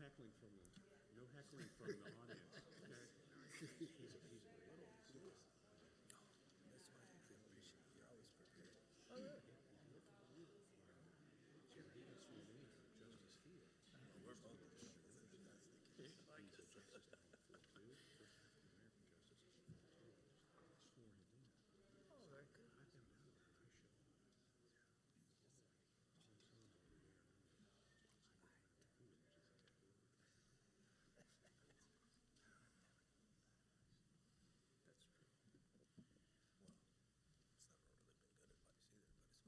heckling from the audience. Okay? He's a little. That's why I appreciate it. You're always prepared. Oh, yeah. He gets sworn in for Justice Field. We're both prepared. He's a Justice down in Fort too. First African American justice in Fort too. Swore him in. Oh, very good. I've been down there. I show. Whole son's over there. That's true. Well, it's never really been good advice either, but it's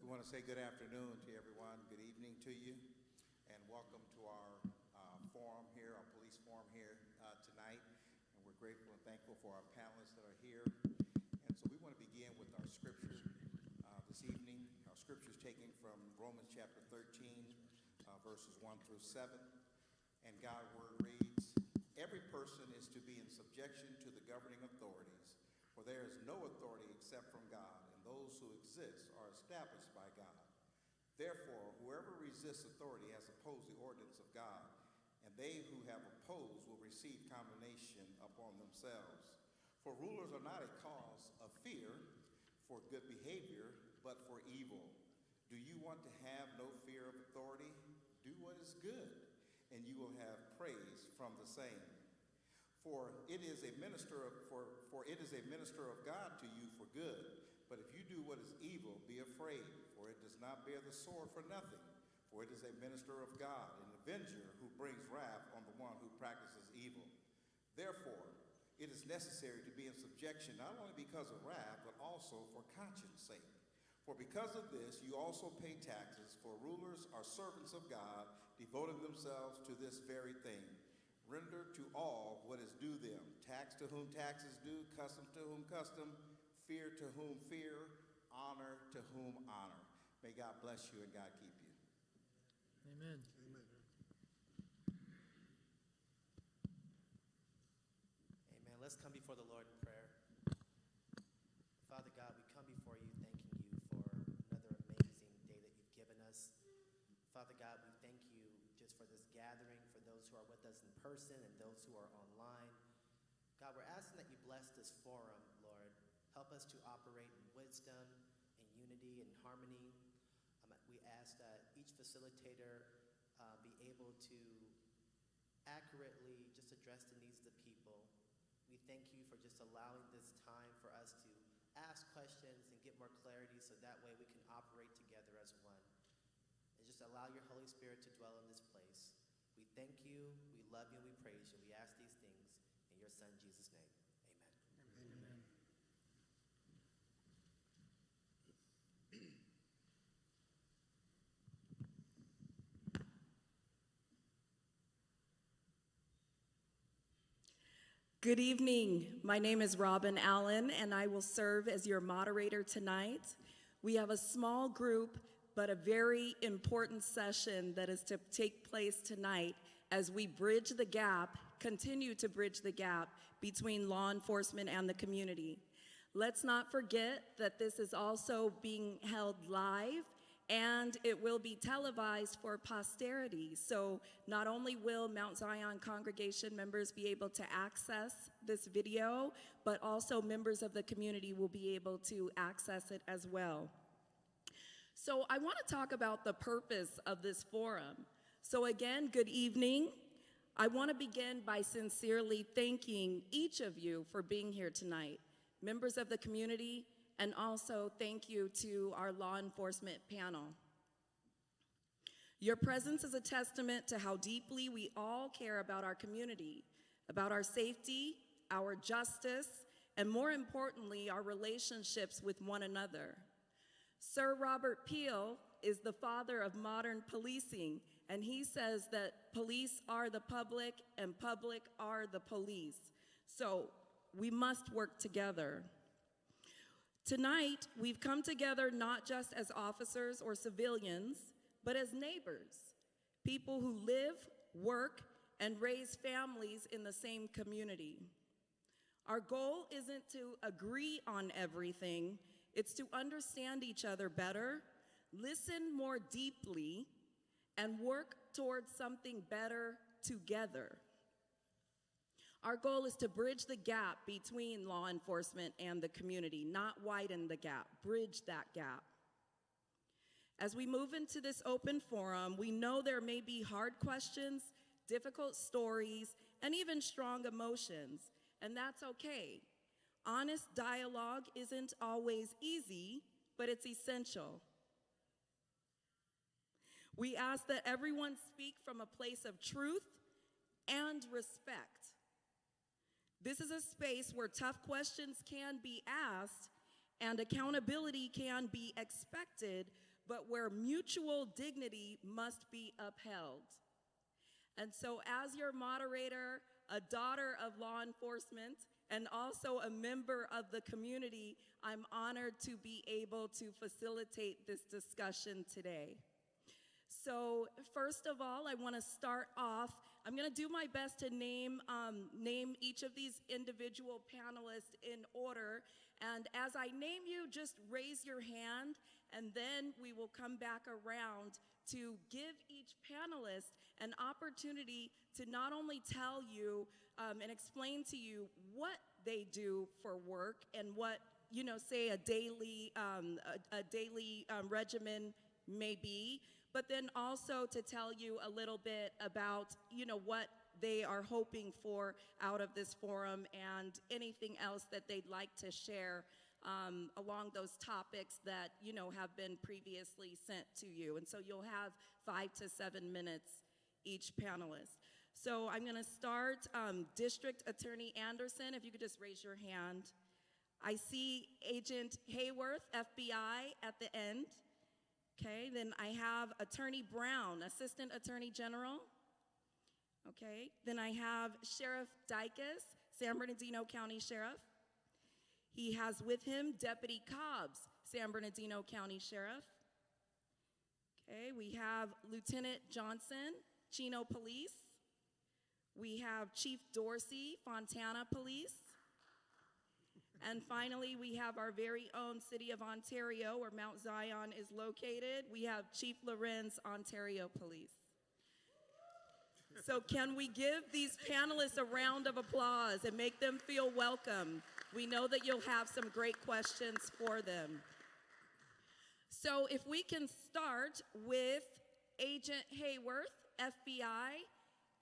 We want to say good afternoon to everyone, good evening to you, and welcome to our forum here, our police forum here tonight. And we're grateful and thankful for our panelists that are here. And so we want to begin with our scripture this evening. Our scripture is taken from Romans chapter 13, verses 1 through 7. And God's word reads, "Every person is to be in subjection to the governing authorities, for there is no authority except from God, and those who exist are established by God. Therefore, whoever resists authority has opposed the ordinance of God, and they who have opposed will receive condemnation upon themselves. For rulers are not a cause of fear for good behavior, but for evil. Do you want to have no fear of authority? Do what is good, and you will have praise from the same. For it is a minister of God to you for good. But if you do what is evil, be afraid, for it does not bear the sword for nothing. For it is a minister of God, an avenger who brings wrath on the one who practices evil. Therefore, it is necessary to be in subjection, not only because of wrath, but also for conscience sake. For because of this, you also pay taxes, for rulers are servants of God, devoting themselves to this very thing. Render to all what is due them. Tax to whom tax is due, custom to whom custom, fear to whom fear, honor to whom honor." May God bless you and God keep you. Amen. Amen. Amen. Let's come before the Lord in prayer. Father God, we come before you thanking you for another amazing day that you've given us. Father God, we thank you just for this gathering, for those who are with us in person and those who are online. God, we're asking that you bless this forum, Lord. Help us to operate in wisdom, in unity, and harmony. We ask that each facilitator be able to accurately just address the needs of the people. We thank you for just allowing this time for us to ask questions and get more clarity so that way we can operate together as one. And just allow your Holy Spirit to dwell in this place. We thank you, we love you, and we praise you. We ask these things in your Son, Jesus' name. Amen. Amen. Good evening. My name is Robin Allen, and I will serve as your moderator tonight. We have a small group, but a very important session that is to take place tonight as we bridge the gap, continue to bridge the gap between law enforcement and the community. Let's not forget that this is also being held live, and it will be televised for posterity. So not only will Mount Zion congregation members be able to access this video, but also members of the community will be able to access it as well. So I want to talk about the purpose of this forum. So again, good evening. I want to begin by sincerely thanking each of you for being here tonight, members of the community, and also thank you to our law enforcement panel. Your presence is a testament to how deeply we all care about our community, about our safety, our justice, and more importantly, our relationships with one another. Sir Robert Peel is the father of modern policing, and he says that police are the public and public are the police. So we must work together. Tonight, we've come together not just as officers or civilians, but as neighbors, people who live, work, and raise families in the same community. Our goal isn't to agree on everything, it's to understand each other better, listen more deeply, and work towards something better together. Our goal is to bridge the gap between law enforcement and the community, not widen the gap, bridge that gap. As we move into this open forum, we know there may be hard questions, difficult stories, and even strong emotions, and that's okay. Honest dialogue isn't always easy, but it's essential. We ask that everyone speak from a place of truth and respect. This is a space where tough questions can be asked and accountability can be expected, but where mutual dignity must be upheld. And so, as your moderator, a daughter of law enforcement, and also a member of the community, I'm honored to be able to facilitate this discussion today. So first of all, I want to start off, I'm going to do my best to name each of these individual panelists in order. And as I name you, just raise your hand, and then we will come back around to give each panelist an opportunity to not only tell you and explain to you what they do for work and what, say a daily regimen may be, but then also to tell you a little bit about, what they are hoping for out of this forum and anything else that they'd like to share along those topics that, have been previously sent to you. And so you'll have 5 to 7 minutes each panelist. So I'm gonna start, District Attorney Anderson, if you could just raise your hand. I see Agent Hayworth, FBI, at the end. Okay, then I have Attorney Brown, Assistant Attorney General. Okay, then I have Sheriff Dykes, San Bernardino County Sheriff. He has with him Deputy Cobbs, San Bernardino County Sheriff. Okay, we have Lieutenant Johnson, Chino Police. We have Chief Dorsey, Fontana Police. And finally, we have our very own City of Ontario, where Mount Zion is located. We have Chief Lorenz, Ontario Police. So can we give these panelists a round of applause and make them feel welcome? We know that you'll have some great questions for them. So if we can start with Agent Hayworth, FBI,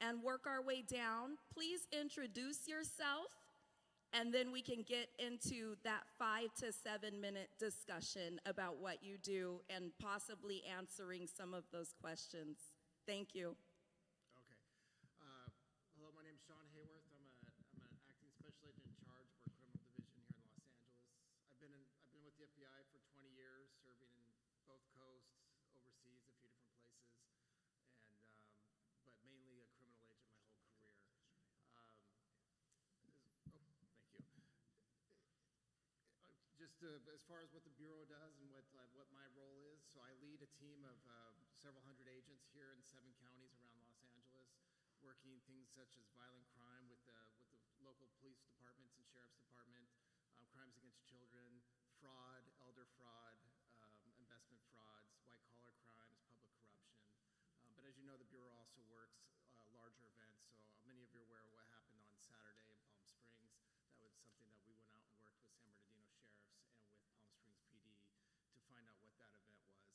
and work our way down, please introduce yourself, and then we can get into that 5 to 7 minute discussion about what you do and possibly answering some of those questions. Thank you. Okay. Hello, my name is Sean Hayworth. I'm an acting special agent in charge for criminal division here in Los Angeles. I've been with the FBI for 20 years, serving in both coasts, overseas, a few different places, and but mainly a criminal agent my whole career. Thank you. Just as far as what the Bureau does and what my role is, so I lead a team of several hundred agents here in 7 counties around Los Angeles, working things such as violent crime with the local police departments and sheriff's department, crimes against children, fraud, elder fraud, investment frauds, white-collar crimes, public corruption. But as you know, the Bureau also works larger events, so many of you are aware of what happened on Saturday in Palm Springs. That was something that we went out and worked with San Bernardino Sheriffs and with Palm Springs PD to find out what that event was.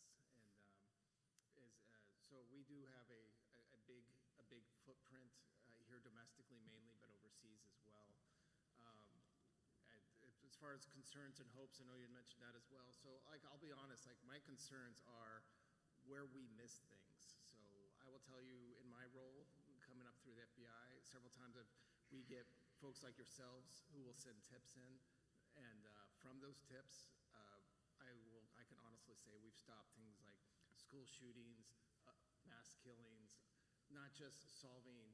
And so we do have a big footprint here domestically mainly, but overseas as well. As far as concerns and hopes, I know you had mentioned that as well. So I'll be honest, my concerns are where we miss things. So I will tell you, in my role, coming up through the FBI, several times we get folks like yourselves who will send tips in, and from those tips, I can honestly say we've stopped things like school shootings, mass killings, not just solving,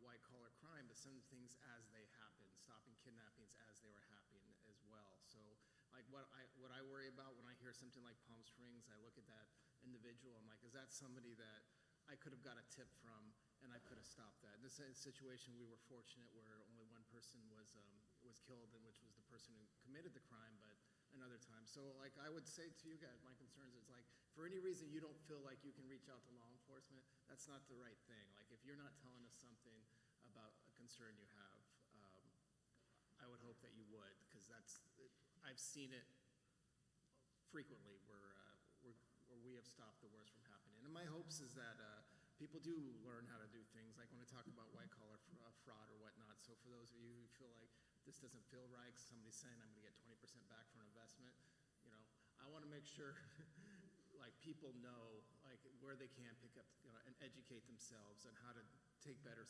white-collar crime, but some things as they happen, stopping kidnappings as they were happening as well. So, what I worry about when I hear something like Palm Springs, I look at that individual, I'm like, is that somebody that I could have got a tip from, and I could have stopped that? This situation, we were fortunate where only one person was killed, and which was the person who committed the crime, but another time. So, I would say to you guys, my concerns is for any reason you don't feel like you can reach out to law enforcement, that's not the right thing. Like, if you're not telling us something about a concern you have, I would hope that you would, because I've seen it frequently where we have stopped the worst from happening. And my hopes is that people do learn how to do things, like when I talk about white-collar fraud or whatnot. So for those of you who feel like this doesn't feel right, 'cause somebody's saying I'm going to get 20% back for an investment, I want to make sure like people know like where they can pick up, and educate themselves on how to take better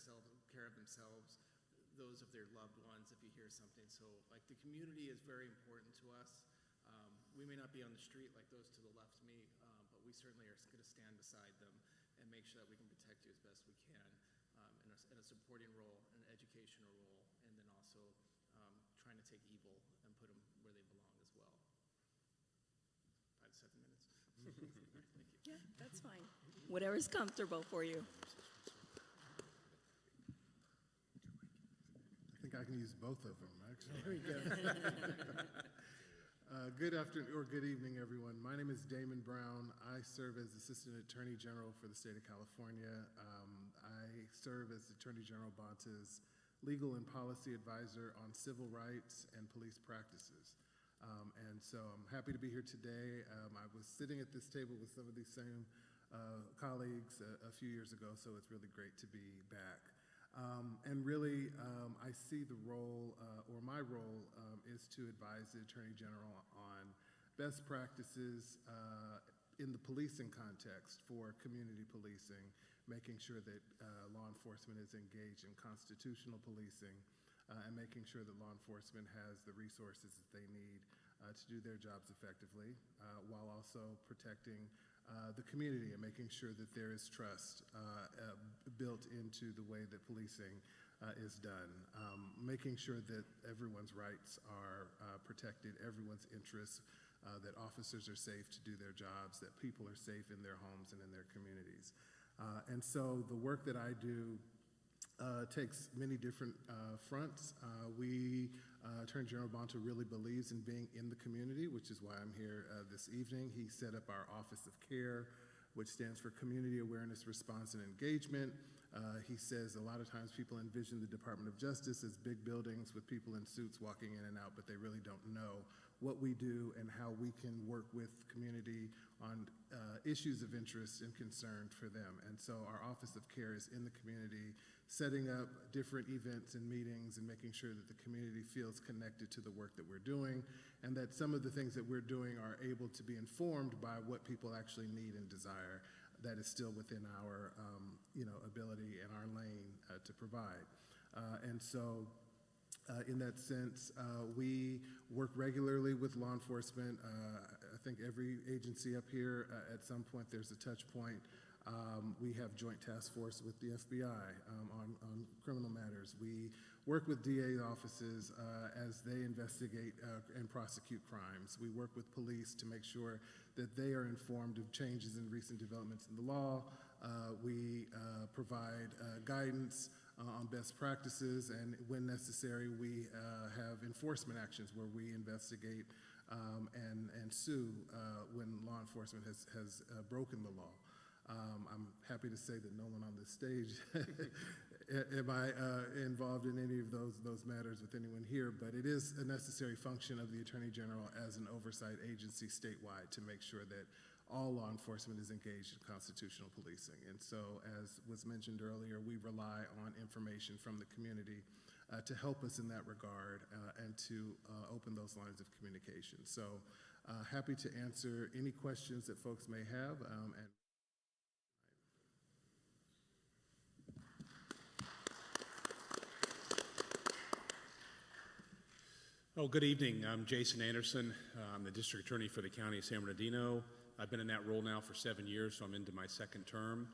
care of themselves, those of their loved ones, if you hear something. So like the community is very important to us. We may not be on the street like those to the left of me, but we certainly are going to stand beside them and make sure that we can protect you as best we can, in a supporting role, an educational role, and then also trying to take evil and put them where they belong as well. 5 to 7 minutes. All right, thank you. Yeah, that's fine. Whatever's comfortable for you. I think I can use both of them, actually. There we go. Good afternoon or good evening, everyone. My name is Damon Brown. I serve as Assistant Attorney General for the state of California. I serve as Attorney General Bonta's Legal and Policy Advisor on civil rights and police practices. And so I'm happy to be here today. I was sitting at this table with some of these same colleagues a few years ago, so it's really great to be back. And really, I see the role, or my role, is to advise the Attorney General on best practices in the policing context for community policing, making sure that law enforcement is engaged in constitutional policing, and making sure that law enforcement has the resources that they need to do their jobs effectively, while also protecting the community and making sure that there is trust built into the way that policing is done, making sure that everyone's rights are protected, everyone's interests, that officers are safe to do their jobs, that people are safe in their homes and in their communities. And so the work that I do takes many different fronts. Attorney General Bonta really believes in being in the community, which is why I'm here this evening. He set up our Office of CARE, which stands for Community Awareness, Response, and Engagement. He says a lot of times people envision the Department of Justice as big buildings with people in suits walking in and out, but they really don't know what we do and how we can work with community on issues of interest and concern for them. And so our Office of CARE is in the community, setting up different events and meetings and making sure that the community feels connected to the work that we're doing, and that some of the things that we're doing are able to be informed by what people actually need and desire that is still within our ability and our lane to provide. And so in that sense, we work regularly with law enforcement. I think every agency up here, at some point, there's a touch point. We have joint task force with the FBI on criminal matters. We work with DA offices as they investigate and prosecute crimes. We work with police to make sure that they are informed of changes in recent developments in the law. We provide guidance on best practices, and when necessary, we have enforcement actions where we investigate and sue when law enforcement has broken the law. I'm happy to say that no one on this stage am I involved in any of those matters with anyone here, but it is a necessary function of the Attorney General as an oversight agency statewide to make sure that all law enforcement is engaged in constitutional policing. And so, as was mentioned earlier, we rely on information from the community to help us in that regard and to open those lines of communication. So happy to answer any questions that folks may have. Good evening. I'm Jason Anderson. I'm the District Attorney for the County of San Bernardino. I've been in that role now for 7 years, so I'm into my second term.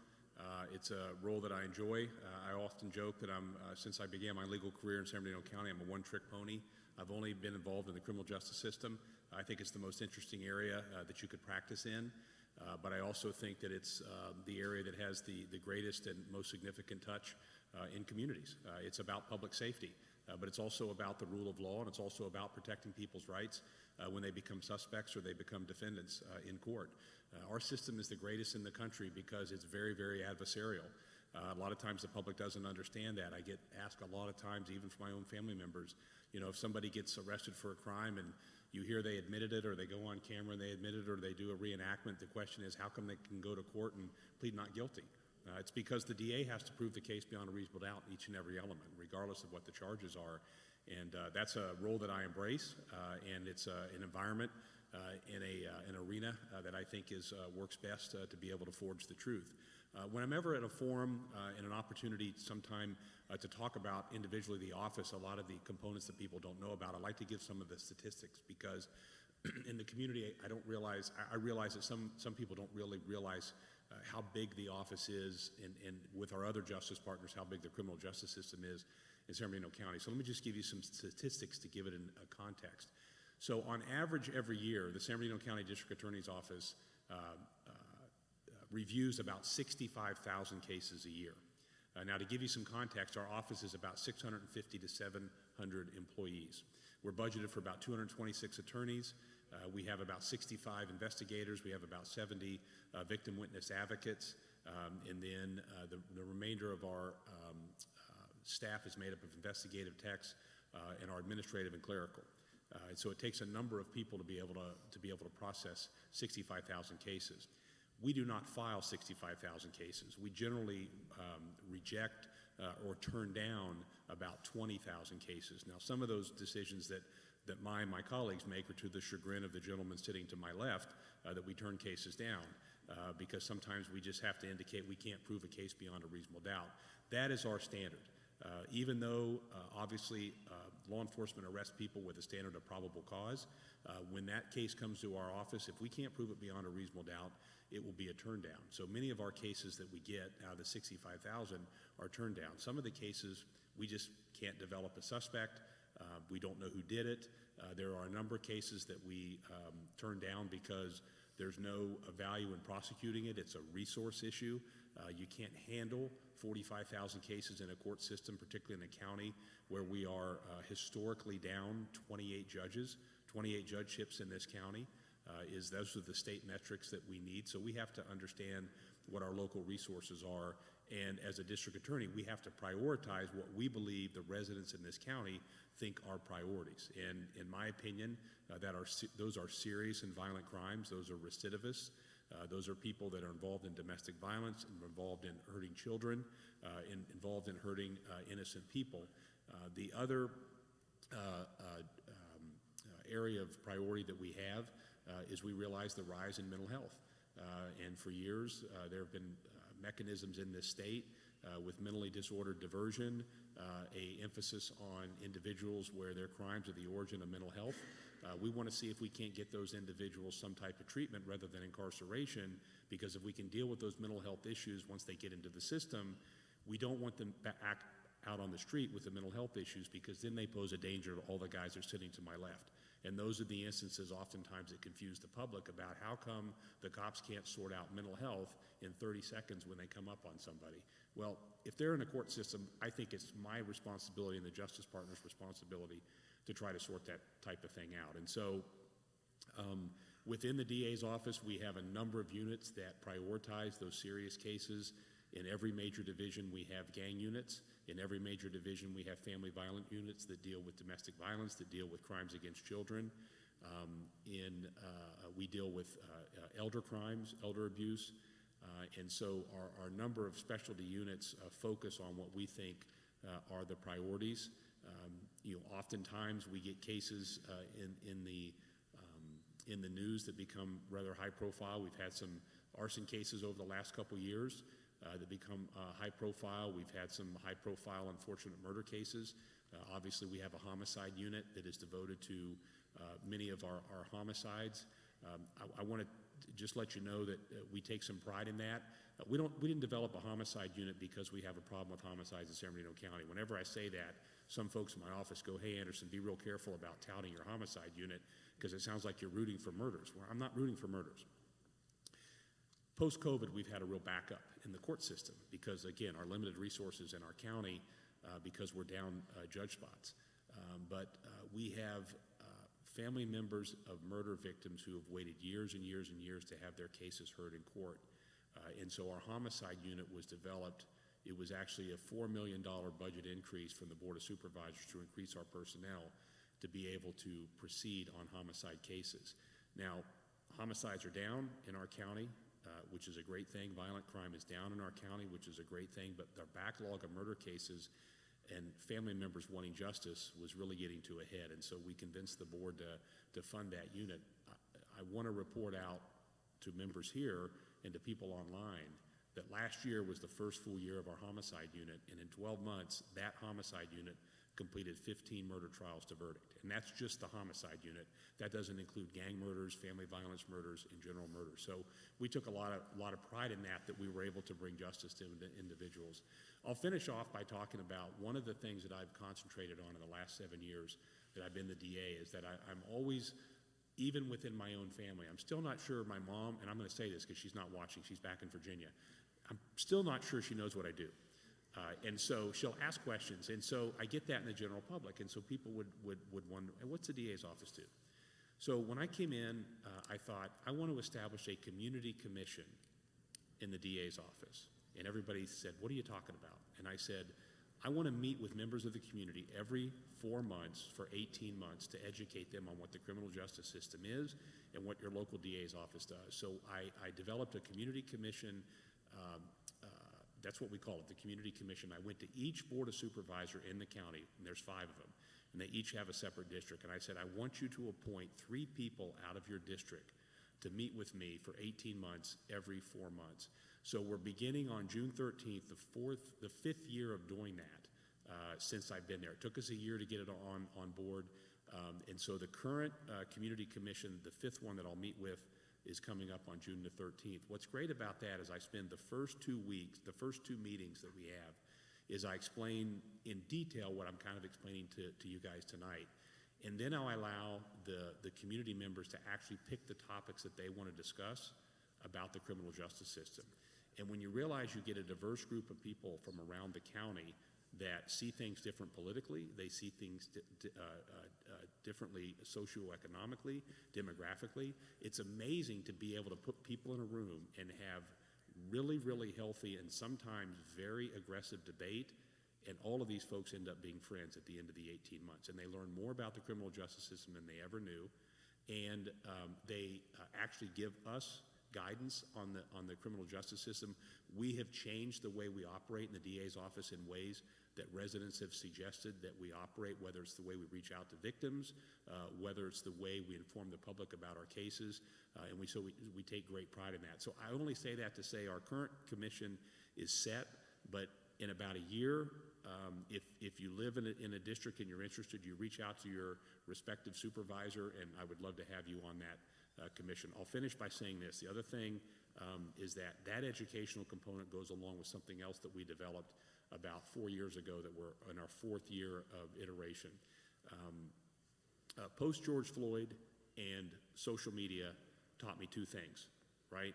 It's a role that I enjoy. I often joke that since I began my legal career in San Bernardino County, I'm a one-trick pony. I've only been involved in the criminal justice system. I think it's the most interesting area that you could practice in, but I also think that it's the area that has the greatest and most significant touch in communities. It's about public safety. but it's also about the rule of law, and it's also about protecting people's rights when they become suspects or they become defendants in court. Our system is the greatest in the country because it's very, very adversarial. A lot of times the public doesn't understand that. I get asked a lot of times, even from my own family members, you know, if somebody gets arrested for a crime and you hear they admitted it, or they go on camera and they admit it, or they do a reenactment, the question is, how come they can go to court and plead not guilty? It's because the DA has to prove the case beyond a reasonable doubt in each and every element, regardless of what the charges are. And that's a role that I embrace, and it's an environment in an arena that I think works best to be able to forge the truth. When I'm ever at a forum and an opportunity sometime to talk about individually the office, a lot of the components that people don't know about, I like to give some of the statistics, because in the community I realize that some people don't really realize how big the office is, and with our other justice partners, how big the criminal justice system is in San Bernardino County. So let me just give you some statistics to give it in a context. So on average every year, the San Bernardino County District Attorney's Office reviews about 65,000 cases a year. Now, to give you some context, our office is about 650 to 700 employees. We're budgeted for about 226 attorneys. We have about 65 investigators. We have about 70 victim witness advocates. And then the remainder of our staff is made up of investigative techs and our administrative and clerical. And so it takes a number of people to be able to process 65,000 cases. We do not file 65,000 cases. We generally reject or turn down about 20,000 cases. Now, some of those decisions that my colleagues make are to the chagrin of the gentleman sitting to my left, that we turn cases down because sometimes we just have to indicate we can't prove a case beyond a reasonable doubt. That is our standard. Even though, obviously, law enforcement arrests people with a standard of probable cause, when that case comes to our office, if we can't prove it beyond a reasonable doubt, it will be a turn down. So many of our cases that we get out of the 65,000 are turned down. Some of the cases, we just can't develop a suspect. We don't know who did it. There are a number of cases that we turn down because there's no value in prosecuting it. It's a resource issue. You can't handle 45,000 cases in a court system, particularly in a county where we are historically down 28 judges, 28 judgeships in this county. Those are the state metrics that we need. So we have to understand what our local resources are. And as a district attorney, we have to prioritize what we believe the residents in this county think are priorities. And in my opinion, those are serious and violent crimes. Those are recidivists. Those are people that are involved in domestic violence, involved in hurting children, involved in hurting innocent people. The other area of priority that we have is we realize the rise in mental health. And for years, there have been mechanisms in this state with mentally disordered diversion, a emphasis on individuals where their crimes are the origin of mental health. We want to see if we can't get those individuals some type of treatment rather than incarceration, because if we can deal with those mental health issues once they get into the system, we don't want them back out on the street with the mental health issues, because then they pose a danger to all the guys that are sitting to my left. And those are the instances oftentimes that confuse the public about how come the cops can't sort out mental health in 30 seconds when they come up on somebody. Well, if they're in a court system, I think it's my responsibility and the justice partner's responsibility to try to sort that type of thing out. And so within the DA's office, we have a number of units that prioritize those serious cases. In every major division, we have gang units. In every major division, we have family violent units that deal with domestic violence, that deal with crimes against children. We deal with elder crimes, elder abuse. And so our number of specialty units focus on what we think are the priorities. Oftentimes we get cases in the news that become rather high profile. We've had some arson cases over the last couple years that become high profile. We've had some high profile unfortunate murder cases. Obviously we have a homicide unit that is devoted to many of our homicides. I want to just let you know that we take some pride in that. We didn't develop a homicide unit because we have a problem with homicides in San Bernardino County. Whenever I say that, some folks in my office go, "Hey Anderson, be real careful about touting your homicide unit because it sounds like you're rooting for murders." Well, I'm not rooting for murders. Post-COVID, we've had a real backup in the court system because, again, our limited resources in our county because we're down judge spots. But we have family members of murder victims who have waited years and years and years to have their cases heard in court. And so our homicide unit was developed. It was actually a $4 million budget increase from the Board of Supervisors to increase our personnel to be able to proceed on homicide cases. Now, homicides are down in our county, which is a great thing. Violent crime is down in our county, which is a great thing, but the backlog of murder cases and family members wanting justice was really getting to a head, and so we convinced the board to fund that unit. I want to report out to members here and to people online that last year was the first full year of our homicide unit, and in 12 months, that homicide unit completed 15 murder trials to verdict. And that's just the homicide unit. That doesn't include gang murders, family violence murders, and general murders. So we took a lot of pride in that we were able to bring justice to individuals. I'll finish off by talking about one of the things that I've concentrated on in the last 7 years that I've been the DA is that I'm always, even within my own family, I'm still not sure my mom, and I'm going to say this because she's not watching, she's back in Virginia, I'm still not sure she knows what I do. And so she'll ask questions, and so I get that in the general public, and so people would wonder, what's the DA's office do? So when I came in, I thought, I want to establish a community commission in the DA's office. And everybody said, what are you talking about? And I said, I want to meet with members of the community every 4 months for 18 months to educate them on what the criminal justice system is and what your local DA's office does. So I developed a community commission. That's what we call it, the Community Commission. I went to each Board of Supervisor in the county, and there's 5 of them, and they each have a separate district. And I said, I want you to appoint 3 people out of your district to meet with me for 18 months every 4 months. So we're beginning on June 13th, the 5th year of doing that since I've been there. It took us a year to get it on board. And so the current Community Commission, the 5th one that I'll meet with, is coming up on June the 13th. What's great about that is I spend the first 2 weeks, the first 2 meetings that we have, is I explain in detail what I'm kind of explaining to you guys tonight. And then I'll allow the community members to actually pick the topics that they want to discuss about the criminal justice system. And when you realize you get a diverse group of people from around the county that see things different politically, they see things differently socioeconomically, demographically, it's amazing to be able to put people in a room and have really, really healthy and sometimes very aggressive debate, and all of these folks end up being friends at the end of the 18 months. And they learn more about the criminal justice system than they ever knew, and they actually give us guidance on the criminal justice system. We have changed the way we operate in the DA's office in ways that residents have suggested that we operate, whether it's the way we reach out to victims, whether it's the way we inform the public about our cases, and we take great pride in that. So I only say that to say our current commission is set, but in about a year, if you live in a district and you're interested, you reach out to your respective supervisor, and I would love to have you on that commission. I'll finish by saying this. The other thing is that educational component goes along with something else that we developed about 4 years ago that we're in our 4th year of iteration. Post George Floyd and social media taught me 2 things, right?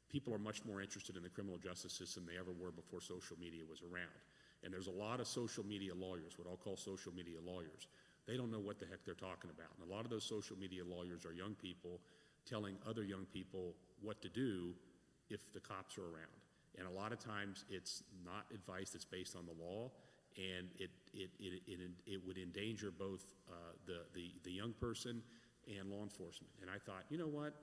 People are much more interested in the criminal justice system than they ever were before social media was around. And there's a lot of social media lawyers, what I'll call social media lawyers. They don't know what the heck they're talking about. And a lot of those social media lawyers are young people telling other young people what to do if the cops are around. And a lot of times it's not advice that's based on the law, and it would endanger both the young person and law enforcement. And I thought, you know what?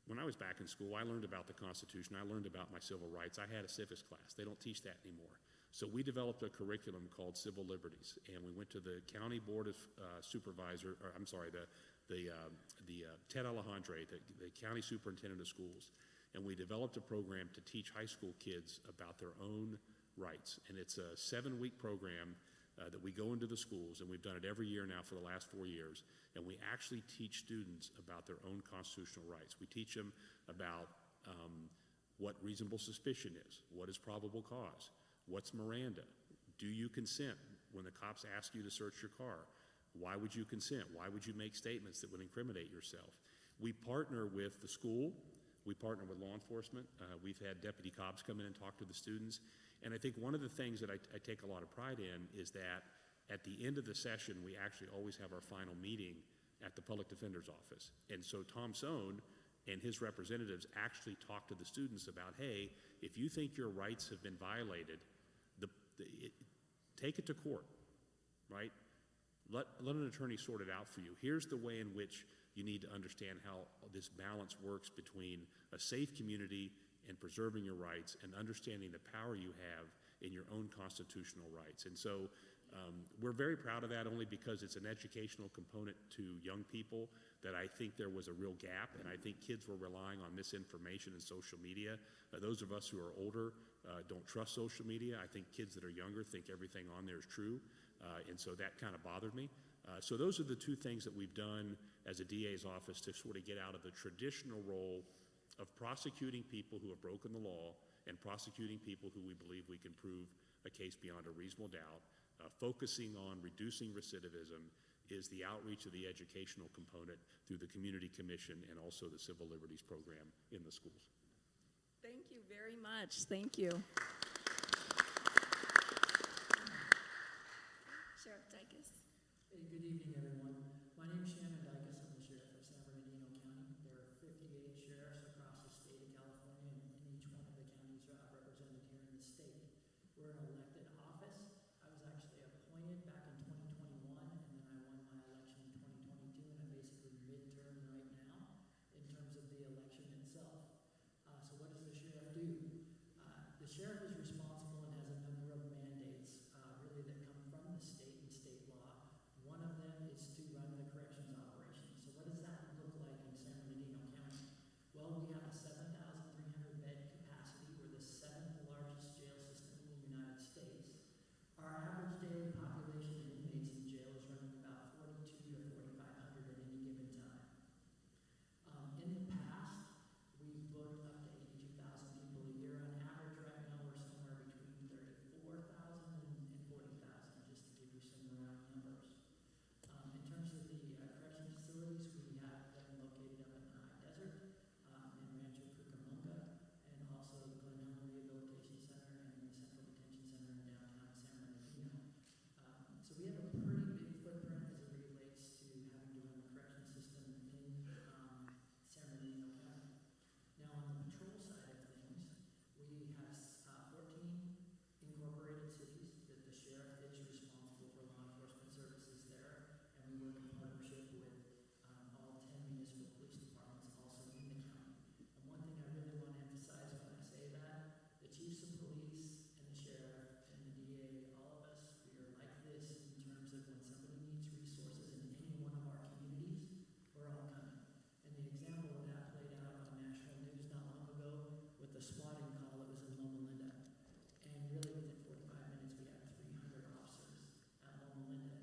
When I was back in school, I learned about the Constitution. I learned about my civil rights. I had a civics class. They don't teach that anymore. So we developed a curriculum called Civil Liberties, and we went to the County Board of Ted Alejandre, the County Superintendent of Schools, and we developed a program to teach high school kids about their own rights. And it's a 7-week program that we go into the schools, and we've done it every year now for the last 4 years, and we actually teach students about their own constitutional rights. We teach them about what reasonable suspicion is, what is probable cause, what's Miranda, do you consent when the cops ask you to search your car, why would you consent, why would you make statements that would incriminate yourself. We partner with the school, We partner with law enforcement. We've had Deputy Cobbs come in and talk to the students. And I think one of the things that I take a lot of pride in is that at the end of the session, we actually always have our final meeting at the Public Defender's Office. And so Tom Sohn and his representatives actually talk to the students about, hey, if you think your rights have been violated, take it to court, right? Let an attorney sort it out for you. Here's the way in which you need to understand how this balance works between a safe community and preserving your rights and understanding the power you have in your own constitutional rights. And so we're very proud of that, only because it's an educational component to young people that I think there was a real gap, and I think kids were relying on misinformation and social media. Those of us who are older don't trust social media. I think kids that are younger think everything on there is true, and so that kind of bothered me. So those are the two things that we've done as a DA's office to sort of get out of the traditional role of prosecuting people who have broken the law and prosecuting people who we believe we can prove a case beyond a reasonable doubt. Focusing on reducing recidivism is the outreach of the educational component through the Community Commission and also the Civil Liberties Program in the schools. Thank you very much. Thank you. Sheriff Dykes. Hey, good evening, everyone. My name is Shannon Dykes. I'm the sheriff of San Bernardino County. There are 58 sheriffs across the state of California, and each one of the counties are represented here in the state. We're an elected office. I was actually appointed back in 2021, and then I won my election in 2022, and I'm basically midterm right now in terms of the election itself. So what does the sheriff do? The sheriff is responsible and has a number of mandates really that come from the state and state law. One of them is to run the corrections operation. So what does that look like in San Bernardino County? Well, we have a 7,300 bed capacity. We're the 7th largest jail system in the United States. Our average daily population of inmates in jail is running about 4,200 to 4,500 at any given time. In the past, we've booked up to 82,000 people a year. On average, right now, we're somewhere between 34,000 and 40,000, just to give you some round numbers. In terms of the correction facilities, we have them located up in the high desert, in Rancho Cucamonga, and also the Glen Helen Rehabilitation Center and the Central Detention Center in downtown San Bernardino. So we have a pretty big footprint as it relates to having to run the correction system in San Bernardino County. Now, on the patrol side of things, we have 14 incorporated cities that the sheriff is responsible for law enforcement services there, and we work in partnership with all 10 municipal police departments also in the county. And one thing I really want to emphasize when I say that, the chiefs of police and the sheriff and the DA, all of us, we are like this in terms of when somebody needs resources in any one of our communities, we're all coming. And the example of that played out on national news not long ago with the swatting call that was in Loma Linda. And really within 45 minutes we had 300 officers at Loma Linda.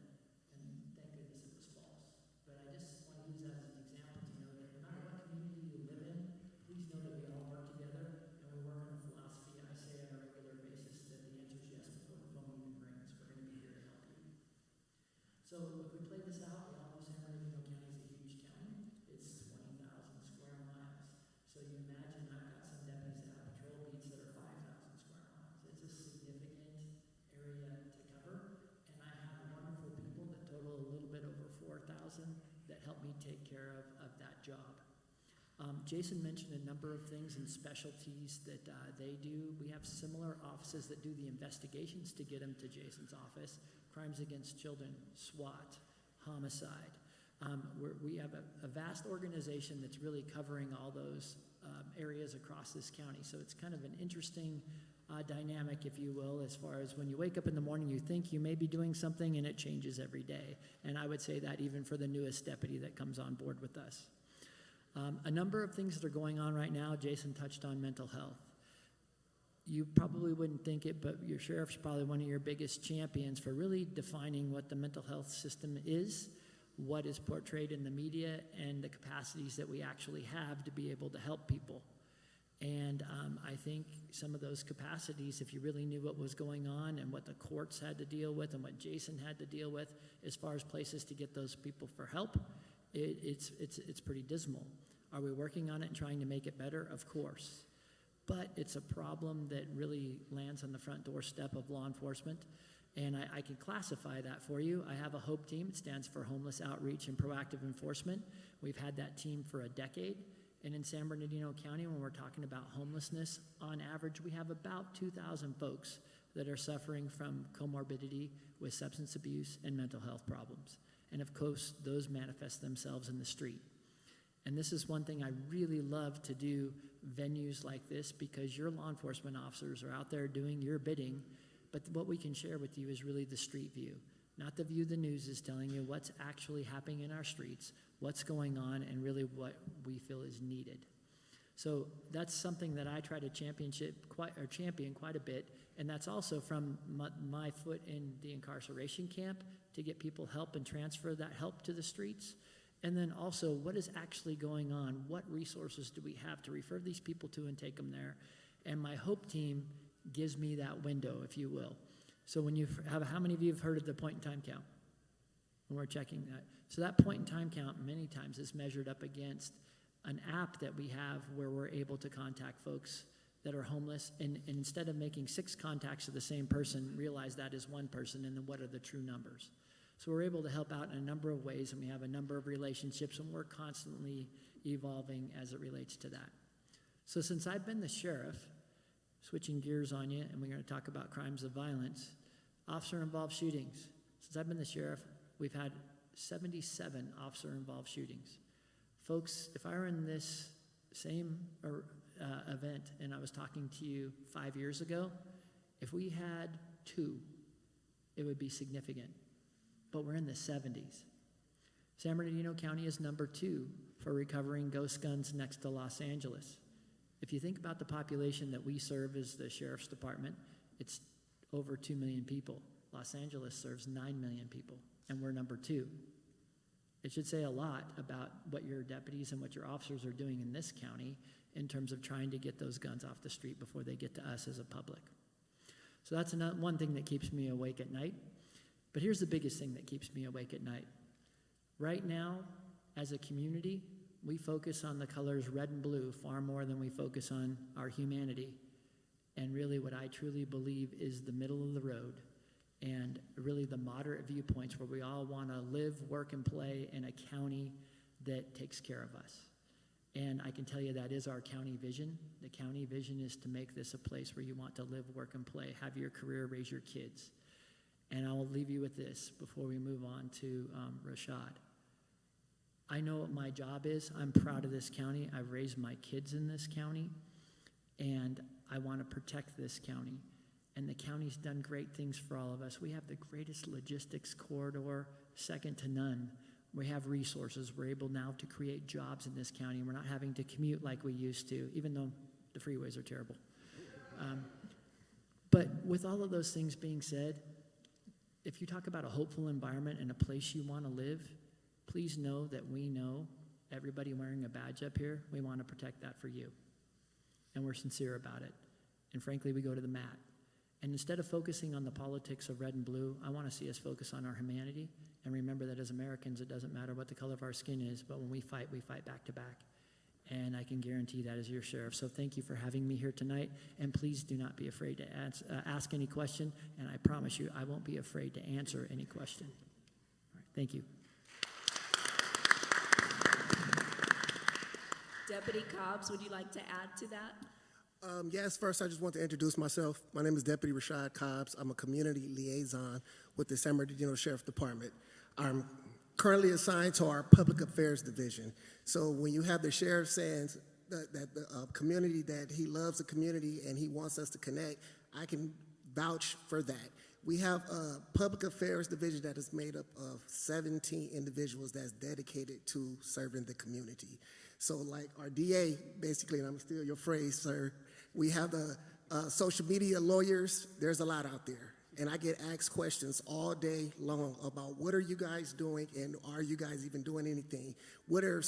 And thank goodness it was false. But I just want to use that as an example to know that no matter what community you live in, please know that we all work together and we work on a philosophy. I say on a regular basis that the answer is yes before the phone even rings. We're going to be here to help you. So if we play this out, we all know San Bernardino County is a huge county. It's 20,000 square miles. So you imagine I've got some deputies that have patrol beats that are 5,000 square miles. It's a significant area to cover. And I have wonderful people that total a little bit over 4,000 that help me take care of that job. Jason mentioned a number of things and specialties that they do. We have similar offices that do the investigations to get them to Jason's office. Crimes against children, SWAT, homicide. We have a vast organization that's really covering all those areas across this county. So it's kind of an interesting dynamic, if you will, as far as when you wake up in the morning, you think you may be doing something and it changes every day. And I would say that even for the newest deputy that comes on board with us. A number of things that are going on right now, Jason touched on mental health. You probably wouldn't think it, but your sheriff's probably one of your biggest champions for really defining what the mental health system is, what is portrayed in the media, and the capacities that we actually have to be able to help people. And I think some of those capacities, if you really knew what was going on and what the courts had to deal with and what Jason had to deal with as far as places to get those people for help, it's pretty dismal. Are we working on it and trying to make it better? Of course. But it's a problem that really lands on the front doorstep of law enforcement. And I can classify that for you. I have a HOPE team. It stands for Homeless Outreach and Proactive Enforcement. We've had that team for a decade. And in San Bernardino County, when we're talking about homelessness, on average, we have about 2,000 folks that are suffering from comorbidity with substance abuse and mental health problems. And of course, those manifest themselves in the street. And this is one thing I really love to do venues like this, because your law enforcement officers are out there doing your bidding, but what we can share with you is really the street view, not the view the news is telling you, what's actually happening in our streets, what's going on, and really what we feel is needed. So that's something that I try to champion quite a bit, and that's also from my foot in the incarceration camp to get people help and transfer that help to the streets. And then also, what is actually going on? What resources do we have to refer these people to and take them there? And my HOPE team gives me that window, if you will. So when you have, how many of you have heard of the point-in-time count? When we're checking that. So that point-in-time count many times is measured up against an app that we have where we're able to contact folks that are homeless, and instead of making 6 contacts to the same person, realize that is one person, and then what are the true numbers. So we're able to help out in a number of ways, and we have a number of relationships, and we're constantly evolving as it relates to that. So since I've been the sheriff, switching gears on you, and we're going to talk about crimes of violence, officer-involved shootings. Since I've been the sheriff, we've had 77 officer-involved shootings. Folks, if I were in this same event and I was talking to you 5 years ago, if we had 2, it would be significant. But we're in the 70s. San Bernardino County is number 2 for recovering ghost guns next to Los Angeles. If you think about the population that we serve as the Sheriff's Department, it's over 2 million people. Los Angeles serves 9 million people, and we're number 2. It should say a lot about what your deputies and what your officers are doing in this county in terms of trying to get those guns off the street before they get to us as a public. So that's one thing that keeps me awake at night. But here's the biggest thing that keeps me awake at night. Right now, as a community, we focus on the colors red and blue far more than we focus on our humanity. And really what I truly believe is the middle of the road, and really the moderate viewpoints where we all want to live, work, and play in a county that takes care of us. And I can tell you that is our county vision. The county vision is to make this a place where you want to live, work, and play, have your career, raise your kids. And I will leave you with this before we move on to Rashad. I know what my job is. I'm proud of this county. I've raised my kids in this county, and I want to protect this county. And the county's done great things for all of us. We have the greatest logistics corridor, second to none. We have resources. We're able now to create jobs in this county, and we're not having to commute like we used to, even though the freeways are terrible. But with all of those things being said, if you talk about a hopeful environment and a place you want to live, please know that we know, everybody wearing a badge up here, we want to protect that for you. And we're sincere about it. And frankly, we go to the mat. And instead of focusing on the politics of red and blue, I want to see us focus on our humanity. And remember that as Americans, it doesn't matter what the color of our skin is, but when we fight back to back. And I can guarantee that as your sheriff. So thank you for having me here tonight. And please do not be afraid to ask any question. And I promise you, I won't be afraid to answer any question. All right, thank you. Deputy Cobbs, would you like to add to that? Yes, first I just want to introduce myself. My name is Deputy Rashad Cobbs. I'm a community liaison with the San Bernardino Sheriff Department. I'm currently assigned to our Public Affairs Division. So when you have the sheriff saying that the community, that he loves the community and he wants us to connect, I can vouch for that. We have a Public Affairs Division that is made up of 17 individuals that's dedicated to serving the community. So like our DA, basically, and I'm gonna steal your phrase, sir, we have the social media lawyers. There's a lot out there. And I get asked questions all day long about what are you guys doing and are you guys even doing anything? What are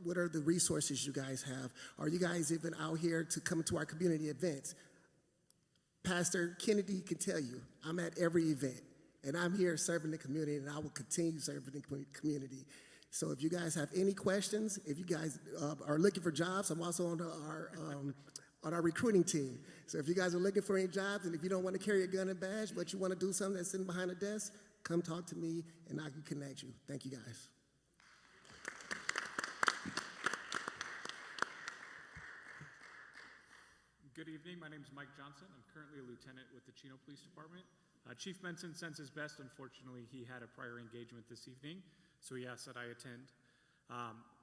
the resources you guys have? Are you guys even out here to come to our community events? Pastor Kennedy can tell you, I'm at every event and I'm here serving the community and I will continue serving the community. So if you guys have any questions, if you guys are looking for jobs, I'm also on our recruiting team. So if you guys are looking for any jobs, and if you don't want to carry a gun and badge, but you want to do something that's sitting behind a desk, come talk to me, and I can connect you. Thank you, guys. Good evening. My name is Mike Johnson. I'm currently a lieutenant with the Chino Police Department. Chief Benson sends his best. Unfortunately, he had a prior engagement this evening, so he asked that I attend.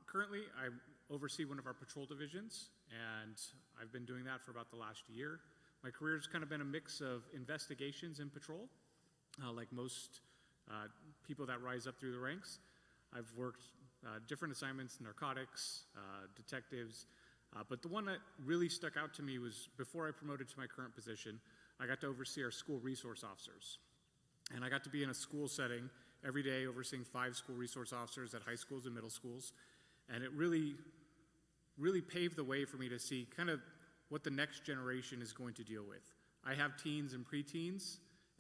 Currently, I oversee one of our patrol divisions, and I've been doing that for about the last year. My career's kind of been a mix of investigations in patrol, like most people that rise up through the ranks. I've worked different assignments, narcotics, detectives, but the one that really stuck out to me was before I promoted to my current position, I got to oversee our school resource officers. And I got to be in a school setting every day overseeing 5 school resource officers at high schools and middle schools. And it really paved the way for me to see kind of what the next generation is going to deal with. I have teens and preteens,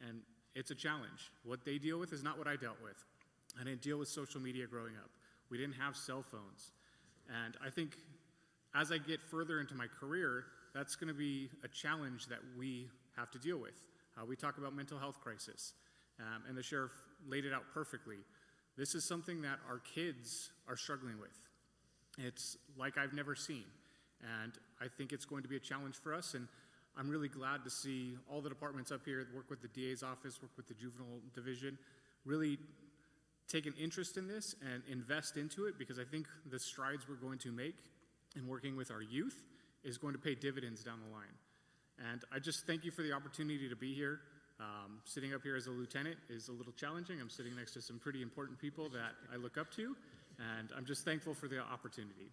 and it's a challenge. What they deal with is not what I dealt with. I didn't deal with social media growing up. We didn't have cell phones. And I think as I get further into my career, that's going to be a challenge that we have to deal with. We talk about mental health crisis, and the sheriff laid it out perfectly. This is something that our kids are struggling with. It's like I've never seen, and I think it's going to be a challenge for us, and I'm really glad to see all the departments up here work with the DA's office, work with the juvenile division, really take an interest in this and invest into it, because I think the strides we're going to make in working with our youth is going to pay dividends down the line. And I just thank you for the opportunity to be here. Sitting up here as a lieutenant is a little challenging. I'm sitting next to some pretty important people that I look up to, and I'm just thankful for the opportunity.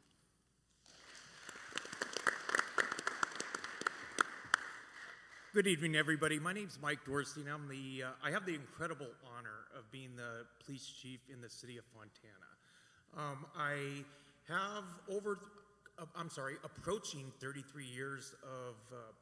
Good evening, everybody. My name's Mike Dorsey, and I have the incredible honor of being the police chief in the city of Fontana. I have approaching 33 years of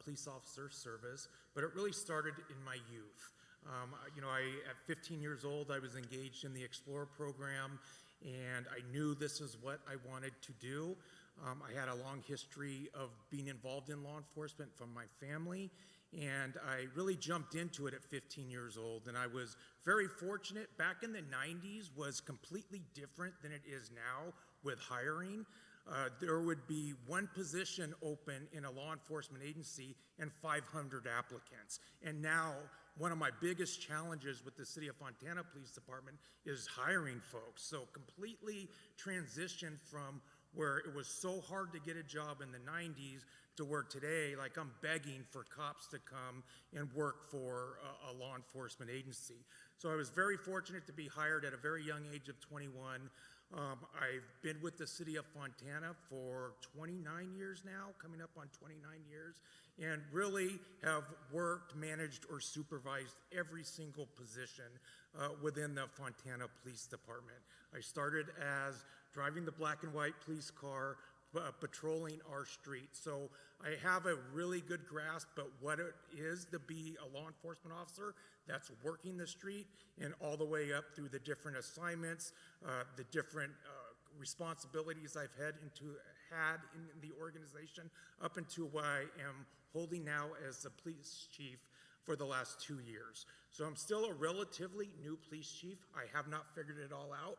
police officer service, but it really started in my youth. At 15 years old, I was engaged in the Explorer program, and I knew this is what I wanted to do. I had a long history of being involved in law enforcement from my family, and I really jumped into it at 15 years old, and I was very fortunate. Back in the 90s was completely different than it is now with hiring. There would be one position open in a law enforcement agency and 500 applicants. And now, one of my biggest challenges with the City of Fontana Police Department is hiring folks. So completely transitioned from where it was so hard to get a job in the 90s to where today, like, I'm begging for cops to come and work for a law enforcement agency. So I was very fortunate to be hired at a very young age of 21. I've been with the city of Fontana for 29 years now, coming up on 29 years, and really have worked, managed, or supervised every single position within the Fontana Police Department. I started as driving the black and white police car, patrolling our streets. So I have a really good grasp of what it is to be a law enforcement officer that's working the street, and all the way up through the different assignments, the different responsibilities I've had in the organization, up into what I am holding now as the police chief for the last 2 years. So I'm still a relatively new police chief. I have not figured it all out.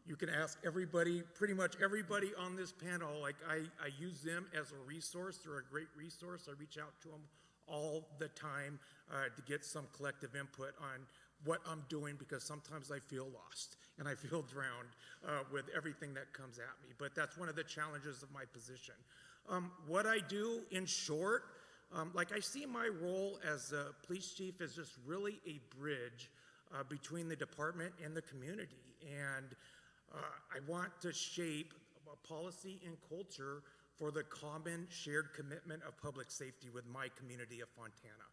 You can ask everybody, pretty much everybody on this panel, like I use them as a resource. They're a great resource. I reach out to them all the time to get some collective input on what I'm doing, because sometimes I feel lost and I feel drowned with everything that comes at me. But that's one of the challenges of my position. What I do, in short, I see my role as a police chief as just really a bridge between the department and the community. And I want to shape policy and culture for the common shared commitment of public safety with my community of Fontana.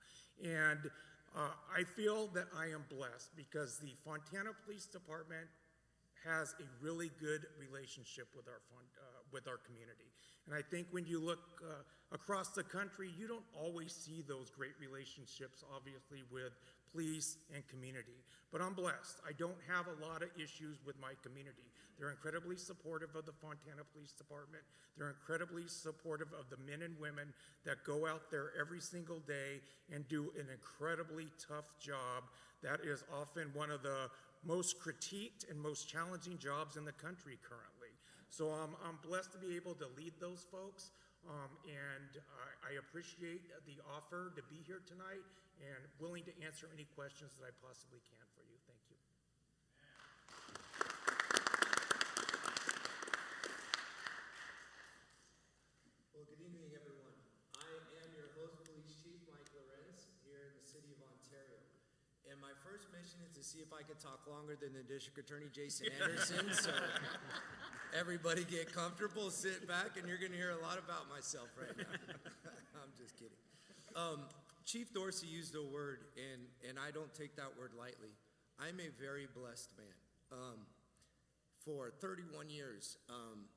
And I feel that I am blessed because the Fontana Police Department has a really good relationship with with our community. And I think when you look across the country, you don't always see those great relationships, obviously, with police and community. But I'm blessed. I don't have a lot of issues with my community. They're incredibly supportive of the Fontana Police Department. They're incredibly supportive of the men and women that go out there every single day and do an incredibly tough job that is often one of the most critiqued and most challenging jobs in the country currently. So I'm blessed to be able to lead those folks, and I appreciate the offer to be here tonight and willing to answer any questions that I possibly can for you. Thank you. Well, good evening, everyone. I am your host, Police Chief Mike Lorenz, here in the city of Ontario. And my first mission is to see if I can talk longer than the District Attorney Jason Anderson. So everybody get comfortable, sit back, and you're going to hear a lot about myself right now. I'm just kidding. Chief Dorsey used a word, and I don't take that word lightly. I'm a very blessed man. For 31 years,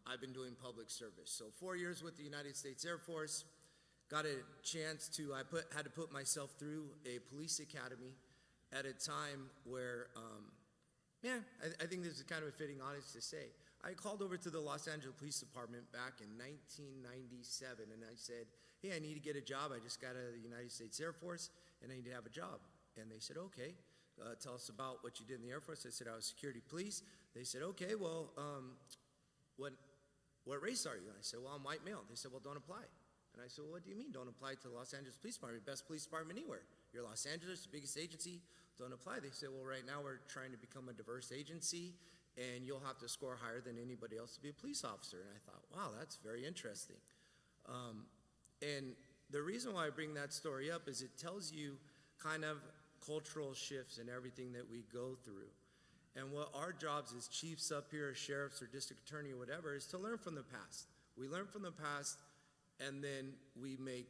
I've been doing public service. So 4 years with the United States Air Force, got a chance to, had to put myself through a police academy at a time where, I think this is kind of a fitting honest to say. I called over to the Los Angeles Police Department back in 1997, and I said, hey, I need to get a job. I just got out of the United States Air Force, and I need to have a job. And they said, okay, tell us about what you did in the Air Force. I said, I was security police. They said, okay, well, what race are you? And I said, well, I'm white male. They said, well, don't apply. And I said, well, what do you mean don't apply to the Los Angeles Police Department? Best police department anywhere. You're Los Angeles, the biggest agency, don't apply. They said, well, right now we're trying to become a diverse agency, and you'll have to score higher than anybody else to be a police officer. And I thought, wow, that's very interesting. And the reason why I bring that story up is it tells you kind of cultural shifts in everything that we go through. And what our jobs as chiefs up here, sheriffs or district attorney or whatever, is to learn from the past. We learn from the past, and then we make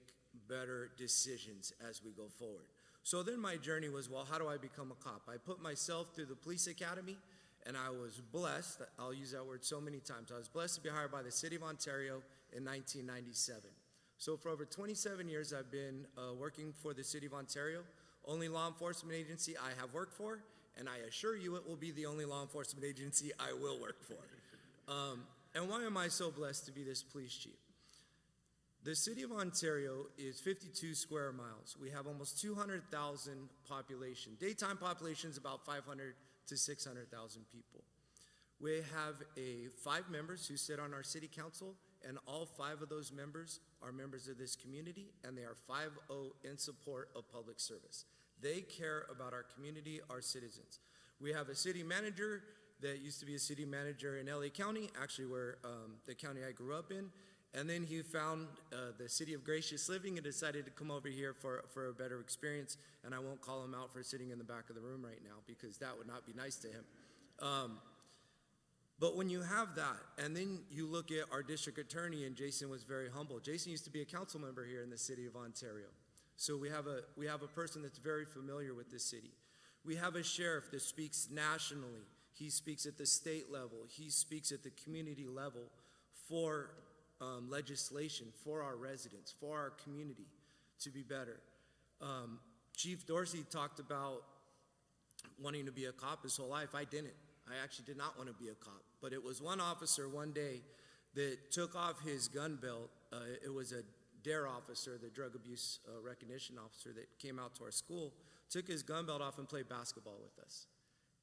better decisions as we go forward. So then my journey was, well, how do I become a cop? I put myself through the police academy, and I was blessed. I'll use that word so many times. I was blessed to be hired by the city of Ontario in 1997. So for over 27 years, I've been working for the city of Ontario, only law enforcement agency I have worked for, and I assure you it will be the only law enforcement agency I will work for. And why am I so blessed to be this police chief? The city of Ontario is 52 square miles. We have almost 200,000 population. Daytime population is about 500 to 600,000 people. We have 5 members who sit on our city council, and all 5 of those members are members of this community, and they are 5-0 in support of public service. They care about our community, our citizens. We have a city manager that used to be a city manager in LA County, actually where the county I grew up in, and then he found the city of Gracious Living and decided to come over here for a better experience, and I won't call him out for sitting in the back of the room right now because that would not be nice to him. But when you have that, and then you look at our district attorney, and Jason was very humble. Jason used to be a council member here in the city of Ontario. So we have a person that's very familiar with this city. We have a sheriff that speaks nationally. He speaks at the state level. He speaks at the community level for legislation, for our residents, for our community to be better. Chief Dorsey talked about wanting to be a cop his whole life. I didn't. I actually did not want to be a cop. But it was one officer one day that took off his gun belt. It was a DARE officer, the drug abuse recognition officer that came out to our school, took his gun belt off and played basketball with us.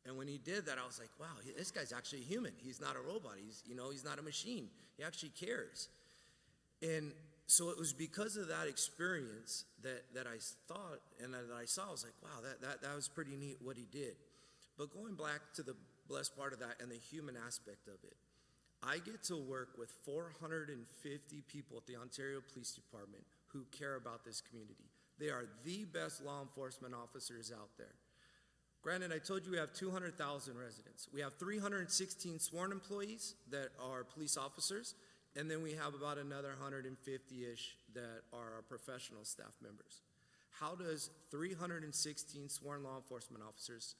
And when he did that, I was like, wow, this guy's actually human. He's not a robot. He's not a machine. He actually cares. And so it was because of that experience that I thought and that I saw, I was like, wow, that was pretty neat what he did. But going back to the blessed part of that and the human aspect of it, I get to work with 450 people at the Ontario Police Department who care about this community. They are the best law enforcement officers out there. Granted, I told you we have 200,000 residents. We have 316 sworn employees that are police officers, and then we have about another 150-ish that are our professional staff members. How does 316 sworn law enforcement officers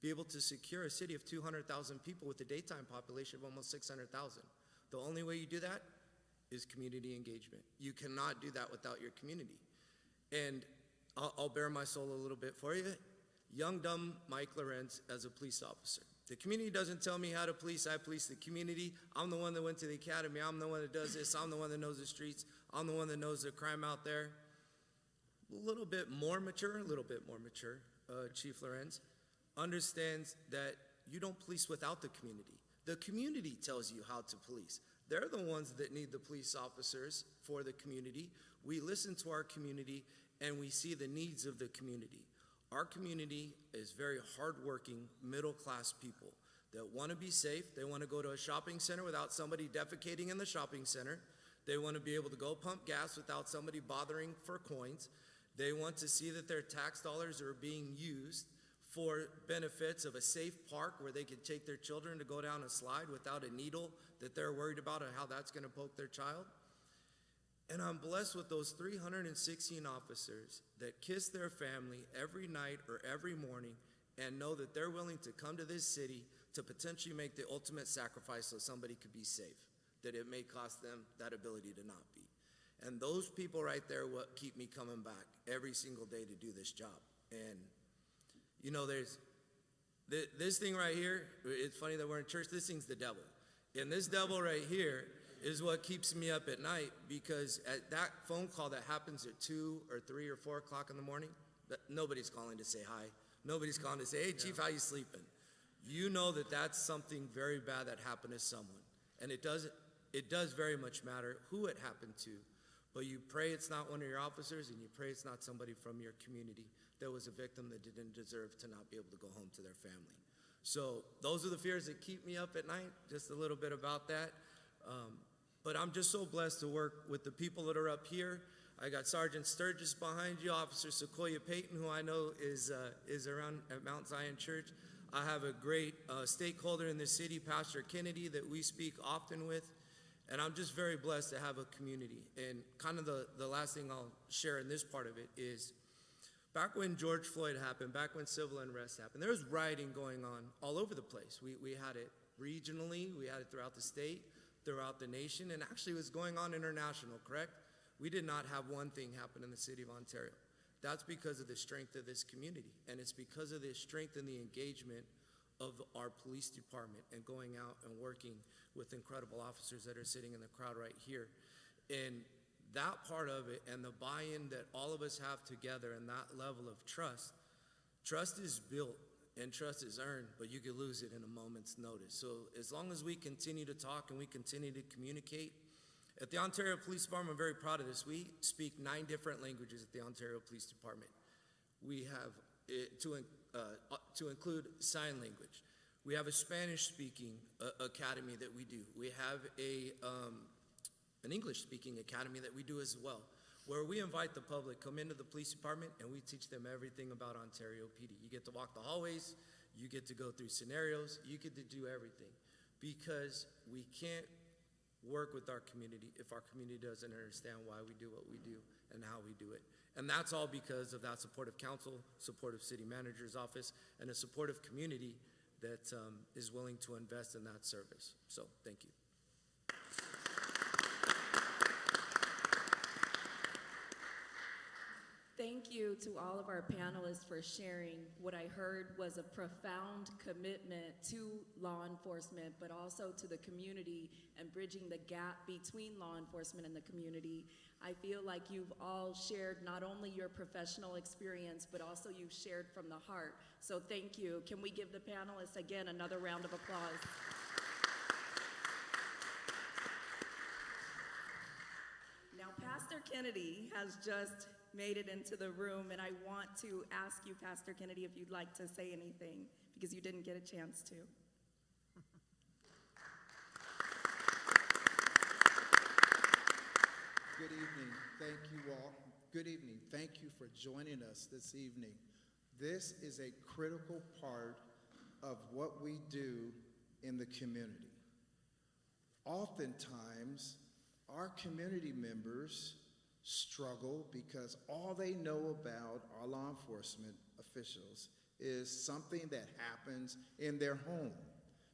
be able to secure a city of 200,000 people with a daytime population of almost 600,000? The only way you do that is community engagement. You cannot do that without your community. And I'll bare my soul a little bit for you. Young, dumb Mike Lorenz as a police officer. The community doesn't tell me how to police. I police the community. I'm the one that went to the academy. I'm the one that does this. I'm the one that knows the streets. I'm the one that knows the crime out there. A little bit more mature, Chief Lorenz understands that you don't police without the community. The community tells you how to police. They're the ones that need the police officers for the community. We listen to our community and we see the needs of the community. Our community is very hardworking, middle-class people that want to be safe. They want to go to a shopping center without somebody defecating in the shopping center. They want to be able to go pump gas without somebody bothering for coins. They want to see that their tax dollars are being used for benefits of a safe park where they can take their children to go down a slide without a needle that they're worried about and how that's going to poke their child. And I'm blessed with those 316 officers that kiss their family every night or every morning and know that they're willing to come to this city to potentially make the ultimate sacrifice so somebody could be safe, that it may cost them that ability to not be. And those people right there are what keep me coming back every single day to do this job. And, you know, there's this thing right here. It's funny that we're in church. This thing's the devil. And this devil right here is what keeps me up at night, because at that phone call that happens at 2 or 3 or 4 o'clock in the morning, nobody's calling to say hi. Nobody's calling to say, hey, Chief, how you sleeping? You know that that's something very bad that happened to someone. And it does very much matter who it happened to. But you pray it's not one of your officers, and you pray it's not somebody from your community that was a victim that didn't deserve to not be able to go home to their family. So those are the fears that keep me up at night, just a little bit about that. But I'm just so blessed to work with the people that are up here. I got Sergeant Sturgis behind you, Officer Sequoia Payton, who I know is around at Mount Zion Church. I have a great stakeholder in the city, Pastor Kennedy, that we speak often with. And I'm just very blessed to have a community. And kind of the last thing I'll share in this part of it is, back when George Floyd happened, back when civil unrest happened, there was rioting going on all over the place. We had it regionally, we had it throughout the state, throughout the nation, and actually it was going on international, correct? We did not have one thing happen in the city of Ontario. That's because of the strength of this community, and it's because of the strength and the engagement of our police department and going out and working with incredible officers that are sitting in the crowd right here. And that part of it and the buy-in that all of us have together and that level of trust is built and trust is earned, but you could lose it in a moment's notice. So as long as we continue to talk and we continue to communicate, at the Ontario Police Department, I'm very proud of this. We speak 9 different languages at the Ontario Police Department. We have, to include sign language. We have a Spanish-speaking academy that we do. We have an English-speaking academy that we do as well, where we invite the public, come into the police department, and we teach them everything about Ontario PD. You get to walk the hallways, you get to go through scenarios, you get to do everything, because we can't work with our community if our community doesn't understand why we do what we do and how we do it. And that's all because of that supportive council, supportive city manager's office, and a supportive community that is willing to invest in that service. So, thank you. Thank you to all of our panelists for sharing. What I heard was a profound commitment to law enforcement, but also to the community and bridging the gap between law enforcement and the community. I feel like you've all shared not only your professional experience, but also you've shared from the heart. So thank you. Can we give the panelists again another round of applause? Now, Pastor Kennedy has just made it into the room, and I want to ask you, Pastor Kennedy, if you'd like to say anything, because you didn't get a chance to. Good evening. Thank you all. Good evening. Thank you for joining us this evening. This is a critical part of what we do in the community. Oftentimes, our community members struggle because all they know about our law enforcement officials is something that happens in their home.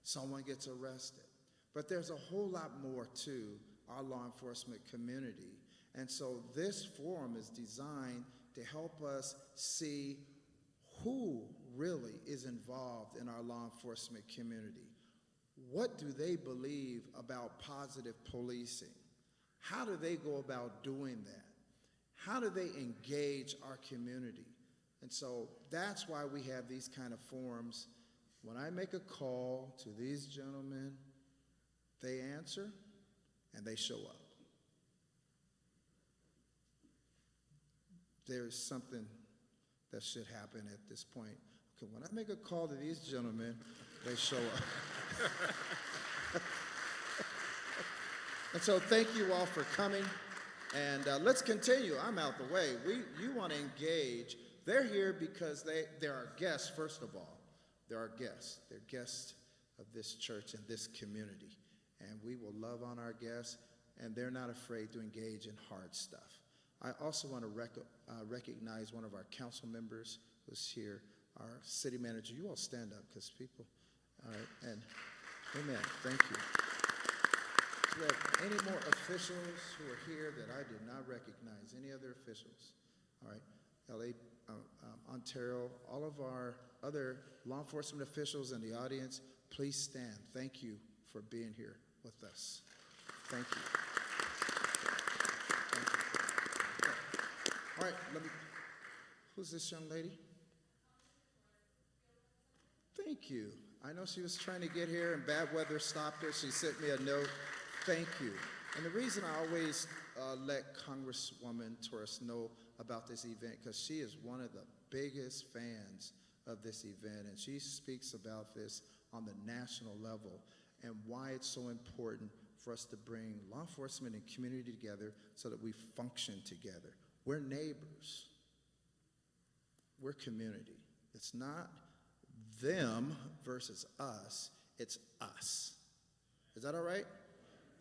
Someone gets arrested. But there's a whole lot more to our law enforcement community. And so this forum is designed to help us see who really is involved in our law enforcement community. What do they believe about positive policing? How do they go about doing that? How do they engage our community? And so that's why we have these kind of forums. When I make a call to these gentlemen, they answer and they show up. There's something that should happen at this point. Okay, when I make a call to these gentlemen, they show up. And so thank you all for coming. And let's continue. I'm out the way. You want to engage. They're here because they're our guests, first of all. They're our guests. They're guests of this church and this community. And we will love on our guests, and they're not afraid to engage in hard stuff. I also want to recognize one of our council members who's here, our city manager. You all stand up because people, all right, and amen, thank you. Do we have any more officials who are here that I did not recognize? Any other officials? All right, LA, Ontario, all of our other law enforcement officials in the audience, please stand. Thank you for being here with us. Thank you. All right, who's this young lady? Thank you. I know she was trying to get here and bad weather stopped her. She sent me a note. Thank you. And the reason I always let Congresswoman Torres know about this event, because she is one of the biggest fans of this event, and she speaks about this on the national level and why it's so important for us to bring law enforcement and community together so that we function together. We're neighbors. We're community. It's not them versus us, it's us. Is that all right?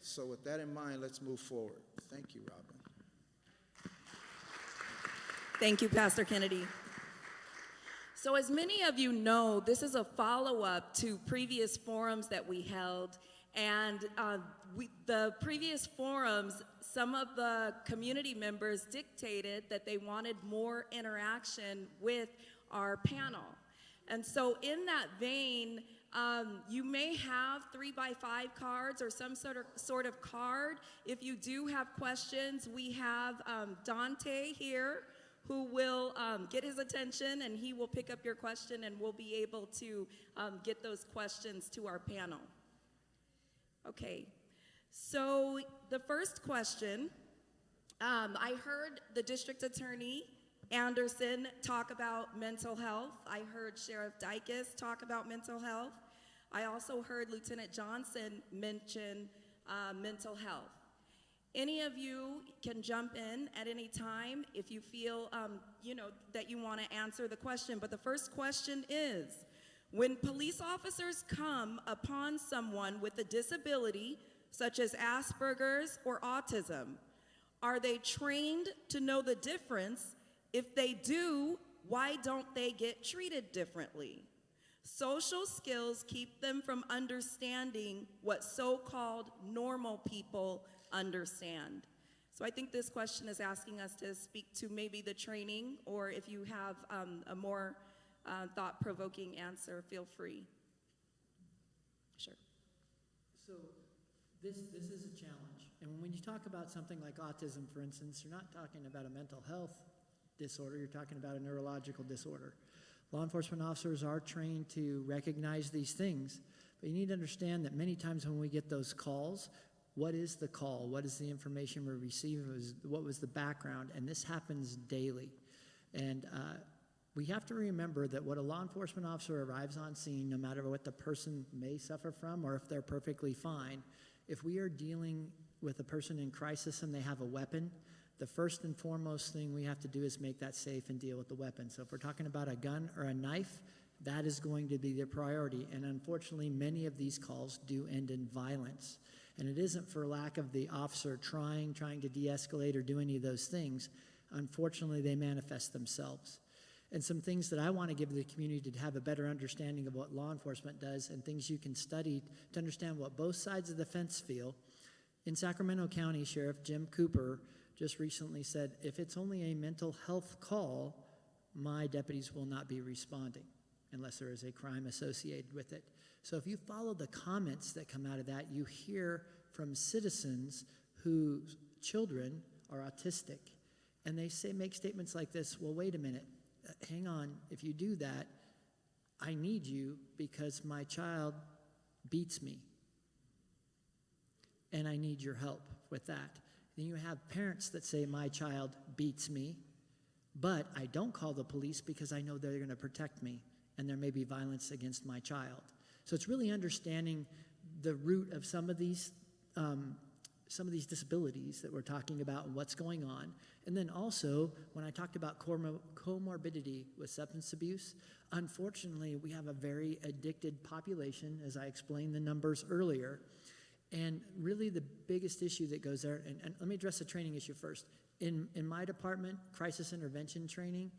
So with that in mind, let's move forward. Thank you, Robin. Thank you, Pastor Kennedy. So as many of you know, this is a follow-up to previous forums that we held. And the previous forums, some of the community members dictated that they wanted more interaction with our panel. And so in that vein, you may have 3x5 cards or some sort of card. If you do have questions, we have Dante here who will get his attention, and he will pick up your question, and we'll be able to get those questions to our panel. Okay, so the first question, I heard the district attorney Anderson talk about mental health. I heard Sheriff Dykes talk about mental health. I also heard Lieutenant Johnson mention mental health. Any of you can jump in at any time if you feel that you want to answer the question. But the first question is, when police officers come upon someone with a disability, such as Asperger's or autism, are they trained to know the difference? If they do, why don't they get treated differently? Social skills keep them from understanding what so-called normal people understand. So I think this question is asking us to speak to maybe the training, or if you have a more thought-provoking answer, feel free. Sure. So this is a challenge. And when you talk about something like autism, for instance, you're not talking about a mental health disorder, you're talking about a neurological disorder. Law enforcement officers are trained to recognize these things, but you need to understand that many times when we get those calls, what is the call? What is the information we receive? What was the background? And this happens daily. And we have to remember that when a law enforcement officer arrives on scene, no matter what the person may suffer from or if they're perfectly fine, if we are dealing with a person in crisis and they have a weapon, the first and foremost thing we have to do is make that safe and deal with the weapon. So if we're talking about a gun or a knife, that is going to be the priority. And unfortunately, many of these calls do end in violence. And it isn't for lack of the officer trying to de-escalate or do any of those things. Unfortunately, they manifest themselves. and some things that I want to give the community to have a better understanding of what law enforcement does and things you can study to understand what both sides of the fence feel. In Sacramento County, Sheriff Jim Cooper just recently said, if it's only a mental health call, my deputies will not be responding unless there is a crime associated with it. So if you follow the comments that come out of that, you hear from citizens whose children are autistic, and they make statements like this, well, wait a minute, hang on, if you do that, I need you because my child beats me, and I need your help with that. Then you have parents that say, my child beats me, but I don't call the police because I know they're going to protect me, and there may be violence against my child. So it's really understanding the root of some of these disabilities that we're talking about and what's going on. And then also, when I talked about comorbidity with substance abuse, unfortunately, we have a very addicted population, as I explained the numbers earlier. And really the biggest issue that goes there, and let me address the training issue first. In my department, crisis intervention training,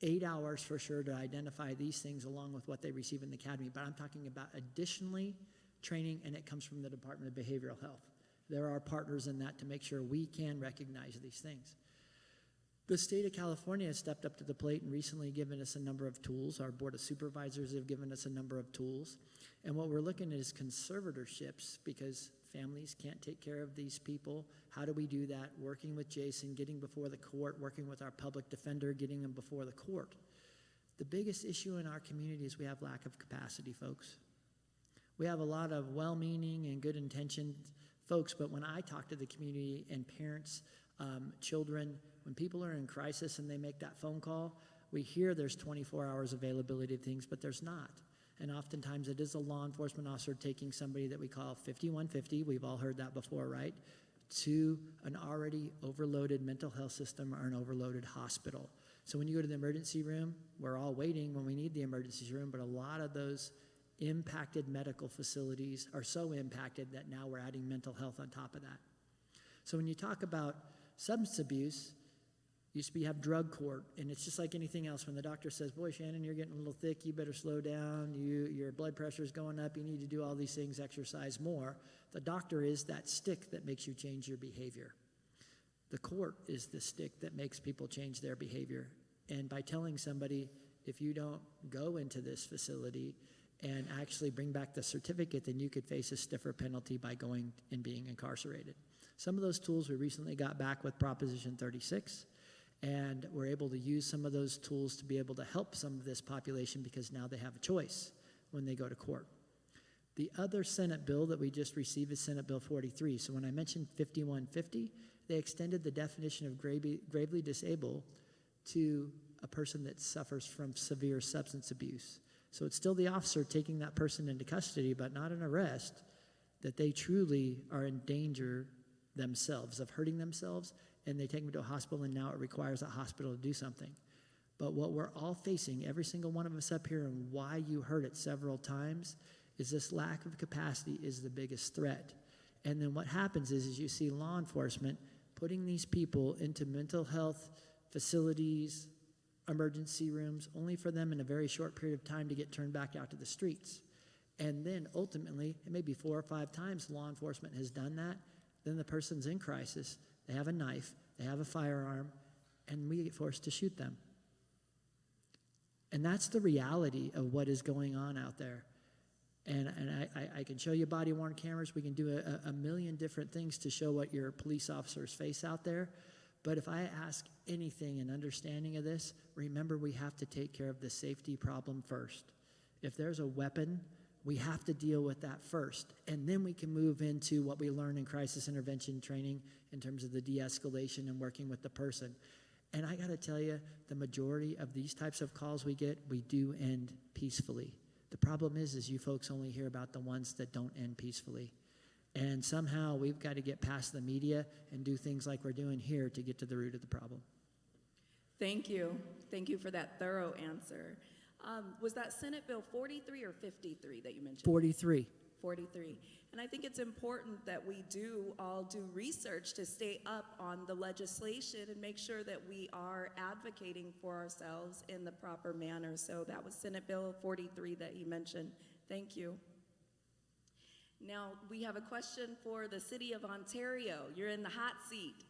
8 hours for sure to identify these things along with what they receive in the academy. But I'm talking about additionally training, and it comes from the Department of Behavioral Health. There are partners in that to make sure we can recognize these things. The state of California has stepped up to the plate and recently given us a number of tools. Our Board of Supervisors have given us a number of tools. And what we're looking at is conservatorships, because families can't take care of these people. How do we do that? Working with Jason, getting before the court, working with our public defender, getting them before the court. The biggest issue in our community is we have lack of capacity, folks. We have a lot of well-meaning and good-intentioned folks, but when I talk to the community and parents, children, when people are in crisis and they make that phone call, we hear there's 24 hours availability of things, but there's not. And oftentimes it is a law enforcement officer taking somebody that we call 5150, we've all heard that before, right, to an already overloaded mental health system or an overloaded hospital. So when you go to the emergency room, we're all waiting when we need the emergency room, but a lot of those impacted medical facilities are so impacted that now we're adding mental health on top of that. So when you talk about substance abuse, used to have drug court, and it's just like anything else. When the doctor says, boy, Shannon, you're getting a little thick, you better slow down, your blood pressure is going up, you need to do all these things, exercise more. The doctor is that stick that makes you change your behavior. The court is the stick that makes people change their behavior. And by telling somebody, if you don't go into this facility and actually bring back the certificate, then you could face a stiffer penalty by going and being incarcerated. Some of those tools we recently got back with Proposition 36. And we're able to use some of those tools to be able to help some of this population because now they have a choice when they go to court. The other Senate bill that we just received is Senate Bill 43. So when I mentioned 5150, they extended the definition of gravely disabled to a person that suffers from severe substance abuse. So it's still the officer taking that person into custody, but not an arrest, that they truly are in danger themselves of hurting themselves, and they take them to a hospital, and now it requires a hospital to do something. But what we're all facing, every single one of us up here, and why you heard it several times, is this lack of capacity is the biggest threat. And then what happens is you see law enforcement putting these people into mental health facilities, emergency rooms, only for them in a very short period of time to get turned back out to the streets. And then ultimately, it may be 4 or 5 times law enforcement has done that, then the person's in crisis, they have a knife, they have a firearm, and we get forced to shoot them. And that's the reality of what is going on out there. And I can show you body-worn cameras. We can do a million different things to show what your police officers face out there. But if I ask anything in understanding of this, remember we have to take care of the safety problem first. If there's a weapon, we have to deal with that first. And then we can move into what we learn in crisis intervention training in terms of the de-escalation and working with the person. And I gotta tell you, the majority of these types of calls we get, we do end peacefully. The problem is you folks only hear about the ones that don't end peacefully. And somehow we've got to get past the media and do things like we're doing here to get to the root of the problem. Thank you. Thank you for that thorough answer. Was that Senate Bill 43 or 53 that you mentioned? 43. 43. And I think it's important that we all do research to stay up on the legislation and make sure that we are advocating for ourselves in the proper manner. So that was Senate Bill 43 that you mentioned. Thank you. Now, we have a question for the City of Ontario. You're in the hot seat.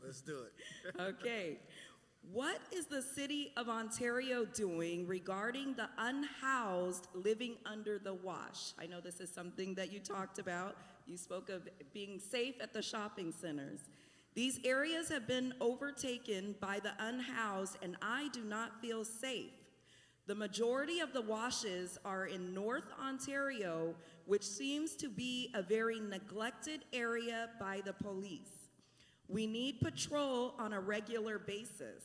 Let's do it. Okay. What is the City of Ontario doing regarding the unhoused living under the wash? I know this is something that you talked about. You spoke of being safe at the shopping centers. These areas have been overtaken by the unhoused, and I do not feel safe. The majority of the washes are in North Ontario, which seems to be a very neglected area by the police. We need patrol on a regular basis.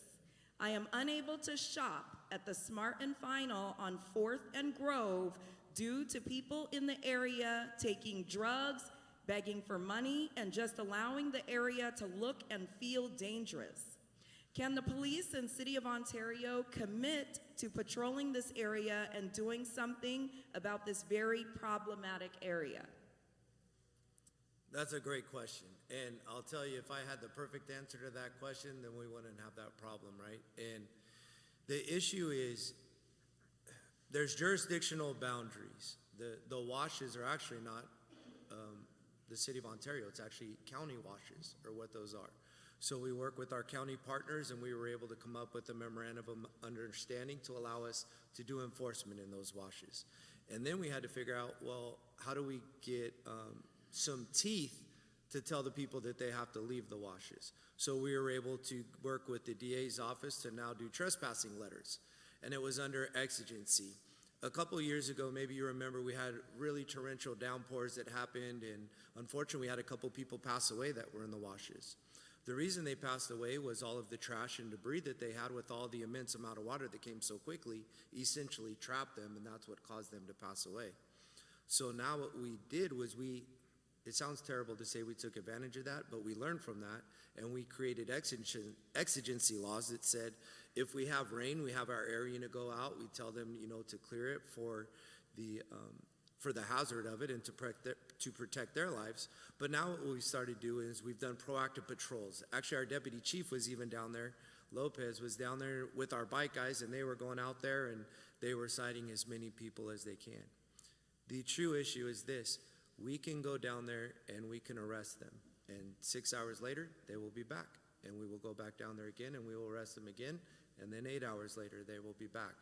I am unable to shop at the Smart and Final on 4th and Grove due to people in the area taking drugs, begging for money, and just allowing the area to look and feel dangerous. Can the police and City of Ontario commit to patrolling this area and doing something about this very problematic area? That's a great question. And I'll tell you, if I had the perfect answer to that question, then we wouldn't have that problem, right? And the issue is there's jurisdictional boundaries. The washes are actually not the City of Ontario. It's actually county washes are what those are. So we work with our county partners, and we were able to come up with a memorandum of understanding to allow us to do enforcement in those washes. And then we had to figure out, well, how do we get some teeth to tell the people that they have to leave the washes? So we were able to work with the DA's office to now do trespassing letters, and it was under exigency. A couple of years ago, maybe you remember, we had really torrential downpours that happened, and unfortunately we had a couple people pass away that were in the washes. The reason they passed away was all of the trash and debris that they had with all the immense amount of water that came so quickly essentially trapped them, and that's what caused them to pass away. So now what we did was it sounds terrible to say we took advantage of that, but we learned from that, and we created exigency laws that said if we have rain, we have our area to go out. We tell them, to clear it for the hazard of it and to protect their lives. But now what we started doing is we've done proactive patrols. Actually, our deputy chief was even down there. Lopez was down there with our bike guys, and they were going out there and they were citing as many people as they can. The true issue is this: we can go down there and we can arrest them, and 6 hours later they will be back, and we will go back down there again and we will arrest them again, and then 8 hours later they will be back.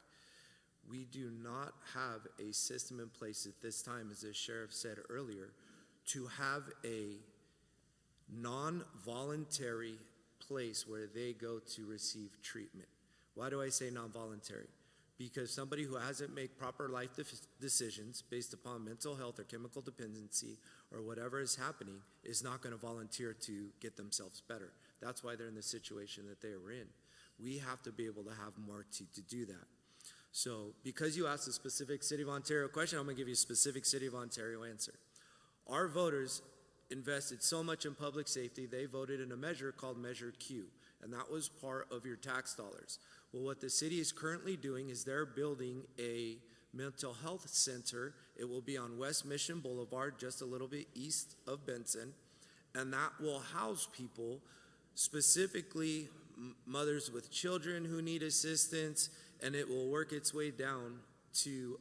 We do not have a system in place at this time, as the sheriff said earlier, to have a non-voluntary place where they go to receive treatment. Why do I say non-voluntary? Because somebody who hasn't made proper life decisions based upon mental health or chemical dependency or whatever is happening is not going to volunteer to get themselves better. That's why they're in the situation that they are in. We have to be able to have more to do that. So because you asked a specific City of Ontario question, I'm going to give you a specific City of Ontario answer. Our voters invested so much in public safety, they voted in a measure called Measure Q, and that was part of your tax dollars. Well, what the city is currently doing is they're building a mental health center. It will be on West Mission Boulevard, just a little bit east of Benson, and that will house people, specifically mothers with children who need assistance, and it will work its way down to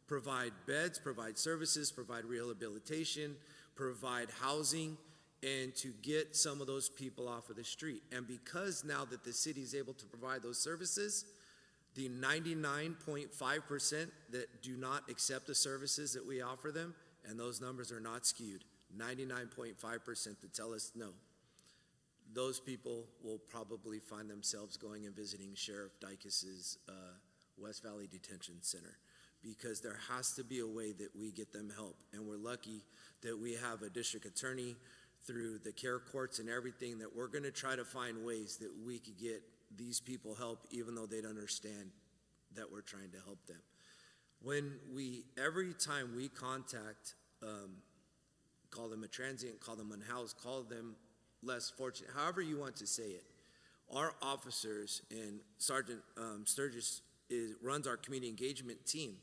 provide beds, provide services, provide rehabilitation, provide housing, and to get some of those people off of the street. And because now that the city is able to provide those services, the 99.5% that do not accept the services that we offer them, and those numbers are not skewed, 99.5% that tell us no, those people will probably find themselves going and visiting Sheriff Dykes's West Valley Detention Center, because there has to be a way that we get them help. And we're lucky that we have a district attorney through the care courts and everything that we're going to try to find ways that we could get these people help, even though they'd understand that we're trying to help them. Every time we contact, call them a transient, call them unhoused, call them less fortunate, however you want to say it, our officers, and Sergeant Sturgis runs our community engagement team.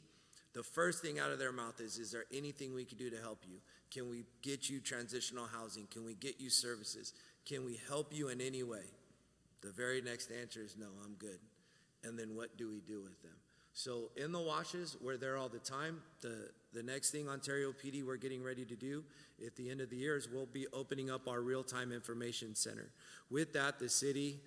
the first thing out of their mouth is there anything we can do to help you? Can we get you transitional housing? Can we get you services? Can we help you in any way? The very next answer is no, I'm good. And then what do we do with them? So in the washes, we're there all the time. The next thing Ontario PD we're getting ready to do at the end of the year is we'll be opening up our real-time information center. With that, the city,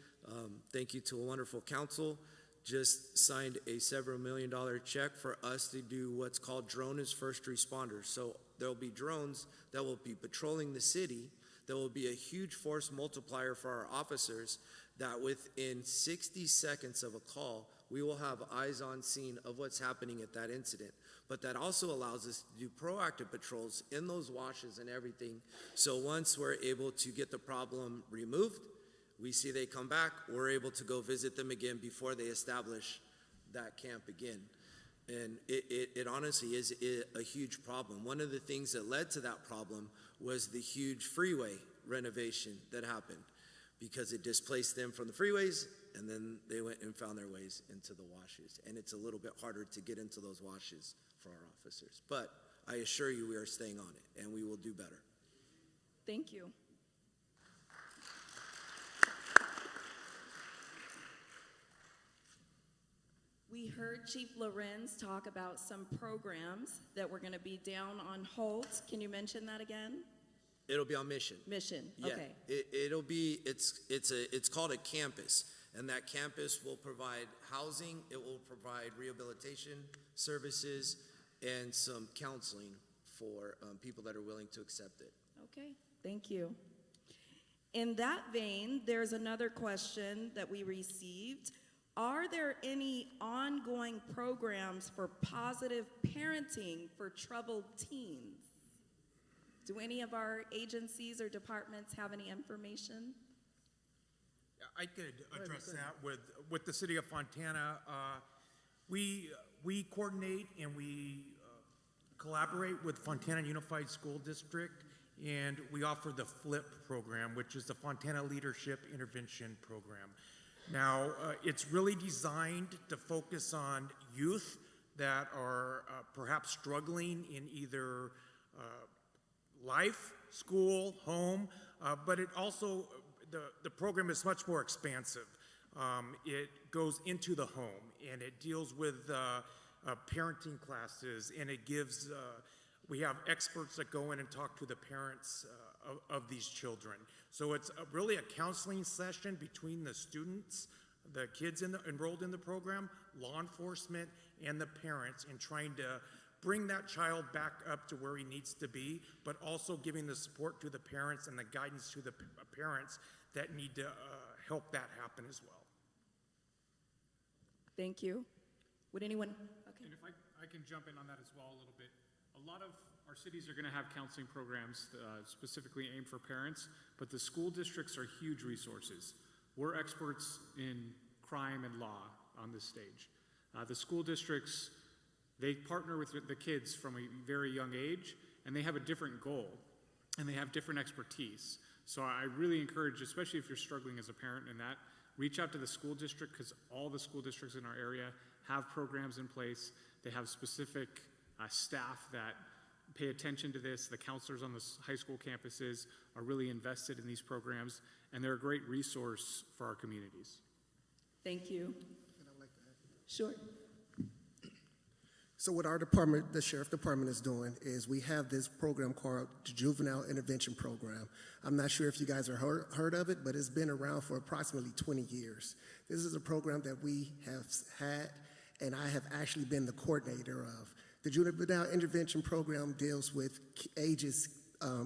thank you to a wonderful council, just signed a several $million check for us to do what's called drone as first responders. So there'll be drones that will be patrolling the city. There will be a huge force multiplier for our officers that within 60 seconds of a call, we will have eyes on scene of what's happening at that incident. But that also allows us to do proactive patrols in those washes and everything. So once we're able to get the problem removed, we see they come back, we're able to go visit them again before they establish that camp again. And it honestly is a huge problem. One of the things that led to that problem was the huge freeway renovation that happened, because it displaced them from the freeways, and then they went and found their ways into the washes. And it's a little bit harder to get into those washes for our officers. But I assure you we are staying on it, and we will do better. Thank you. We heard Chief Lorenz talk about some programs that were going to be down on Holt. Can you mention that again? It'll be on Mission. Mission, Yeah, okay. it's called a campus, and that campus will provide housing, it will provide rehabilitation services, and some counseling for people that are willing to accept it. Okay, thank you. In that vein, there's another question that we received. Are there any ongoing programs for positive parenting for troubled teens? Do any of our agencies or departments have any information? I could address that with the city of Fontana. We coordinate and we collaborate with Fontana Unified School District, and we offer the FLIP program, which is the Fontana Leadership Intervention Program. Now, it's really designed to focus on youth that are perhaps struggling in either life, school, home, but it also, the program is much more expansive. It goes into the home, and it deals with parenting classes, and it gives, we have experts that go in and talk to the parents of these children. So it's really a counseling session between the students, the kids enrolled in the program, law enforcement, and the parents, in trying to bring that child back up to where he needs to be, but also giving the support to the parents and the guidance to the parents that need to help that happen as well. Thank you. Would anyone? Okay. And if I can jump in on that as well a little bit. A lot of our cities are going to have counseling programs specifically aimed for parents, but the school districts are huge resources. We're experts in crime and law on this stage. The school districts, they partner with the kids from a very young age, and they have a different goal, and they have different expertise. So I really encourage, especially if you're struggling as a parent in that, reach out to the school district, because all the school districts in our area have programs in place. They have specific staff that pay attention to this. The counselors on the high school campuses are really invested in these programs, and they're a great resource for our communities. Thank you. Sure. So what our department, the Sheriff Department, is doing is we have this program called the Juvenile Intervention Program. I'm not sure if you guys have heard of it, but it's been around for approximately 20 years. This is a program that we have had, and I have actually been the coordinator of. The Juvenile Intervention Program deals with ages,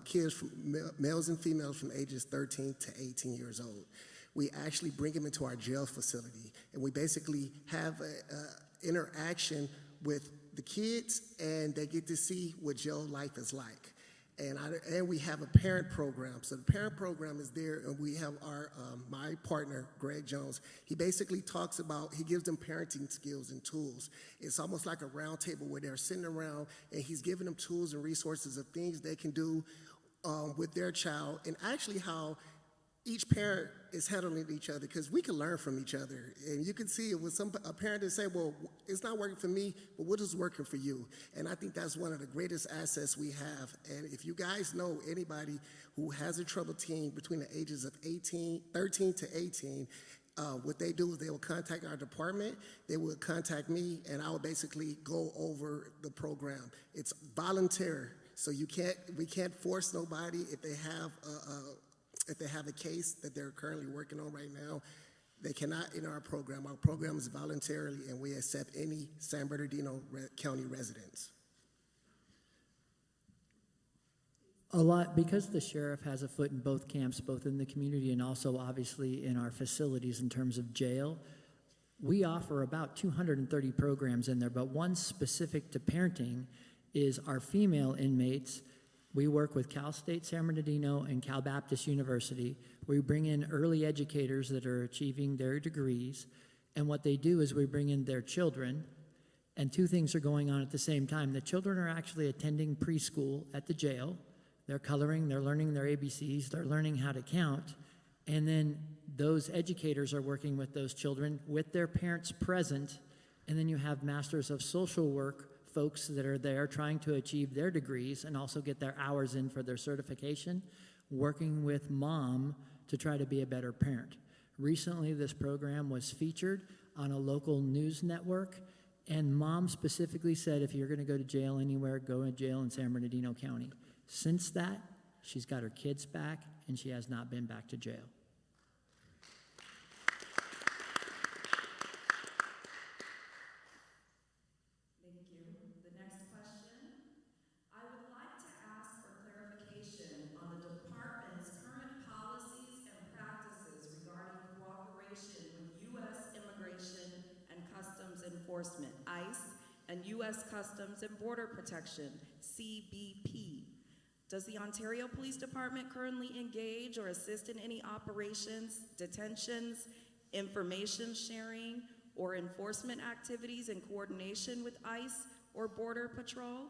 kids, from males and females from ages 13 to 18 years old. We actually bring them into our jail facility, and we basically have an interaction with the kids, and they get to see what jail life is like. And we have a parent program. So the parent program is there, and we have our my partner, Greg Jones. He basically talks about, he gives them parenting skills and tools. It's almost like a round table where they're sitting around, and he's giving them tools and resources of things they can do with their child, and actually how each parent is handling each other because we can learn from each other. And you can see it with a parent that say, well, it's not working for me, but what is working for you? And I think that's one of the greatest assets we have. And if you guys know anybody who has a troubled teen between the ages of 13 to 18, what they do is they will contact our department, they will contact me, and I will basically go over the program. It's voluntary, so we can't force nobody if they have a case that they're currently working on right now. They cannot enter our program. Our program is voluntarily, and we accept any San Bernardino County residents. A lot, because the sheriff has a foot in both camps, both in the community and also obviously in our facilities in terms of jail, we offer about 230 programs in there, but one specific to parenting is our female inmates. We work with Cal State San Bernardino and Cal Baptist University. We bring in early educators that are achieving their degrees, and what they do is we bring in their children, and two things are going on at the same time. The children are actually attending preschool at the jail. They're coloring, they're learning their ABCs, they're learning how to count, and then those educators are working with those children with their parents present, and then you have masters of social work folks that are there trying to achieve their degrees and also get their hours in for their certification, working with mom to try to be a better parent. Recently, this program was featured on a local news network, and mom specifically said, if you're going to go to jail anywhere, go to jail in San Bernardino County. Since that, she's got her kids back, and she has not been back to jail. Thank you. The next question. I would like to ask for clarification on the department's current policies and practices regarding cooperation with U.S. Immigration and Customs Enforcement, ICE, and U.S. Customs and Border Protection, CBP. Does the Ontario Police Department currently engage or assist in any operations, detentions, information sharing, or enforcement activities in coordination with ICE or Border Patrol?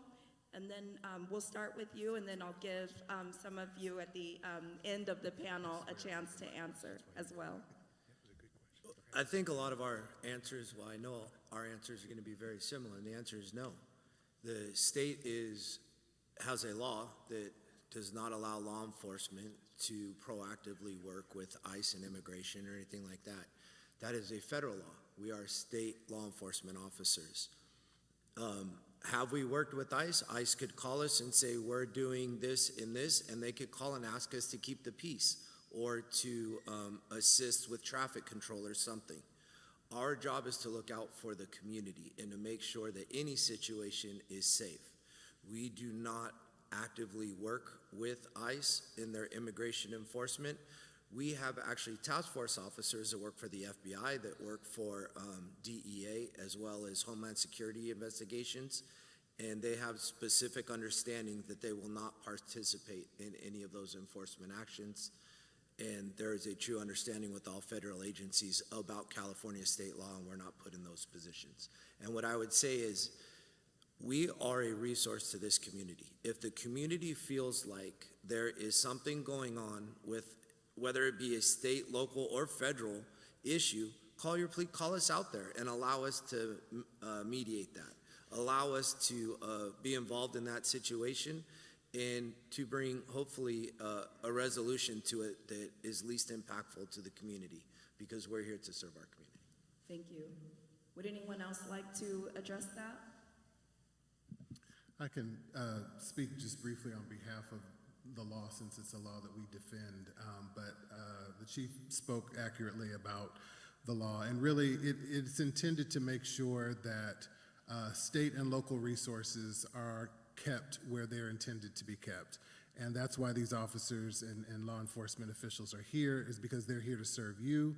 And then we'll start with you, and then I'll give some of you at the end of the panel a chance to answer as well. I think a lot of our answers, well, I know our answers are going to be very similar, and the answer is no. The state has a law that does not allow law enforcement to proactively work with ICE and immigration or anything like that. That is a federal law. We are state law enforcement officers. Have we worked with ICE? ICE could call us and say, we're doing this and this, and they could call and ask us to keep the peace or to assist with traffic control or something. Our job is to look out for the community and to make sure that any situation is safe. We do not actively work with ICE in their immigration enforcement. We have actually task force officers that work for the FBI, that work for DEA, as well as Homeland Security investigations, and they have specific understanding that they will not participate in any of those enforcement actions. And there is a true understanding with all federal agencies about California state law, and we're not put in those positions. And what I would say is, we are a resource to this community. If the community feels like there is something going on with, whether it be a state, local, or federal issue, call us out there and allow us to mediate that. Allow us to be involved in that situation and to bring, hopefully, a resolution to it that is least impactful to the community, because we're here to serve our community. Thank you. Would anyone else like to address that? I can speak just briefly on behalf of the law, since it's a law that we defend, but the chief spoke accurately about the law, and really it's intended to make sure that state and local resources are kept where they're intended to be kept. And that's why these officers and law enforcement officials are here, is because they're here to serve you.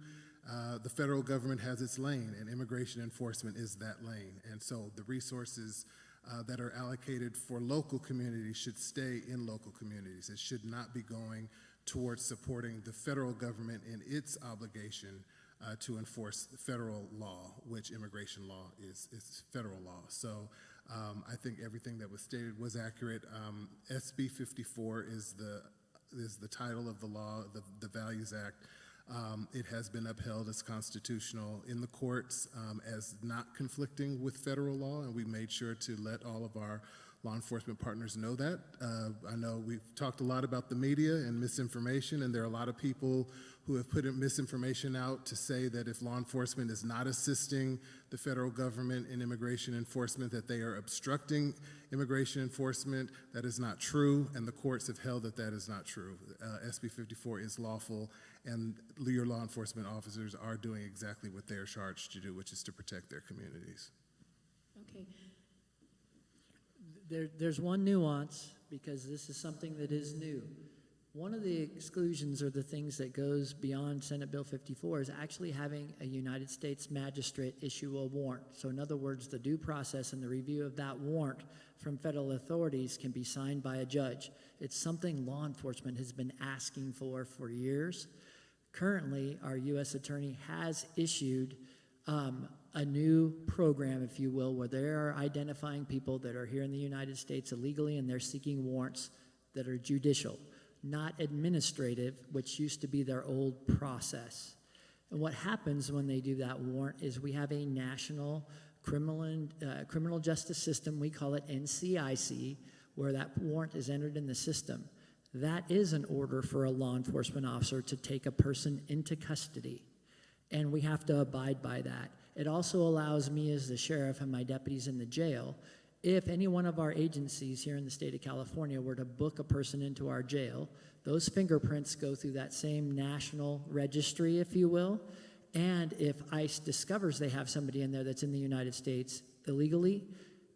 The federal government has its lane, and immigration enforcement is that lane. And so the resources that are allocated for local communities should stay in local communities. It should not be going towards supporting the federal government in its obligation to enforce federal law, which immigration law is federal law. So I think everything that was stated was accurate. SB 54 is the is the title of the law, the Values Act. It has been upheld as constitutional in the courts as not conflicting with federal law, and we made sure to let all of our law enforcement partners know that. I know we've talked a lot about the media and misinformation, and there are a lot of people who have put misinformation out to say that if law enforcement is not assisting the federal government in immigration enforcement, that they are obstructing immigration enforcement. That is not true, and the courts have held that that is not true. SB 54 is lawful, and your law enforcement officers are doing exactly what they are charged to do, which is to protect their communities. Okay. There's one nuance, because this is something that is new. One of the exclusions, or the things that goes beyond Senate Bill 54, is actually having a United States magistrate issue a warrant. So in other words, the due process and the review of that warrant from federal authorities can be signed by a judge. It's something law enforcement has been asking for years. Currently, our U.S. Attorney has issued a new program, if you will, where they are identifying people that are here in the United States illegally, and they're seeking warrants that are judicial, not administrative, which used to be their old process. And what happens when they do that warrant is we have a national criminal justice system, we call it NCIC, where that warrant is entered in the system. That is an order for a law enforcement officer to take a person into custody, and we have to abide by that. It also allows me as the sheriff and my deputies in the jail, if any one of our agencies here in the state of California were to book a person into our jail, those fingerprints go through that same national registry, if you will, and if ICE discovers they have somebody in there that's in the United States illegally,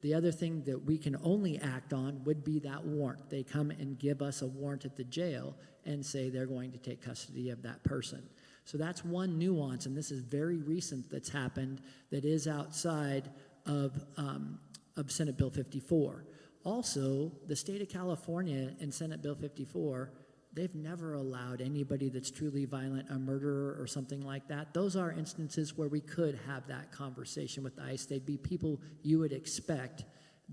the other thing that we can only act on would be that warrant. They come and give us a warrant at the jail and say they're going to take custody of that person. So that's one nuance, and this is very recent that's happened that is outside of Senate Bill 54. Also, the state of California in Senate Bill 54, they've never allowed anybody that's truly violent, a murderer or something like that. Those are instances where we could have that conversation with ICE. They'd be people you would expect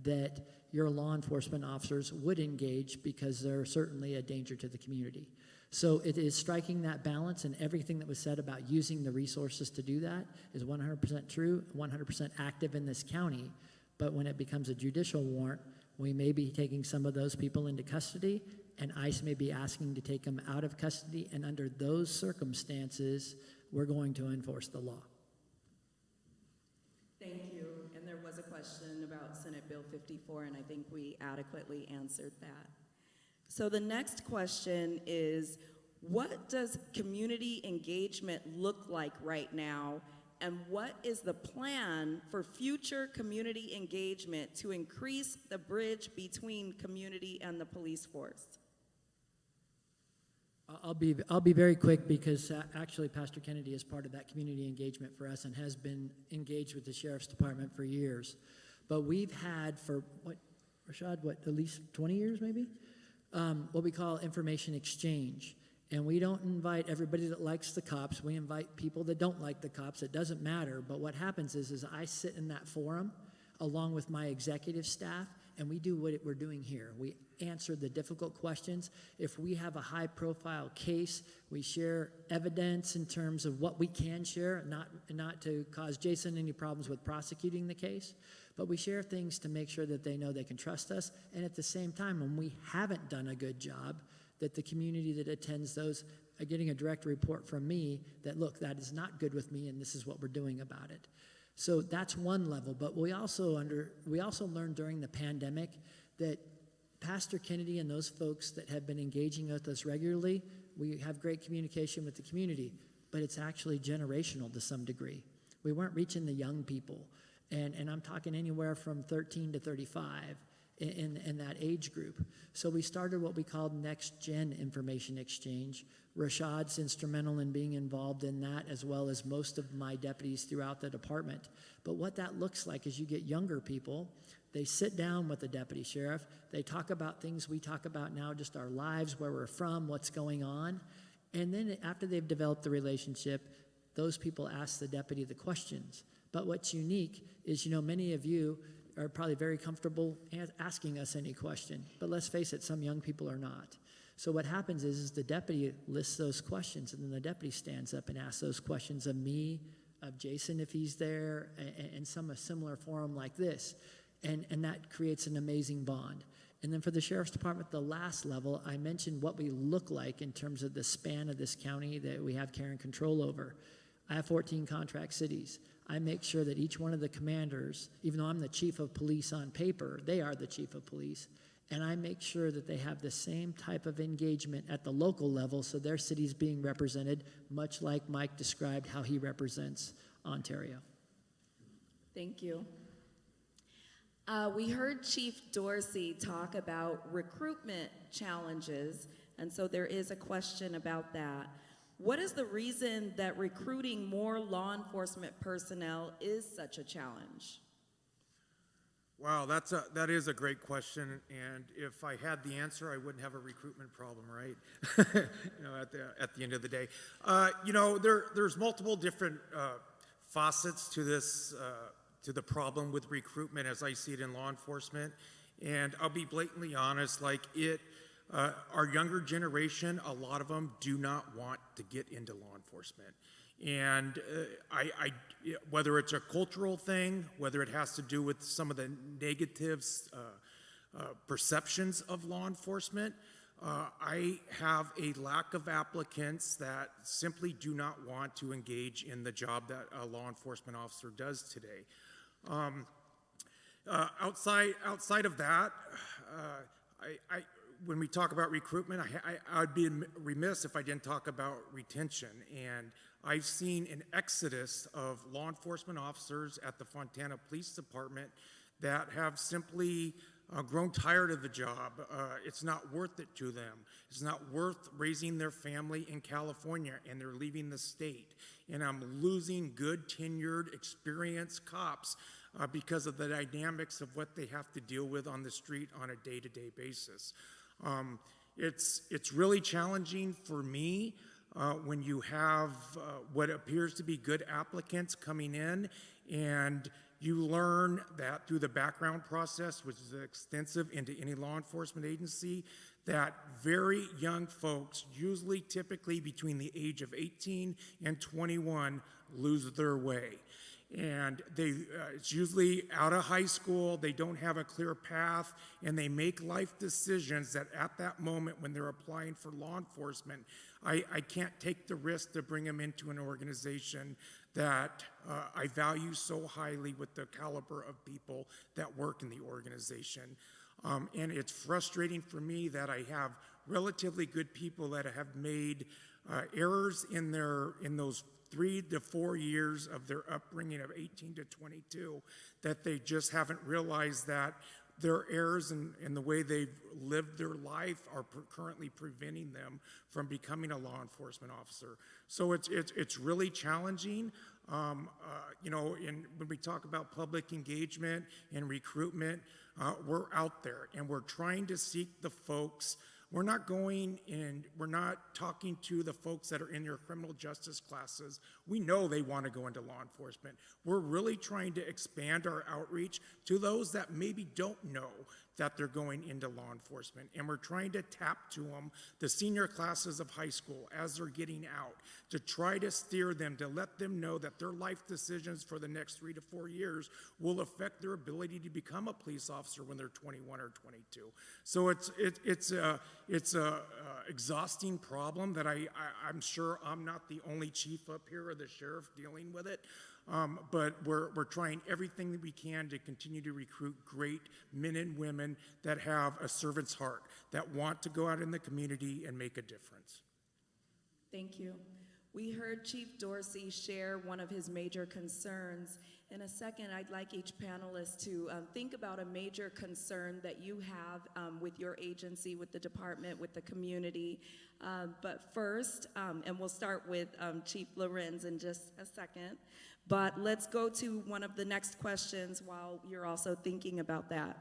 that your law enforcement officers would engage because they're certainly a danger to the community. So it is striking that balance, and everything that was said about using the resources to do that is 100% true, 100% active in this county. But when it becomes a judicial warrant, we may be taking some of those people into custody, and ICE may be asking to take them out of custody, and under those circumstances, we're going to enforce the law. Thank you. And there was a question about Senate Bill 54, and I think we adequately answered that. So the next question is, what does community engagement look like right now, and what is the plan for future community engagement to increase the bridge between community and the police force? I'll be very quick, because actually Pastor Kennedy is part of that community engagement for us and has been engaged with the Sheriff's Department for years. But we've had for, Rashad, at least 20 years maybe? What we call information exchange. And we don't invite everybody that likes the cops. We invite people that don't like the cops. It doesn't matter. But what happens is I sit in that forum along with my executive staff, and we do what we're doing here. We answer the difficult questions. If we have a high-profile case, we share evidence in terms of what we can share, not to cause Jason any problems with prosecuting the case, but we share things to make sure that they know they can trust us. And at the same time, when we haven't done a good job, that the community that attends those are getting a direct report from me that, look, that is not good with me, and this is what we're doing about it. So that's one level. But we also learned during the pandemic that Pastor Kennedy and those folks that have been engaging with us regularly, we have great communication with the community, but it's actually generational to some degree. We weren't reaching the young people, and I'm talking anywhere from 13 to 35 in that age group. So we started what we called Next Gen Information Exchange. Rashad's instrumental in being involved in that, as well as most of my deputies throughout the department. But what that looks like is you get younger people, they sit down with the deputy sheriff, they talk about things we talk about now, just our lives, where we're from, what's going on, and then after they've developed the relationship, those people ask the deputy the questions. But what's unique is, many of you are probably very comfortable asking us any question, but let's face it, some young people are not. So what happens is the deputy lists those questions, and then the deputy stands up and asks those questions of me, of Jason if he's there, and a similar forum like this. And that creates an amazing bond. And then for the sheriff's department, the last level, I mentioned what we look like in terms of the span of this county that we have care and control over. I have 14 contract cities. I make sure that each one of the commanders, even though I'm the chief of police on paper, they are the chief of police. And I make sure that they have the same type of engagement at the local level so their city's being represented, much like Mike described how he represents Ontario. Thank you. We heard Chief Dorsey talk about recruitment challenges, and so there is a question about that. What is the reason that recruiting more law enforcement personnel is such a challenge? Wow, that is a great question, and if I had the answer, I wouldn't have a recruitment problem, right? At the end of the day, there's multiple different facets to this. To the problem with recruitment as I see it in law enforcement. And I'll be blatantly honest, our younger generation, a lot of them do not want to get into law enforcement. And whether it's a cultural thing, whether it has to do with some of the negative perceptions of law enforcement, I have a lack of applicants that simply do not want to engage in the job that a law enforcement officer does today. Outside of that, when we talk about recruitment, I'd be remiss if I didn't talk about retention. And I've seen an exodus of law enforcement officers at the Fontana Police Department that have simply grown tired of the job. It's not worth it to them. It's not worth raising their family in California, and they're leaving the state. And I'm losing good, tenured, experienced cops because of the dynamics of what they have to deal with on the street on a day-to-day basis. It's really challenging for me when you have what appears to be good applicants coming in, and you learn that through the background process, which is extensive into any law enforcement agency, that very young folks, usually typically between the age of 18 and 21, lose their way. And it's usually out of high school, they don't have a clear path, and they make life decisions that at that moment when they're applying for law enforcement, I can't take the risk to bring them into an organization that I value so highly with the caliber of people that work in the organization. And it's frustrating for me that I have relatively good people that have made errors in those 3 to 4 years of their upbringing of 18 to 22, that they just haven't realized that their errors in the way they've lived their life are currently preventing them from becoming a law enforcement officer. So it's really challenging. When we talk about public engagement and recruitment, we're out there and we're trying to seek the folks. We're not going and we're not talking to the folks that are in their criminal justice classes. We know they want to go into law enforcement. We're really trying to expand our outreach to those that maybe don't know that they're going into law enforcement. And we're trying to tap to them, the senior classes of high school, as they're getting out, to try to steer them, to let them know that their life decisions for the next 3 to 4 years will affect their ability to become a police officer when they're 21 or 22. So it's a exhausting problem that I'm sure I'm not the only chief up here or the sheriff dealing with it. But we're trying everything that we can to continue to recruit great men and women that have a servant's heart, that want to go out in the community and make a difference. Thank you. We heard Chief Dorsey share one of his major concerns. In a second, I'd like each panelist to think about a major concern that you have with your agency, with the department, with the community. But first, and we'll start with Chief Lorenz in just a second, but let's go to one of the next questions while you're also thinking about that.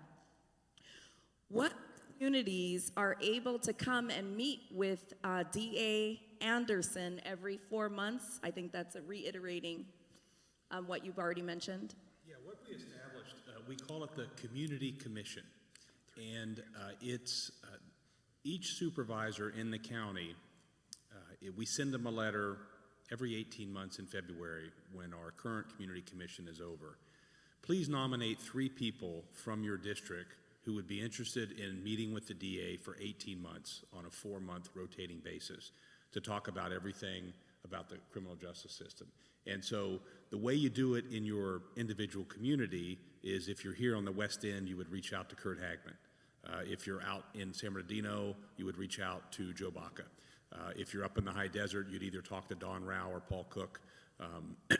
What communities are able to come and meet with DA Anderson every 4 months? I think that's reiterating what you've already mentioned. Yeah, what we established, we call it the Community Commission. And it's each supervisor in the county, we send them a letter every 18 months in February when our current community commission is over. Please nominate 3 people from your district who would be interested in meeting with the DA for 18 months on a 4-month rotating basis to talk about everything about the criminal justice system. And so the way you do it in your individual community is, if you're here on the West End, you would reach out to Kurt Hagman. If you're out in San Bernardino, you would reach out to Joe Baca. If you're up in the high desert, you'd either talk to Don Rao or Paul Cook.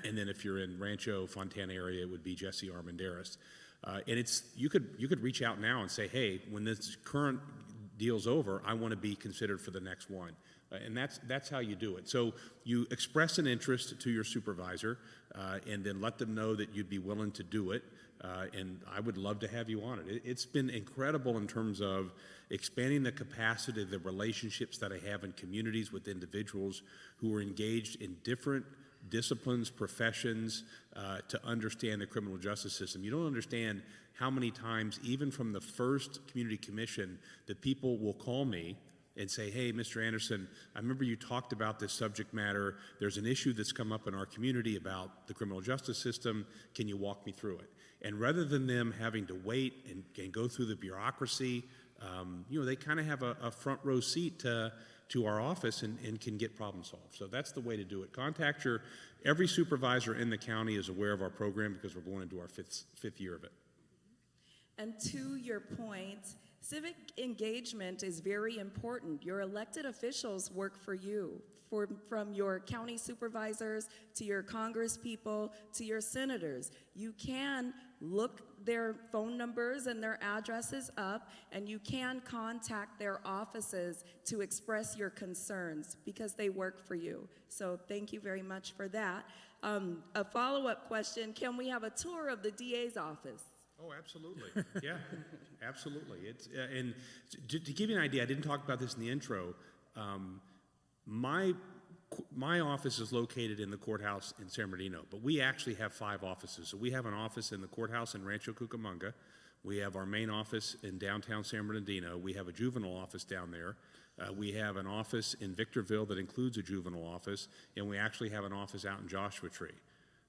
And then if you're in Rancho Fontana area, it would be Jesse Armendariz. And you could reach out now and say, hey, when this current deal's over, I want to be considered for the next one. And that's how you do it. So you express an interest to your supervisor, and then let them know that you'd be willing to do it. And I would love to have you on it. It's been incredible in terms of expanding the capacity of the relationships that I have in communities with individuals who are engaged in different disciplines, professions, to understand the criminal justice system. You don't understand how many times, even from the first community commission, that people will call me and say, hey, Mr. Anderson, I remember you talked about this subject matter. There's an issue that's come up in our community about the criminal justice system. Can you walk me through it? And rather than them having to wait and go through the bureaucracy, they kind of have a front row seat to our office and can get problem solved. So that's the way to do it. Every supervisor in the county is aware of our program because we're going into our fifth year of it. And to your point, civic engagement is very important. Your elected officials work for you, from your county supervisors to your congresspeople to your senators. You can look their phone numbers and their addresses up, and you can contact their offices to express your concerns because they work for you. So thank you very much for that. A follow-up question, can we have a tour of the DA's office? Oh, absolutely. Yeah, absolutely. And to give you an idea, I didn't talk about this in the intro. My office is located in the courthouse in San Bernardino, but we actually have 5 offices. So we have an office in the courthouse in Rancho Cucamonga. We have our main office in downtown San Bernardino. We have a juvenile office down there. We have an office in Victorville that includes a juvenile office, and we actually have an office out in Joshua Tree.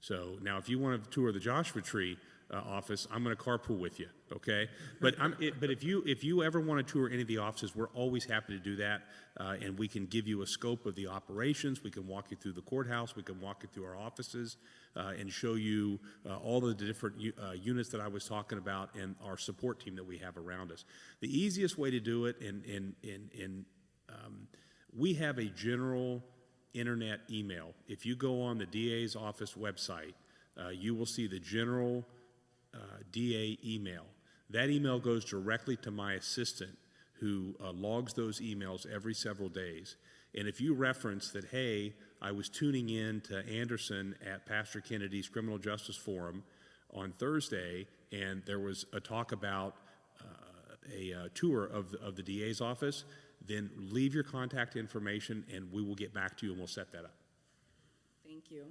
So now if you want to tour the Joshua Tree office, I'm going to carpool with you, okay? But if you ever want to tour any of the offices, we're always happy to do that, and we can give you a scope of the operations. We can walk you through the courthouse. We can walk you through our offices and show you all the different units that I was talking about and our support team that we have around us. The easiest way to do it, we have a general internet email. If you go on the DA's office website, you will see the general DA email. That email goes directly to my assistant who logs those emails every several days. And if you reference that, hey, I was tuning in to Anderson at Pastor Kennedy's Criminal Justice Forum on Thursday, and there was a talk about a tour of the DA's office, then leave your contact information and we will get back to you and we'll set that up. Thank you.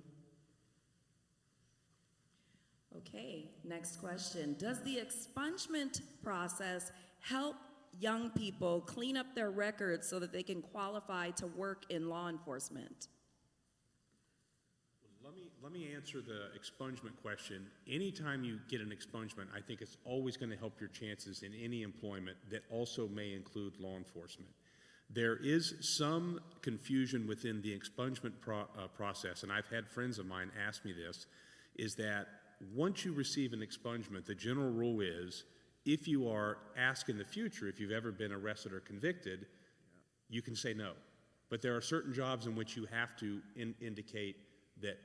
Okay, next question. Does the expungement process help young people clean up their records so that they can qualify to work in law enforcement? Let me answer the expungement question. Anytime you get an expungement, I think it's always going to help your chances in any employment that also may include law enforcement. There is some confusion within the expungement process, and I've had friends of mine ask me this, is that once you receive an expungement, the general rule is if you are asked in the future if you've ever been arrested or convicted, you can say no. But there are certain jobs in which you have to indicate that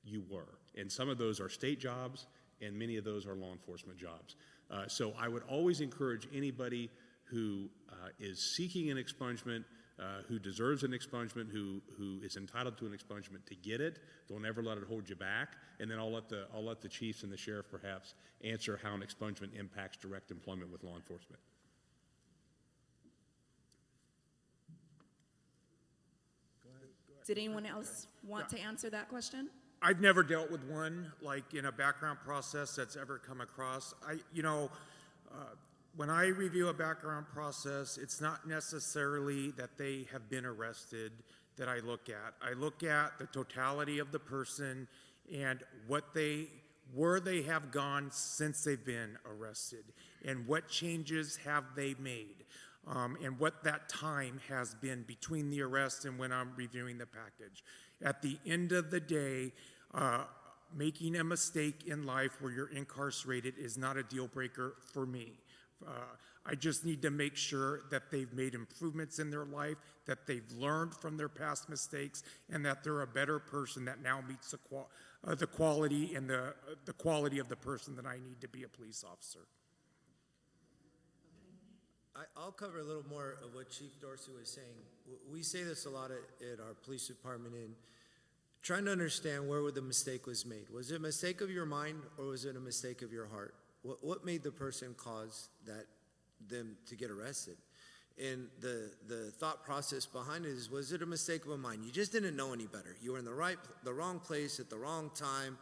you were. And some of those are state jobs, and many of those are law enforcement jobs. So I would always encourage anybody who is seeking an expungement, who deserves an expungement, who is entitled to an expungement, to get it. Don't ever let it hold you back. And then I'll let the chiefs and the sheriff perhaps answer how an expungement impacts direct employment with law enforcement. Did anyone else want to answer that question? I've never dealt with one, like in a background process that's ever come across. when I review a background process, it's not necessarily that they have been arrested that I look at. I look at the totality of the person and where they have gone since they've been arrested, and what changes have they made, and what that time has been between the arrest and when I'm reviewing the package. At the end of the day, making a mistake in life where you're incarcerated is not a deal breaker for me. I just need to make sure that they've made improvements in their life, that they've learned from their past mistakes, and that they're a better person that now meets the quality and the quality of the person that I need to be a police officer. I'll cover a little more of what Chief Dorsey was saying. We say this a lot at our police department, in trying to understand where the mistake was made. Was it a mistake of your mind, or was it a mistake of your heart? What made the person cause them to get arrested? And the thought process behind it is, was it a mistake of a mind? You just didn't know any better. You were in the wrong place at the wrong time.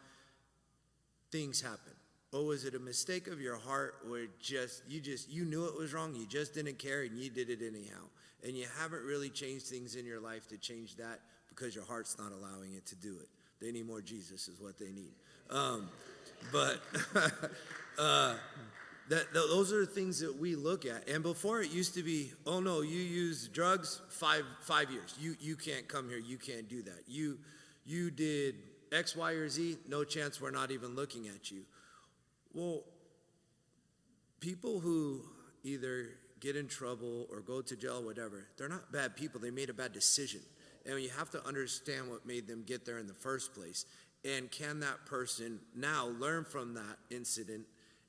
Things happen. Or was it a mistake of your heart, where you knew it was wrong, you just didn't care, and you did it anyhow? And you haven't really changed things in your life to change that because your heart's not allowing it to do it. They need more Jesus is what they need. Those are the things that we look at. And before, it used to be, oh no, you use drugs, five years. You can't come here. You can't do that. You did X, Y, or Z. No chance. We're not even looking at you. Well, people who either get in trouble or go to jail or whatever, they're not bad people. They made a bad decision. And you have to understand what made them get there in the first place. And can that person now learn from that incident?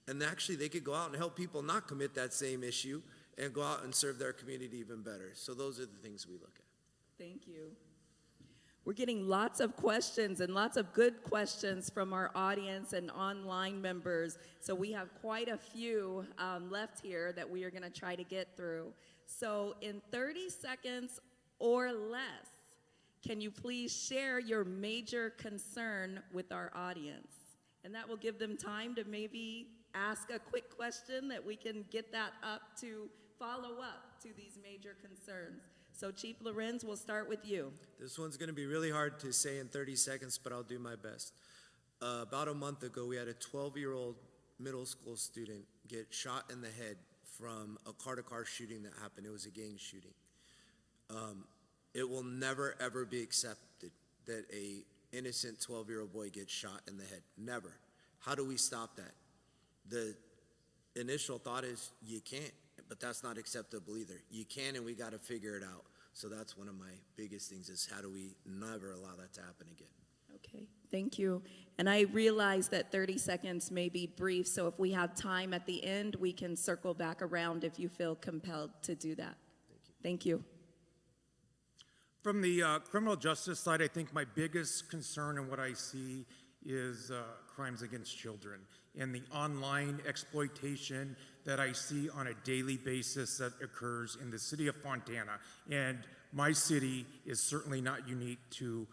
And actually, they could go out and help people not commit that same issue and go out and serve their community even better. So those are the things we look at. Thank you. We're getting lots of questions and lots of good questions from our audience and online members. So we have quite a few left here that we are going to try to get through. So in 30 seconds or less, can you please share your major concern with our audience? And that will give them time to maybe ask a quick question that we can get that up to follow up to these major concerns. So Chief Lorenz, we'll start with you. This one's going to be really hard to say in 30 seconds, but I'll do my best. About a month ago, we had a 12-year-old middle school student get shot in the head from a car-to-car shooting that happened. It was a gang shooting. It will never, ever be accepted that a innocent 12-year-old boy gets shot in the head. Never. How do we stop that? The initial thought is you can't, but that's not acceptable either. You can, and we got to figure it out. So that's one of my biggest things, is how do we never allow that to happen again? Okay, thank you. And I realize that 30 seconds may be brief, so if we have time at the end, we can circle back around if you feel compelled to do that. Thank you. From the criminal justice side, I think my biggest concern and what I see is crimes against children and the online exploitation that I see on a daily basis that occurs in the city of Fontana. And my city is certainly not unique to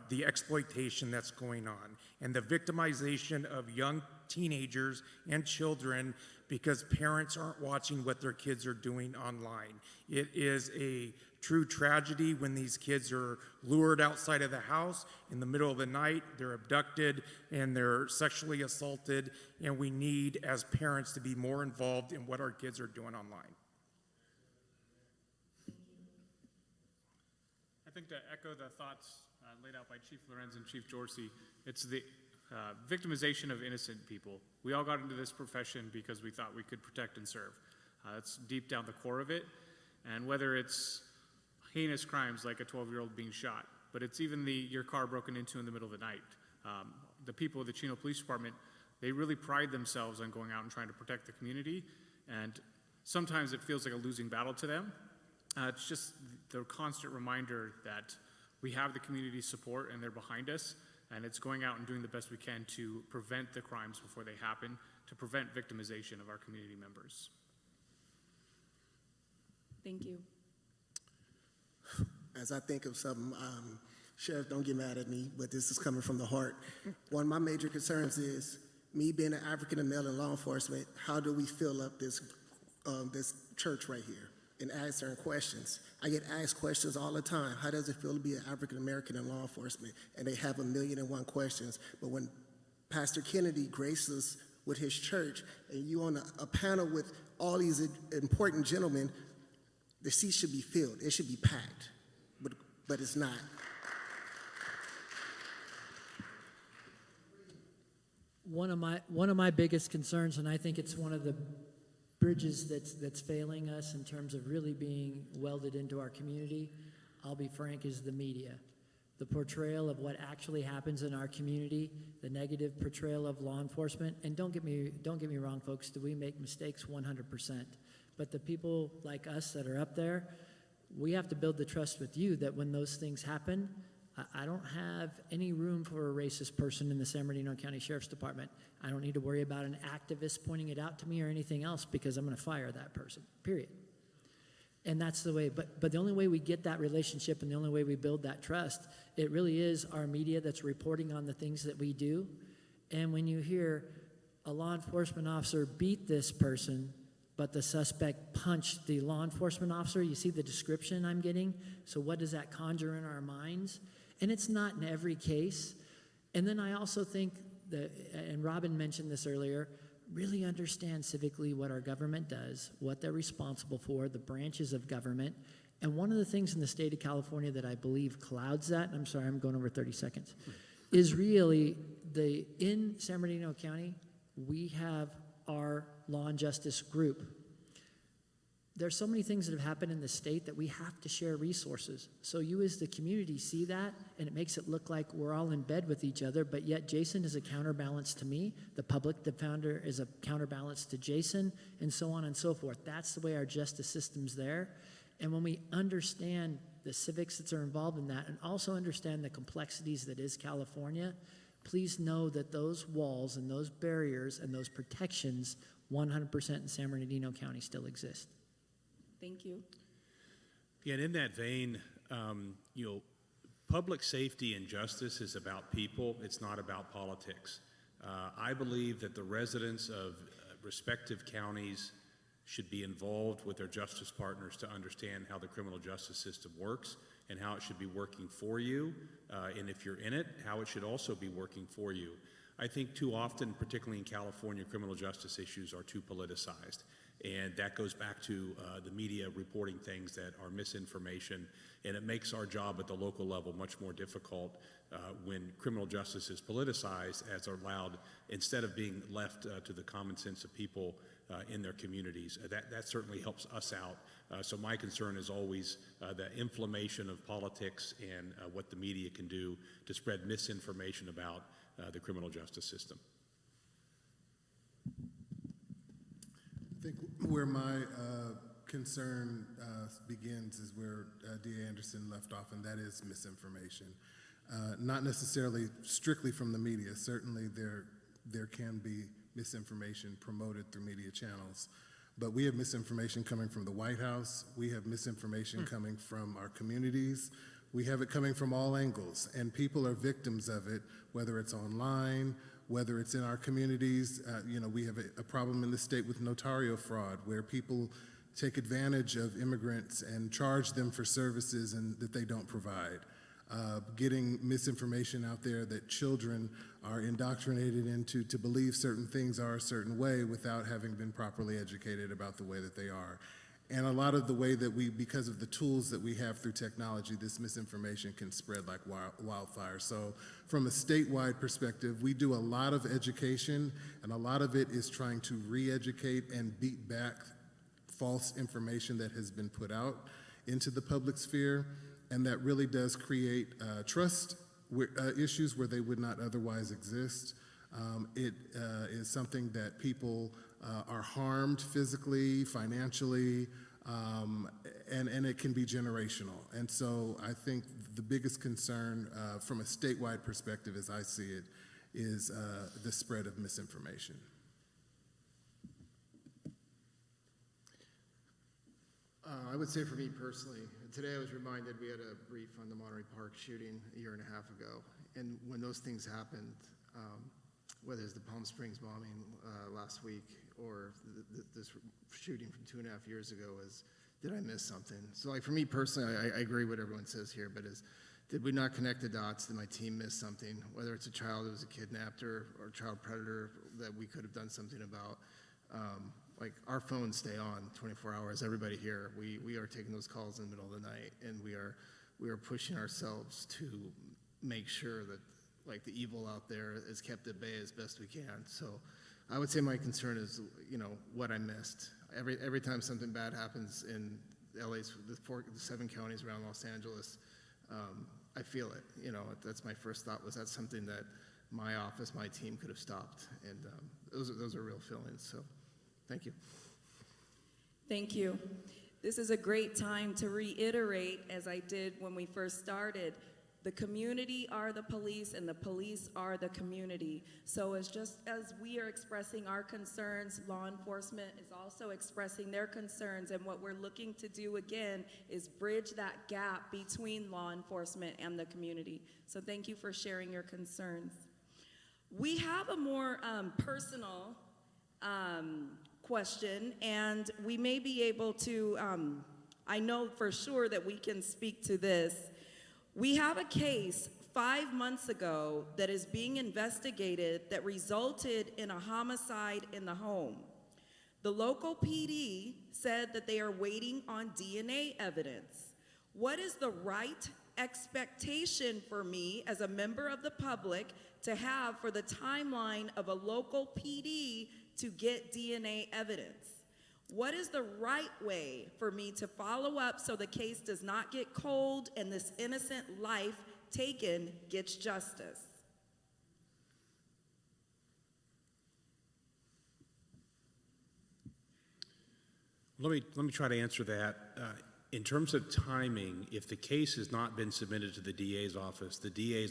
the exploitation that's going on and the victimization of young teenagers and children because parents aren't watching what their kids are doing online. It is a true tragedy when these kids are lured outside of the house in the middle of the night, they're abducted, and they're sexually assaulted, and we need, as parents, to be more involved in what our kids are doing online. I think to echo the thoughts laid out by Chief Lorenz and Chief Dorsey, it's the victimization of innocent people. We all got into this profession because we thought we could protect and serve. That's deep down the core of it. And whether it's heinous crimes like a 12-year-old being shot, but it's even your car broken into in the middle of the night. The people of the Chino Police Department, they really pride themselves on going out and trying to protect the community, and sometimes it feels like a losing battle to them. It's just the constant reminder that we have the community support and they're behind us, and it's going out and doing the best we can to prevent the crimes before they happen, to prevent victimization of our community members. Thank you. As I think of something, Sheriff, don't get mad at me, but this is coming from the heart. One of my major concerns is me being an African and male in law enforcement, how do we fill up this this church right here and ask certain questions. I get asked questions all the time. How does it feel to be an African American in law enforcement? And they have 1,000,001 questions. But when Pastor Kennedy graces with his church and you on a panel with all these important gentlemen, the seats should be filled. It should be packed, but it's not. One of my biggest concerns, and I think it's one of the bridges that's failing us in terms of really being welded into our community, I'll be frank, is the media. The portrayal of what actually happens in our community, the negative portrayal of law enforcement, and don't get me wrong, folks, do we make mistakes? 100%. But the people like us that are up there, we have to build the trust with you that when those things happen, I don't have any room for a racist person in the San Bernardino County Sheriff's Department. I don't need to worry about an activist pointing it out to me or anything else because I'm going to fire that person, period. And that's the way, but the only way we get that relationship and the only way we build that trust, it really is our media that's reporting on the things that we do. And when you hear a law enforcement officer beat this person, but the suspect punched the law enforcement officer, you see the description I'm getting? So what does that conjure in our minds? And it's not in every case. And then I also think that, and Robin mentioned this earlier, really understand civically what our government does, what they're responsible for, the branches of government. And one of the things in the state of California that I believe clouds that, and I'm sorry, I'm going over 30 seconds, is really in San Bernardino County, we have our law and justice group. There's so many things that have happened in the state that we have to share resources. So you as the community see that, and it makes it look like we're all in bed with each other, but yet Jason is a counterbalance to me, the public defender is a counterbalance to Jason, and so on and so forth. That's the way our justice system's there. And when we understand the civics that are involved in that, and also understand the complexities that is California, please know that those walls and those barriers and those protections 100% in San Bernardino County still exist. Thank you. Yeah, and in that vein, public safety and justice is about people. It's not about politics. I believe that the residents of respective counties should be involved with their justice partners to understand how the criminal justice system works and how it should be working for you. And if you're in it, how it should also be working for you. I think too often, particularly in California, criminal justice issues are too politicized. And that goes back to the media reporting things that are misinformation, and it makes our job at the local level much more difficult when criminal justice is politicized, as are allowed, instead of being left to the common sense of people in their communities. That certainly helps us out. So my concern is always the inflammation of politics and what the media can do to spread misinformation about the criminal justice system. I think where my concern begins is where D.A. Anderson left off, and that is misinformation. Not necessarily strictly from the media. Certainly there can be misinformation promoted through media channels. But we have misinformation coming from the White House. We have misinformation coming from our communities. We have it coming from all angles, and people are victims of it, whether it's online, whether it's in our communities. We have a problem in the state with notario fraud, where people take advantage of immigrants and charge them for services that they don't provide. Getting misinformation out there that children are indoctrinated into to believe certain things are a certain way without having been properly educated about the way that they are. And a lot of the way that because of the tools that we have through technology, this misinformation can spread like wildfire. So from a statewide perspective, we do a lot of education, and a lot of it is trying to re-educate and beat back false information that has been put out into the public sphere. And that really does create trust issues where they would not otherwise exist. It is something that people are harmed physically, financially, and it can be generational. And so I think the biggest concern from a statewide perspective, as I see it, is the spread of misinformation. I would say for me personally, today I was reminded we had a brief on the Monterey Park shooting a year and a half ago. And when those things happened, whether it's the Palm Springs bombing last week or this shooting from 2.5 years ago is, did I miss something? So like for me personally, I agree what everyone says here, but did we not connect the dots? Did my team miss something? Whether it's a child who was kidnapped or child predator that we could have done something about. Like our phones stay on 24 hours. Everybody here, we are taking those calls in the middle of the night, and we are pushing ourselves to make sure that like the evil out there is kept at bay as best we can. So I would say my concern is, what I missed. Every time something bad happens in LA's, the 7 counties around Los Angeles, I feel it. That's my first thought, was that something that my office, my team could have stopped. And those are real feelings. So thank you. Thank you. This is a great time to reiterate, as I did when we first started, the community are the police and the police are the community. So as just as we are expressing our concerns, law enforcement is also expressing their concerns, and what we're looking to do again is bridge that gap between law enforcement and the community. So thank you for sharing your concerns. We have a more personal question, and we may be able to, I know for sure that we can speak to this. We have a case 5 months ago that is being investigated that resulted in a homicide in the home. The local PD said that they are waiting on DNA evidence. What is the right expectation for me as a member of the public to have for the timeline of a local PD to get DNA evidence? What is the right way for me to follow up so the case does not get cold and this innocent life taken gets justice? Let me try to answer that. In terms of timing, if the case has not been submitted to the DA's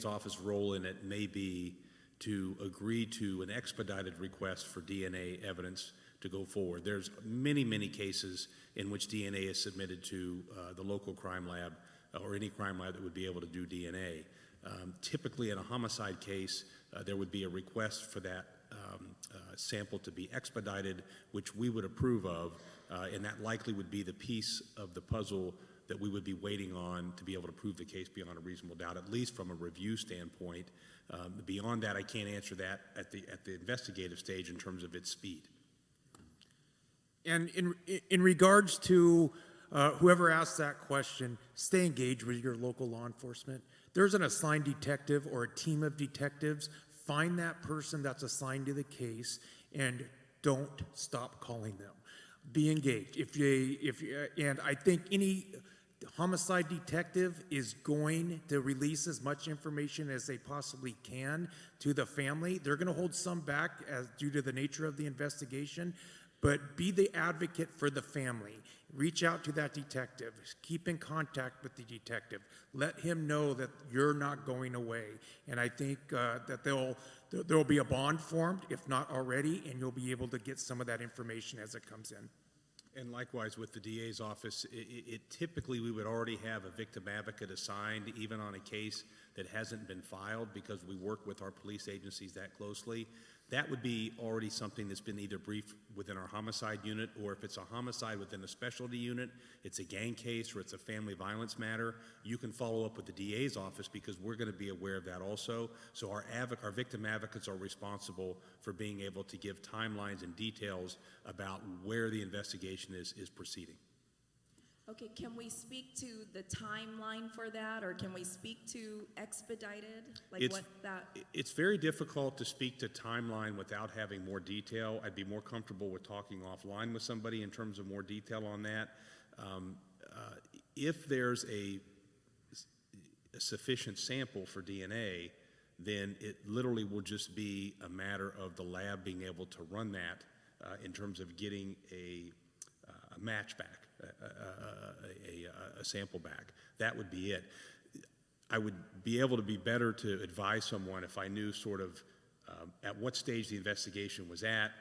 office role in it may be to agree to an expedited request for DNA evidence to go forward. There's many, many cases in which DNA is submitted to the local crime lab or any crime lab that would be able to do DNA. Typically in a homicide case, there would be a request for that sample to be expedited, which we would approve of, and that likely would be the piece of the puzzle that we would be waiting on to be able to prove the case beyond a reasonable doubt, at least from a review standpoint. Beyond that, I can't answer that at the investigative stage in terms of its speed. And in regards to whoever asked that question, stay engaged with your local law enforcement. There's an assigned detective or a team of detectives. Find that person that's assigned to the case and don't stop calling them. Be engaged. And I think any homicide detective is going to release as much information as they possibly can to the family. They're going to hold some back due to the nature of the investigation. But be the advocate for the family. Reach out to that detective. Keep in contact with the detective. Let him know that you're not going away. And I think that there will be a bond formed, if not already, and you'll be able to get some of that information as it comes in. And likewise with the DA's office, typically we would already have a victim advocate assigned even on a case that hasn't been filed because we work with our police agencies that closely. That would be already something that's been either briefed within our homicide unit, or if it's a homicide within a specialty unit, it's a gang case or it's a family violence matter, you can follow up with the DA's office because we're going to be aware of that also. So our victim advocates are responsible for being able to give timelines and details about where the investigation is proceeding. Okay, can we speak to the timeline for that, or can we speak to expedited? It's very difficult to speak to timeline without having more detail. I'd be more comfortable with talking offline with somebody in terms of more detail on that. If there's a sufficient sample for DNA, then it literally will just be a matter of the lab being able to run that in terms of getting a match back. A sample back. That would be it. I would be able to be better to advise someone if I knew sort of at what stage the investigation was at,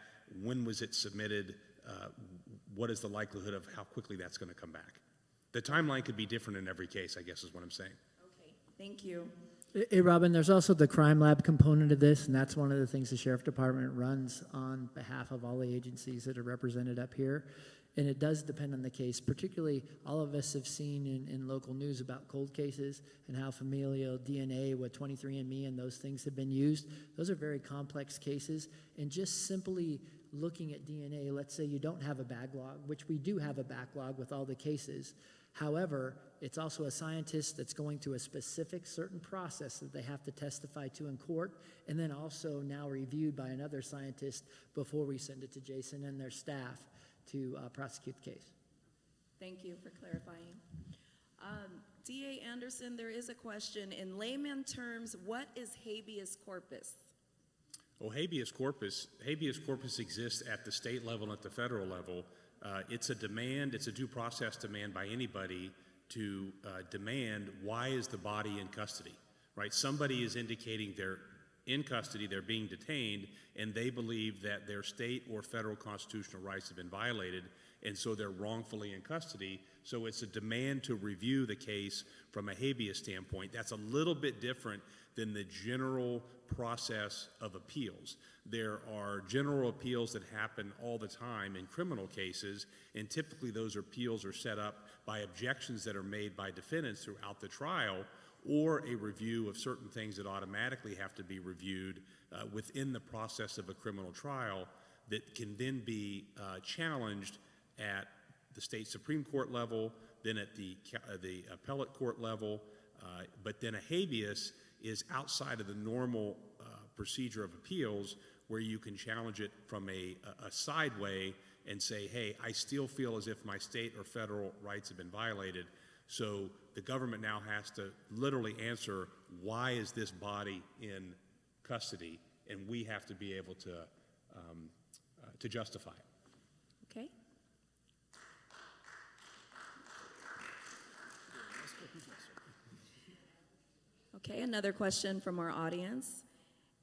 when was it submitted, what is the likelihood of how quickly that's going to come back. The timeline could be different in every case, I guess is what I'm saying. Okay, thank you. Hey, Robin, there's also the crime lab component of this, and that's one of the things the sheriff department runs on behalf of all the agencies that are represented up here. And it does depend on the case. Particularly, all of us have seen in local news about cold cases and how familial DNA with 23andMe and those things have been used. Those are very complex cases. And just simply looking at DNA, let's say you don't have a backlog, which we do have a backlog with all the cases. However, it's also a scientist that's going through a specific certain process that they have to testify to in court, and then also now reviewed by another scientist before we send it to Jason and their staff to prosecute the case. Thank you for clarifying. DA Anderson, there is a question. In layman terms, what is habeas corpus? Well, habeas corpus exists at the state level and at the federal level. It's a demand, it's a due process demand by anybody to demand, why is the body in custody, right? Somebody is indicating they're in custody, they're being detained, and they believe that their state or federal constitutional rights have been violated, and so they're wrongfully in custody. So it's a demand to review the case from a habeas standpoint. That's a little bit different than the general process of appeals. There are general appeals that happen all the time in criminal cases, and typically those appeals are set up by objections that are made by defendants throughout the trial, or a review of certain things that automatically have to be reviewed within the process of a criminal trial that can then be challenged at the state Supreme Court level, then at the appellate court level, but then a habeas is outside of the normal procedure of appeals, where you can challenge it from a side way and say, hey, I still feel as if my state or federal rights have been violated. So the government now has to literally answer, why is this body in custody? And we have to be able to justify it. Okay. Okay, another question from our audience.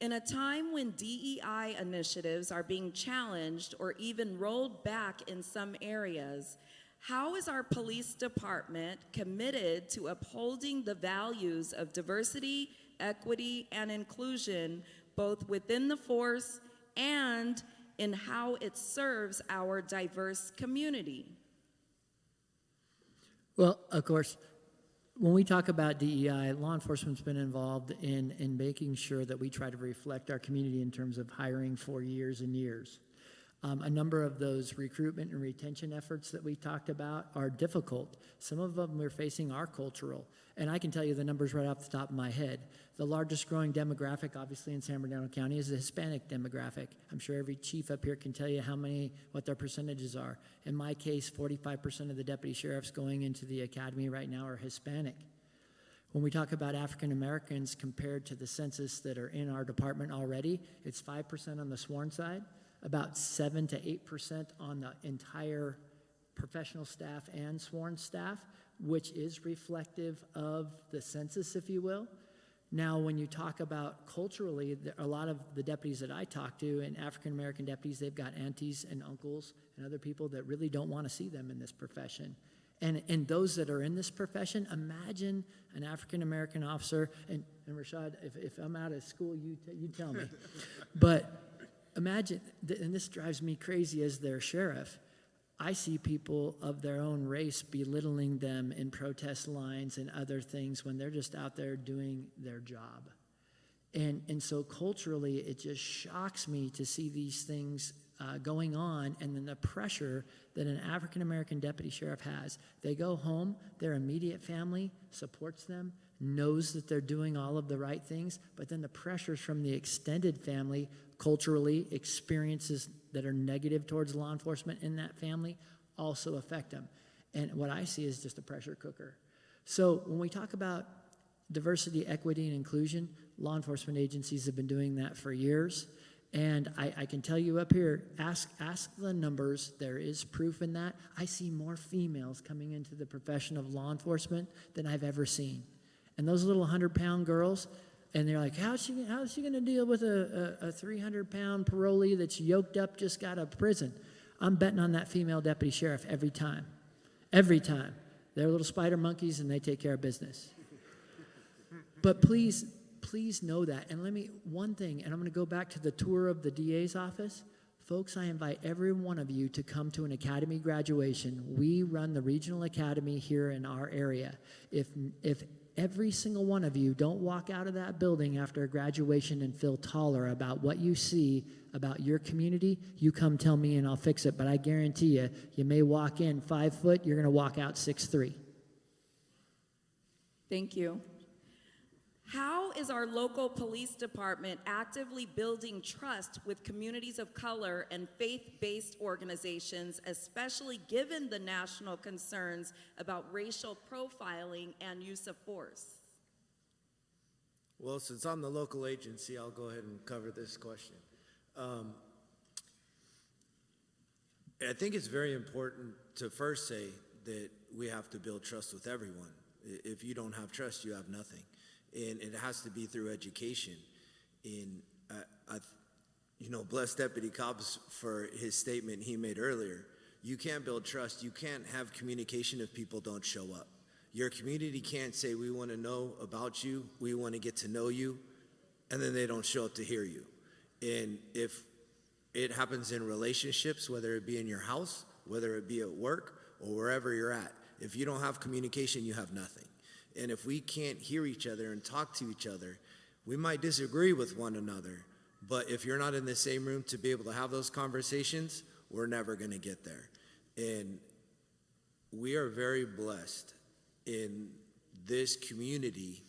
In a time when DEI initiatives are being challenged or even rolled back in some areas, how is our police department committed to upholding the values of diversity, equity, and inclusion, both within the force and in how it serves our diverse community? Well, of course, when we talk about DEI, law enforcement's been involved in making sure that we try to reflect our community in terms of hiring for years and years. A number of those recruitment and retention efforts that we talked about are difficult. Some of them we're facing are cultural. And I can tell you the numbers right off the top of my head. The largest growing demographic, obviously, in San Bernardino County is the Hispanic demographic. I'm sure every chief up here can tell you what their percentages are. In my case, 45% of the deputy sheriffs going into the academy right now are Hispanic. When we talk about African Americans compared to the census that are in our department already, it's 5% on the sworn side, about 7 to 8% on the entire professional staff and sworn staff, which is reflective of the census, if you will. Now, when you talk about culturally, a lot of the deputies that I talk to, and African American deputies, they've got aunties and uncles and other people that really don't want to see them in this profession. And those that are in this profession, imagine an African American officer, and Rashad, if I'm out of school, you tell me. But imagine, and this drives me crazy as their sheriff, I see people of their own race belittling them in protest lines and other things when they're just out there doing their job. And so culturally, it just shocks me to see these things going on, and then the pressure that an African-American deputy sheriff has. They go home, their immediate family supports them, knows that they're doing all of the right things, but then the pressures from the extended family, culturally, experiences that are negative towards law enforcement in that family also affect them. And what I see is just a pressure cooker. So when we talk about diversity, equity, and inclusion, law enforcement agencies have been doing that for years. And I can tell you up here, ask the numbers, there is proof in that. I see more females coming into the profession of law enforcement than I've ever seen. And those little 100-pound girls, and they're like, how's she going to deal with a 300-pound parolee that's yoked up, just got out of prison? I'm betting on that female deputy sheriff every time. Every time. They're little spider monkeys, and they take care of business. But please, please know that. And one thing, and I'm going to go back to the tour of the DA's office. Folks, I invite every one of you to come to an academy graduation. We run the regional academy here in our area. If every single one of you don't walk out of that building after a graduation and feel taller about what you see about your community, you come tell me and I'll fix it. But I guarantee you, you may walk in 5 foot, you're going to walk out 6'3". Thank you. How is our local police department actively building trust with communities of color and faith-based organizations, especially given the national concerns about racial profiling and use of force? Well, since I'm the local agency, I'll go ahead and cover this question. I think it's very important to first say that we have to build trust with everyone. If you don't have trust, you have nothing. And it has to be through education. And bless Deputy Cobbs for his statement he made earlier. You can't build trust. You can't have communication if people don't show up. Your community can't say, we want to know about you, we want to get to know you, and then they don't show up to hear you. And if it happens in relationships, whether it be in your house, whether it be at work, or wherever you're at, if you don't have communication, you have nothing. And if we can't hear each other and talk to each other, we might disagree with one another, but if you're not in the same room to be able to have those conversations, we're never going to get there. And we are very blessed in this community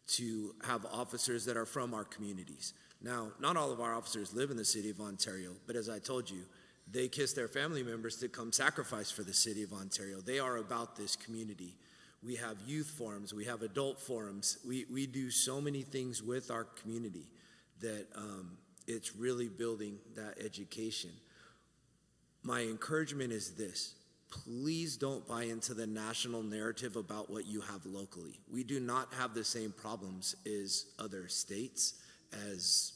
to have officers that are from our communities. Now, not all of our officers live in the city of Ontario, but as I told you, they kiss their family members to come sacrifice for the city of Ontario. They are about this community. We have youth forums, we have adult forums. We do so many things with our community that it's really building that education. My encouragement is this: please don't buy into the national narrative about what you have locally. We do not have the same problems as other states, as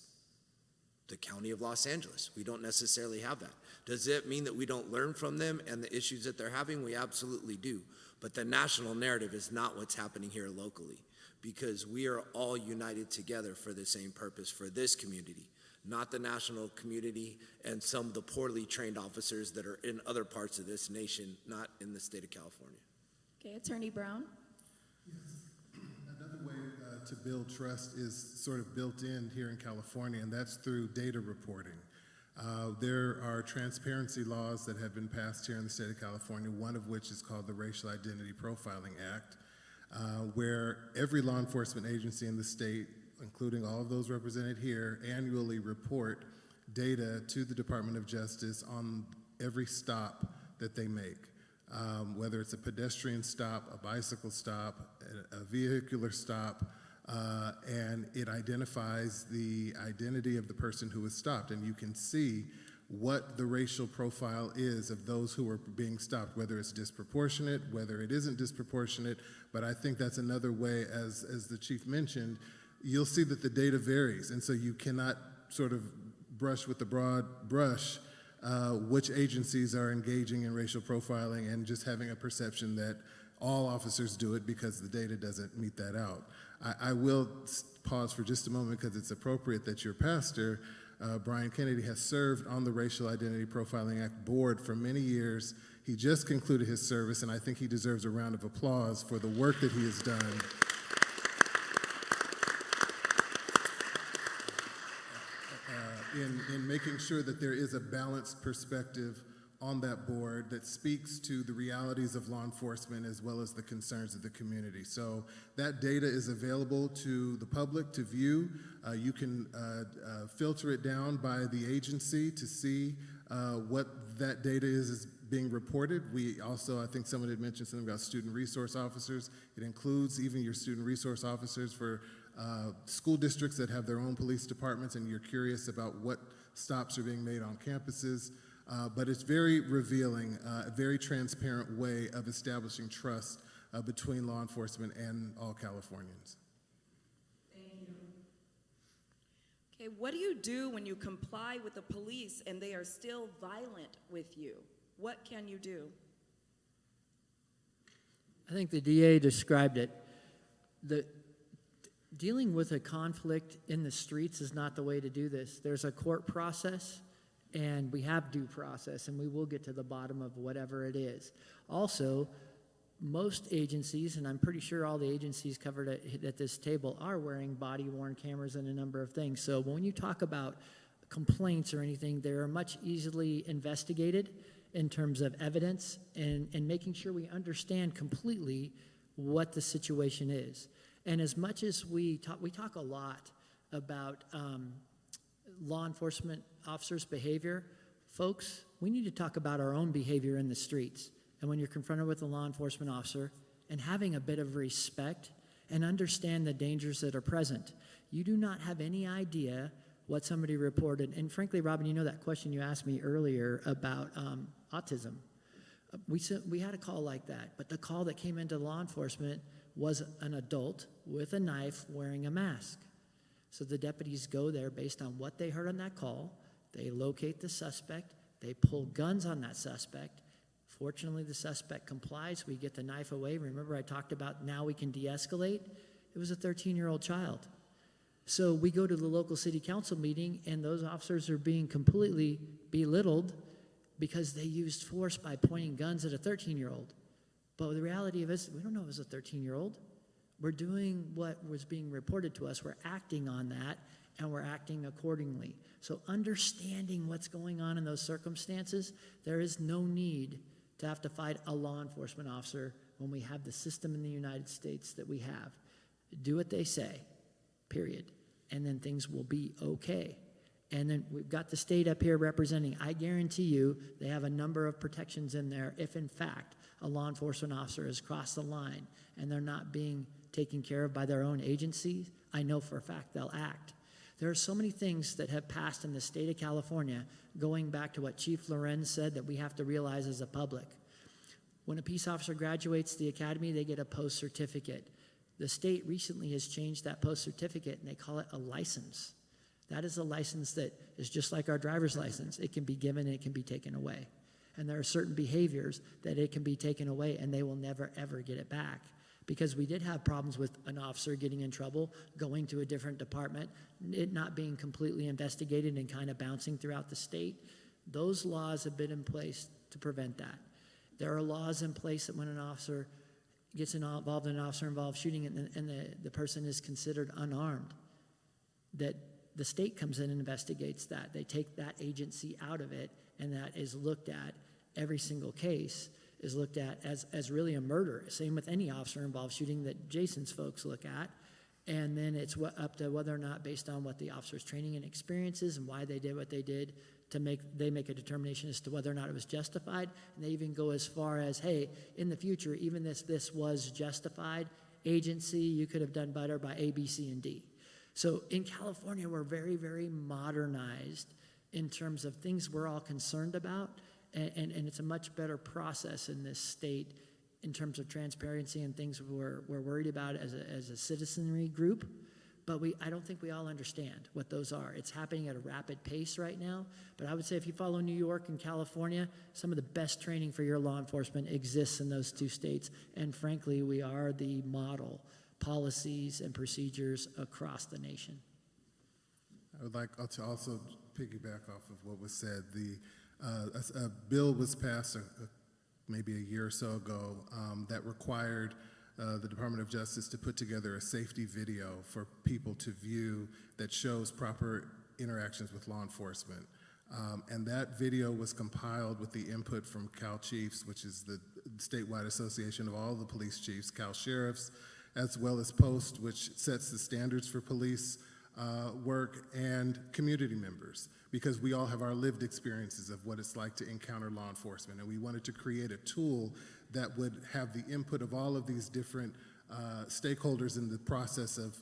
the County of Los Angeles. We don't necessarily have that. Does it mean that we don't learn from them and the issues that they're having? We absolutely do. But the national narrative is not what's happening here locally, because we are all united together for the same purpose, for this community, not the national community and some of the poorly trained officers that are in other parts of this nation, not in the state of California. Okay, Attorney Brown. Another way to build trust is sort of built in here in California, and that's through data reporting. There are transparency laws that have been passed here in the state of California, one of which is called the Racial Identity Profiling Act, where every law enforcement agency in the state, including all of those represented here, annually report data to the Department of Justice on every stop that they make, whether it's a pedestrian stop, a bicycle stop, a vehicular stop, and it identifies the identity of the person who was stopped. And you can see what the racial profile is of those who are being stopped, whether it's disproportionate, whether it isn't disproportionate. But I think that's another way, as the chief mentioned, you'll see that the data varies. And so you cannot sort of brush with the broad brush which agencies are engaging in racial profiling and just having a perception that all officers do it because the data doesn't meet that out. I will pause for just a moment because it's appropriate that your pastor, Brian Kennedy, has served on the Racial Identity Profiling Act board for many years. He just concluded his service, and I think he deserves a round of applause for the work that he has done. In making sure that there is a balanced perspective on that board that speaks to the realities of law enforcement as well as the concerns of the community. So that data is available to the public to view. You can filter it down by the agency to see what that data is being reported. We also, I think someone had mentioned something about student resource officers. It includes even your student resource officers for school districts that have their own police departments, and you're curious about what stops are being made on campuses. But it's very revealing, a very transparent way of establishing trust between law enforcement and all Californians. Thank you. Okay, what do you do when you comply with the police and they are still violent with you? What can you do? I think the DA described it. dealing with a conflict in the streets is not the way to do this. There's a court process, and we have due process, and we will get to the bottom of whatever it is. Also, most agencies, and I'm pretty sure all the agencies covered at this table, are wearing body-worn cameras and a number of things. So when you talk about complaints or anything, they are much easily investigated in terms of evidence and making sure we understand completely what the situation is. And as much as we talk a lot about law enforcement officers' behavior, folks, we need to talk about our own behavior in the streets. And when you're confronted with a law enforcement officer, and having a bit of respect and understand the dangers that are present. You do not have any idea what somebody reported. And frankly, Robin, you know that question you asked me earlier about autism. We had a call like that, but the call that came into law enforcement was an adult with a knife wearing a mask. So the deputies go there based on what they heard on that call. They locate the suspect. They pull guns on that suspect. Fortunately, the suspect complies. We get the knife away. Remember, I talked about now we can de-escalate? It was a 13-year-old child. So we go to the local city council meeting, and those officers are being completely belittled because they used force by pointing guns at a 13-year-old. But the reality of it is, we don't know it was a 13-year-old. We're doing what was being reported to us. We're acting on that, and we're acting accordingly. So understanding what's going on in those circumstances, there is no need to have to fight a law enforcement officer when we have the system in the United States that we have. Do what they say, period. And then things will be okay. And then we've got the state up here representing. I guarantee you they have a number of protections in there if, in fact, a law enforcement officer has crossed the line and they're not being taken care of by their own agency. I know for a fact they'll act. There are so many things that have passed in the state of California, going back to what Chief Lorenz said, that we have to realize as a public. When a peace officer graduates the academy, they get a post certificate. The state recently has changed that post certificate, and they call it a license. That is a license that is just like our driver's license. It can be given and it can be taken away. And there are certain behaviors that it can be taken away, and they will never, ever get it back. Because we did have problems with an officer getting in trouble, going to a different department, it not being completely investigated and kind of bouncing throughout the state. Those laws have been in place to prevent that. There are laws in place that when an officer gets involved in an officer-involved shooting and the person is considered unarmed, that the state comes in and investigates that. They take that agency out of it, and that is looked at, every single case is looked at as really a murder. Same with any officer-involved shooting that Jason's folks look at. And then it's up to whether or not, based on what the officer's training and experience is and why they did what they did, they make a determination as to whether or not it was justified. And they even go as far as, hey, in the future, even if this was justified, agency, you could have done better by A, B, C, and D. So in California, we're very, very modernized in terms of things we're all concerned about. And it's a much better process in this state in terms of transparency and things we're worried about as a citizenry group. But I don't think we all understand what those are. It's happening at a rapid pace right now. But I would say if you follow New York and California, some of the best training for your law enforcement exists in those two states. And frankly, we are the model policies and procedures across the nation. I would like to also piggyback off of what was said. A bill was passed maybe a year or so ago that required the Department of Justice to put together a safety video for people to view that shows proper interactions with law enforcement. And that video was compiled with the input from Cal Chiefs, which is the statewide association of all the police chiefs, Cal Sheriffs, as well as POST, which sets the standards for police work, and community members, because we all have our lived experiences of what it's like to encounter law enforcement. And we wanted to create a tool that would have the input of all of these different stakeholders in the process of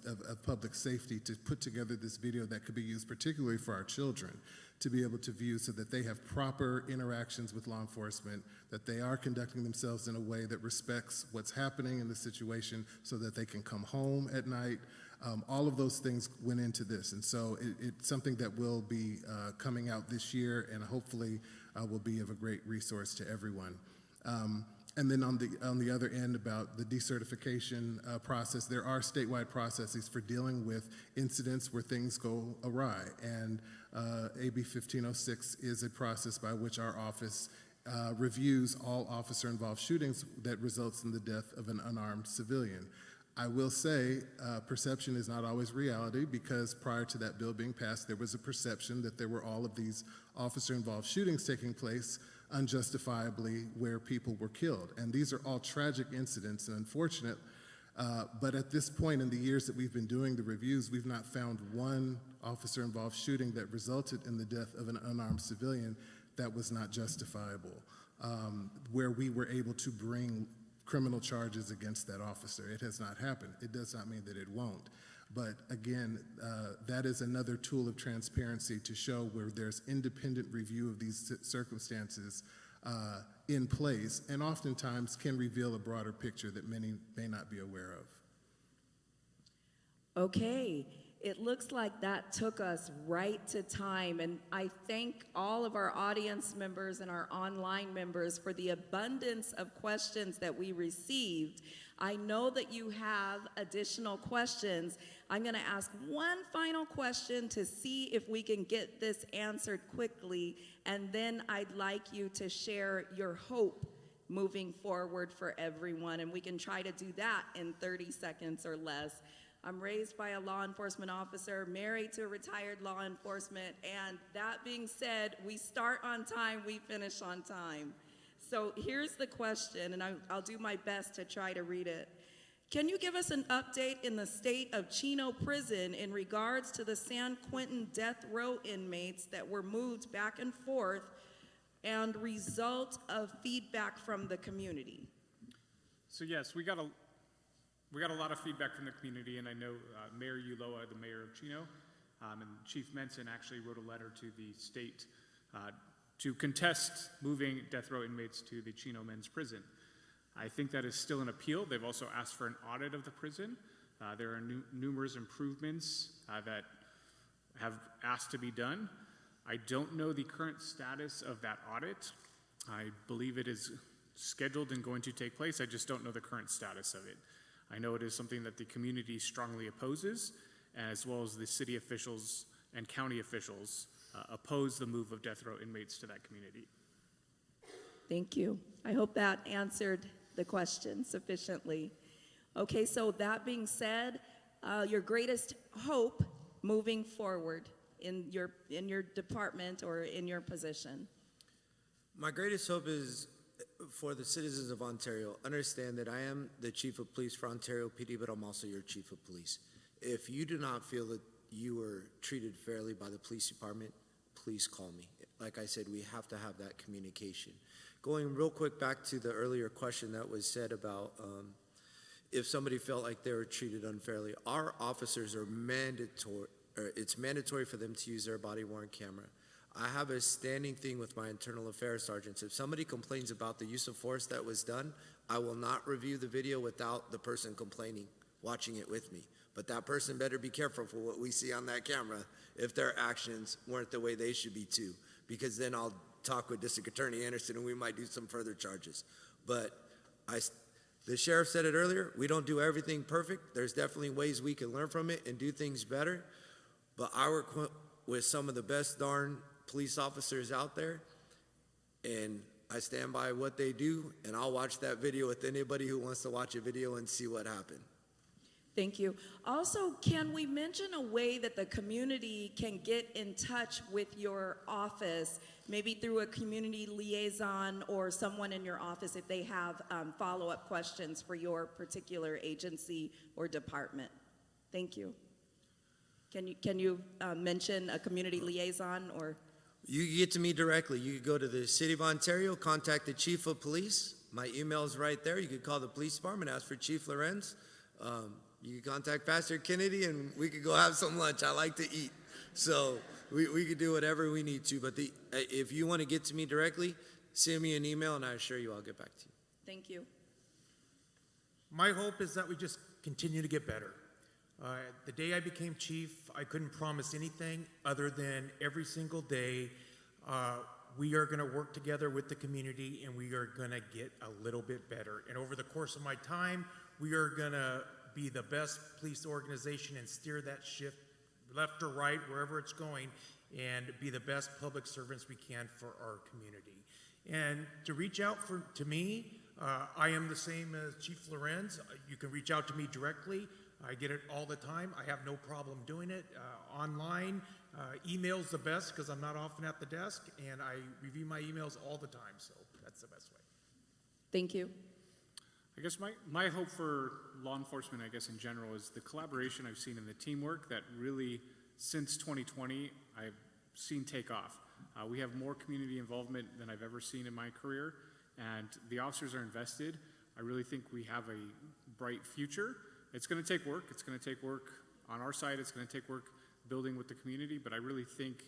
public safety to put together this video that could be used particularly for our children to be able to view, so that they have proper interactions with law enforcement, that they are conducting themselves in a way that respects what's happening in the situation so that they can come home at night. All of those things went into this, and so it's something that will be coming out this year, and hopefully will be of a great resource to everyone. And then on the other end, about the decertification process, there are statewide processes for dealing with incidents where things go awry. And AB 1506 is a process by which our office reviews all officer-involved shootings that results in the death of an unarmed civilian. I will say perception is not always reality, because prior to that bill being passed, there was a perception that there were all of these officer-involved shootings taking place unjustifiably where people were killed. And these are all tragic incidents and unfortunate, but at this point in the years that we've been doing the reviews, we've not found one officer-involved shooting that resulted in the death of an unarmed civilian that was not justifiable, where we were able to bring criminal charges against that officer. It has not happened. It does not mean that it won't. But again, that is another tool of transparency to show where there's independent review of these circumstances in place, and oftentimes can reveal a broader picture that many may not be aware of. Okay, it looks like that took us right to time, and I thank all of our audience members and our online members for the abundance of questions that we received. I know that you have additional questions. I'm going to ask one final question to see if we can get this answered quickly, and then I'd like you to share your hope moving forward for everyone, and we can try to do that in 30 seconds or less. I'm raised by a law enforcement officer, married to a retired law enforcement, and that being said, we start on time, we finish on time. So here's the question, and I'll do my best to try to read it. Can you give us an update in the state of Chino Prison in regards to the San Quentin death row inmates that were moved back and forth and result of feedback from the community? So yes, we got a lot of feedback from the community, and I know Mayor Ulloa, the mayor of Chino, and Chief Menson actually wrote a letter to the state to contest moving death row inmates to the Chino Men's Prison. I think that is still an appeal. They've also asked for an audit of the prison. There are numerous improvements that have asked to be done. I don't know the current status of that audit. I believe it is scheduled and going to take place. I just don't know the current status of it. I know it is something that the community strongly opposes, as well as the city officials and county officials oppose the move of death row inmates to that community. Thank you. I hope that answered the question sufficiently. Okay, so that being said, your greatest hope moving forward in your department or in your position? My greatest hope is for the citizens of Ontario. Understand that I am the Chief of Police for Ontario PD, but I'm also your Chief of Police. If you do not feel that you were treated fairly by the police department, please call me. Like I said, we have to have that communication. Going real quick back to the earlier question that was said about if somebody felt like they were treated unfairly, our officers are mandatory, or it's mandatory for them to use their body-worn camera. I have a standing thing with my internal affairs sergeants. If somebody complains about the use of force that was done, I will not review the video without the person complaining, watching it with me. But that person better be careful for what we see on that camera if their actions weren't the way they should be too, because then I'll talk with District Attorney Anderson and we might do some further charges. But the sheriff said it earlier, we don't do everything perfect. There's definitely ways we can learn from it and do things better. But I work with some of the best darn police officers out there, and I stand by what they do, and I'll watch that video with anybody who wants to watch a video and see what happened. Thank you. Also, can we mention a way that the community can get in touch with your office, maybe through a community liaison or someone in your office if they have follow-up questions for your particular agency or department? Thank you. Can you mention a community liaison or? You can get to me directly. You can go to the City of Ontario, contact the Chief of Police. My email is right there. You can call the police department, ask for Chief Lorenz. You can contact Pastor Kennedy, and we could go have some lunch. I like to eat. So we could do whatever we need to. But if you want to get to me directly, send me an email, and I assure you I'll get back to you. Thank you. My hope is that we just continue to get better. The day I became chief, I couldn't promise anything other than every single day we are going to work together with the community, and we are going to get a little bit better. And over the course of my time, we are going to be the best police organization and steer that ship left or right, wherever it's going, and be the best public servants we can for our community. And to reach out to me, I am the same as Chief Lorenz. You can reach out to me directly. I get it all the time. I have no problem doing it. Online, email's the best because I'm not often at the desk, and I review my emails all the time, so that's the best way. Thank you. I guess my hope for law enforcement, I guess in general, is the collaboration I've seen and the teamwork that really, since 2020, I've seen take off. We have more community involvement than I've ever seen in my career, and the officers are invested. I really think we have a bright future. It's going to take work. It's going to take work on our side. It's going to take work building with the community, but I really think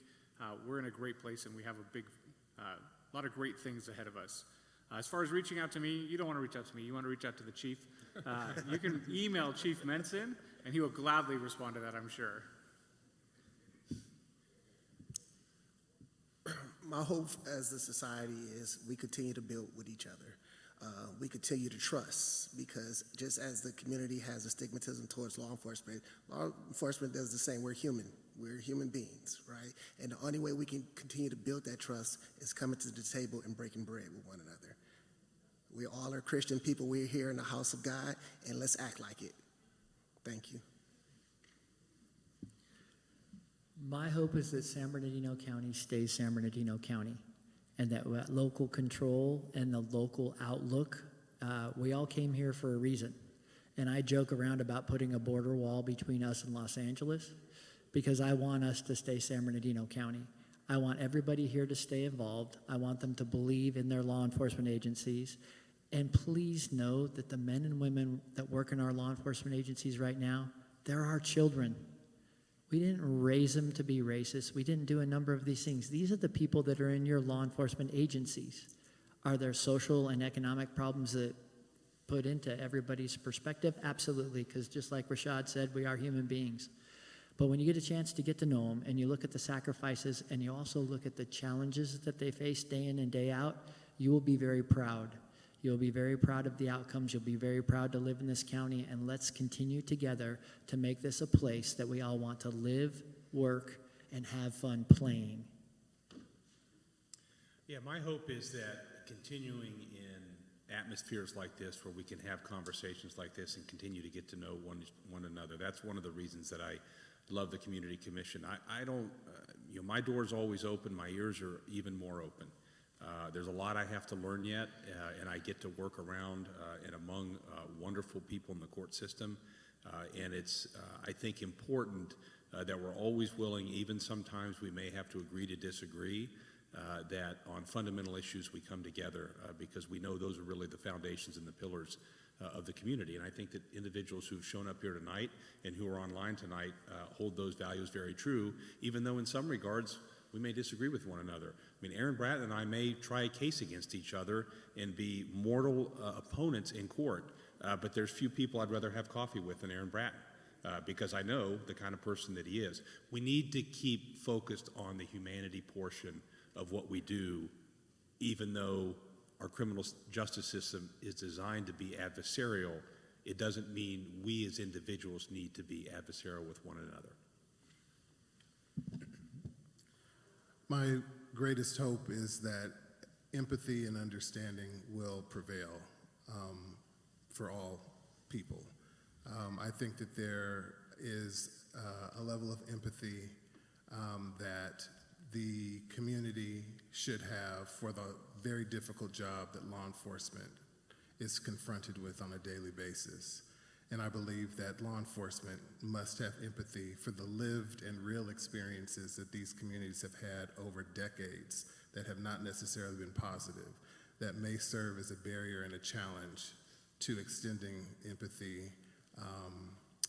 we're in a great place, and we have a lot of great things ahead of us. As far as reaching out to me, you don't want to reach out to me. You want to reach out to the chief. You can email Chief Menson, and he will gladly respond to that, I'm sure. My hope as a society is we continue to build with each other. We continue to trust, because just as the community has a stigmatism towards law enforcement does the same. We're human. We're human beings, right? And the only way we can continue to build that trust is coming to the table and breaking bread with one another. We all are Christian people. We're here in the house of God, and let's act like it. Thank you. My hope is that San Bernardino County stays San Bernardino County, and that local control and the local outlook, we all came here for a reason. And I joke around about putting a border wall between us and Los Angeles because I want us to stay San Bernardino County. I want everybody here to stay involved. I want them to believe in their law enforcement agencies. And please know that the men and women that work in our law enforcement agencies right now, they're our children. We didn't raise them to be racist. We didn't do a number of these things. These are the people that are in your law enforcement agencies. Are there social and economic problems that put into everybody's perspective? Absolutely, because just like Rashad said, we are human beings. But when you get a chance to get to know them and you look at the sacrifices and you also look at the challenges that they face day in and day out, you will be very proud. You'll be very proud of the outcomes. You'll be very proud to live in this county, and let's continue together to make this a place that we all want to live, work, and have fun playing. Yeah, my hope is that continuing in atmospheres like this, where we can have conversations like this and continue to get to know one another. That's one of the reasons that I love the Community Commission. I don't, my door's always open. My ears are even more open. There's a lot I have to learn yet, and I get to work around and among wonderful people in the court system. And it's, I think, important that we're always willing, even sometimes we may have to agree to disagree, that on fundamental issues we come together because we know those are really the foundations and the pillars of the community. And I think that individuals who've shown up here tonight and who are online tonight hold those values very true, even though in some regards we may disagree with one another. I mean, Aaron Bratton and I may try a case against each other and be mortal opponents in court, but there's few people I'd rather have coffee with than Aaron Bratton because I know the kind of person that he is. We need to keep focused on the humanity portion of what we do, even though our criminal justice system is designed to be adversarial. It doesn't mean we as individuals need to be adversarial with one another. My greatest hope is that empathy and understanding will prevail for all people. I think that there is a level of empathy that the community should have for the very difficult job that law enforcement is confronted with on a daily basis. And I believe that law enforcement must have empathy for the lived and real experiences that these communities have had over decades that have not necessarily been positive, that may serve as a barrier and a challenge to extending empathy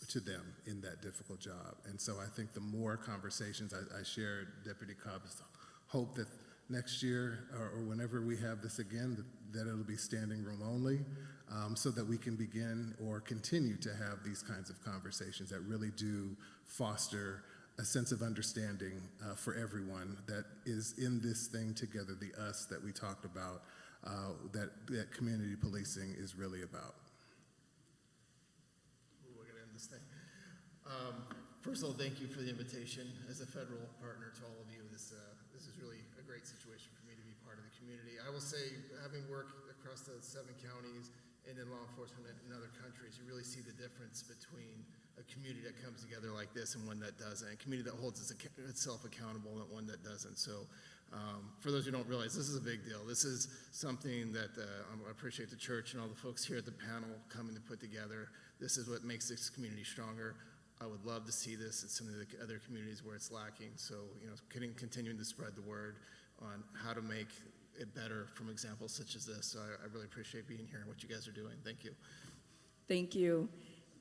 to them in that difficult job. And so I think the more conversations, I share Deputy Cobb's hope that next year or whenever we have this again, that it'll be standing room only, so that we can begin or continue to have these kinds of conversations that really do foster a sense of understanding for everyone that is in this thing together, the us that we talked about, that community policing is really about. We're going to end this thing. First of all, thank you for the invitation. As a federal partner to all of you, this is really a great situation for me to be part of the community. I will say, having worked across the 7 counties and in law enforcement in other countries, you really see the difference between a community that comes together like this and one that doesn't, a community that holds itself accountable and one that doesn't. So for those who don't realize, this is a big deal. This is something that I appreciate the church and all the folks here at the panel coming to put together. This is what makes this community stronger. I would love to see this in some of the other communities where it's lacking. So, continuing to spread the word on how to make it better from examples such as this. So I really appreciate being here and what you guys are doing. Thank you. Thank you.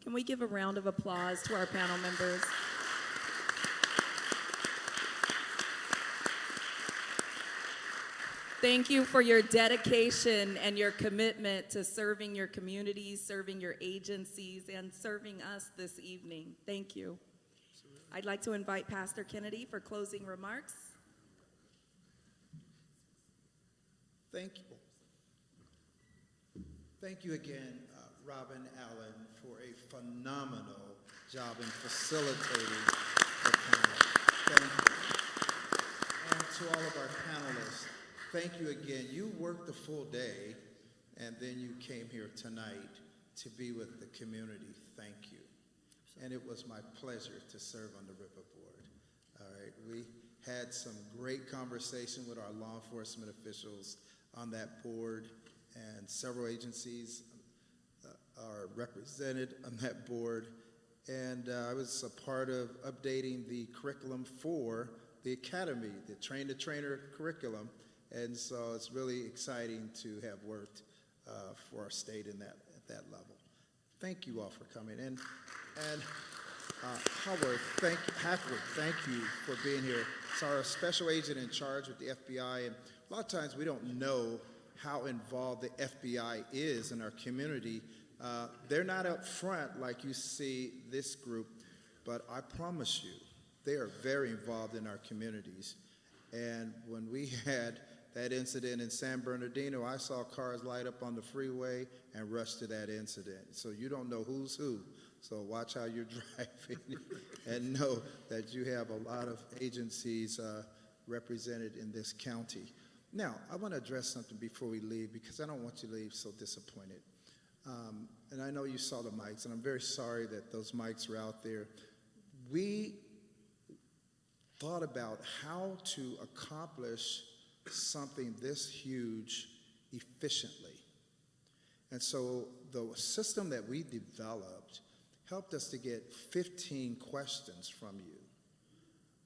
Can we give a round of applause to our panel members? Thank you for your dedication and your commitment to serving your communities, serving your agencies, and serving us this evening. Thank you. I'd like to invite Pastor Kennedy for closing remarks. Thank you. Thank you again, Robin Allen, for a phenomenal job in facilitating the panel. Thank you. And to all of our panelists, thank you again. You worked the full day, and then you came here tonight to be with the community. Thank you. And it was my pleasure to serve on the RIPA board. All right, we had some great conversation with our law enforcement officials on that board, and several agencies are represented on that board. And I was a part of updating the curriculum for the academy, the train-the-trainer curriculum. And so it's really exciting to have worked for our state at that level. Thank you all for coming. And Howard, thank you for being here. It's our special agent in charge with the FBI, and a lot of times we don't know how involved the FBI is in our community. They're not up front like you see this group, but I promise you, they are very involved in our communities. And when we had that incident in San Bernardino, I saw cars light up on the freeway and rush to that incident. So you don't know who's who. So watch how you're driving and know that you have a lot of agencies represented in this county. Now, I want to address something before we leave, because I don't want you to leave so disappointed. And I know you saw the mics, and I'm very sorry that those mics were out there. We thought about how to accomplish something this huge efficiently. And so the system that we developed helped us to get 15 questions from you.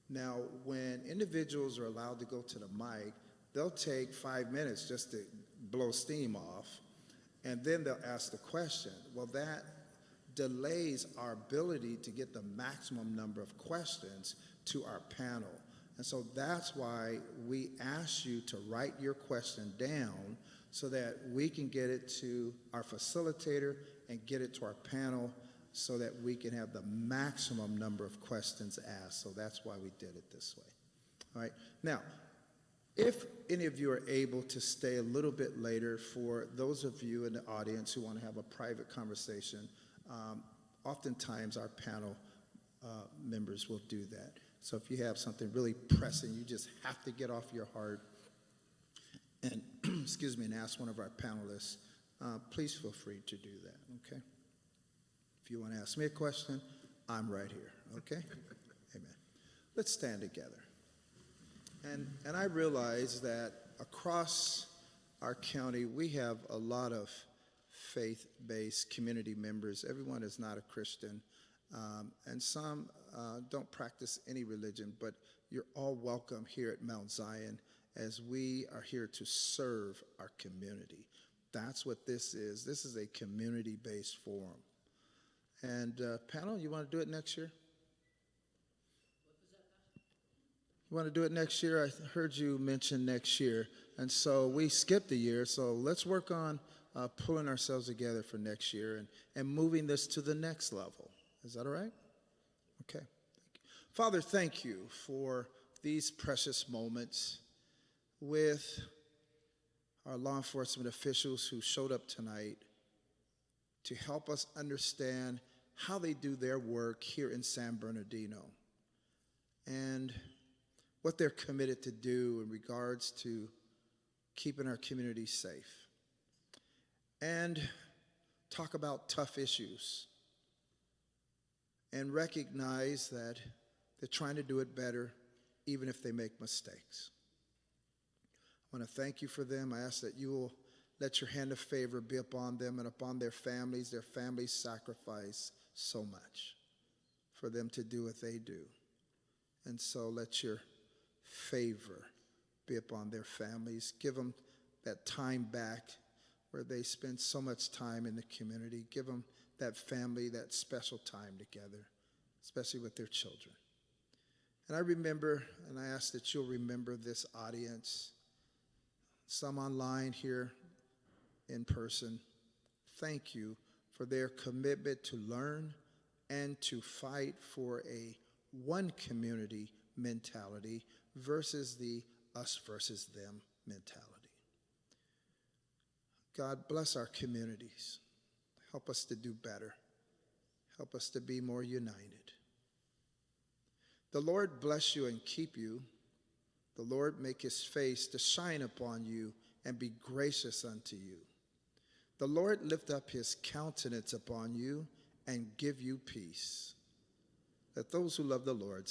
Now, when individuals are allowed to go to the mic, they'll take 5 minutes just to blow steam off, and then they'll ask the question. Well, that delays our ability to get the maximum number of questions to our panel. And so that's why we ask you to write your question down so that we can get it to our facilitator and get it to our panel so that we can have the maximum number of questions asked. So that's why we did it this way. All right. Now, if any of you are able to stay a little bit later, for those of you in the audience who want to have a private conversation, oftentimes our panel members will do that. So if you have something really pressing, you just have to get off your heart and, excuse me, and ask one of our panelists, please feel free to do that, okay? If you want to ask me a question, I'm right here, okay? Amen. Let's stand together. And I realize that across our county, we have a lot of faith-based community members. Everyone is not a Christian, and some don't practice any religion, but you're all welcome here at Mount Zion as we are here to serve our community. That's what this is. This is a community-based forum. And panel, you want to do it next year? You want to do it next year? I heard you mention next year. And so we skipped a year, so let's work on pulling ourselves together for next year and moving this to the next level. Is that all right? Okay. Father, thank you for these precious moments with our law enforcement officials who showed up tonight to help us understand how they do their work here in San Bernardino and what they're committed to do in regards to keeping our community safe, and talk about tough issues and recognize that they're trying to do it better even if they make mistakes. I want to thank you for them. I ask that you will let your hand of favor be upon them and upon their families. Their families sacrifice so much for them to do what they do. And so let your favor be upon their families. Give them that time back where they spend so much time in the community. Give them that family, that special time together, especially with their children. And I remember, and I ask that you'll remember this audience, some online here in person. Thank you for their commitment to learn and to fight for a one community mentality versus the us versus them mentality. God, bless our communities. Help us to do better. Help us to be more united. The Lord bless you and keep you. The Lord make his face to shine upon you and be gracious unto you. The Lord lift up his countenance upon you and give you peace. Let those who love the Lord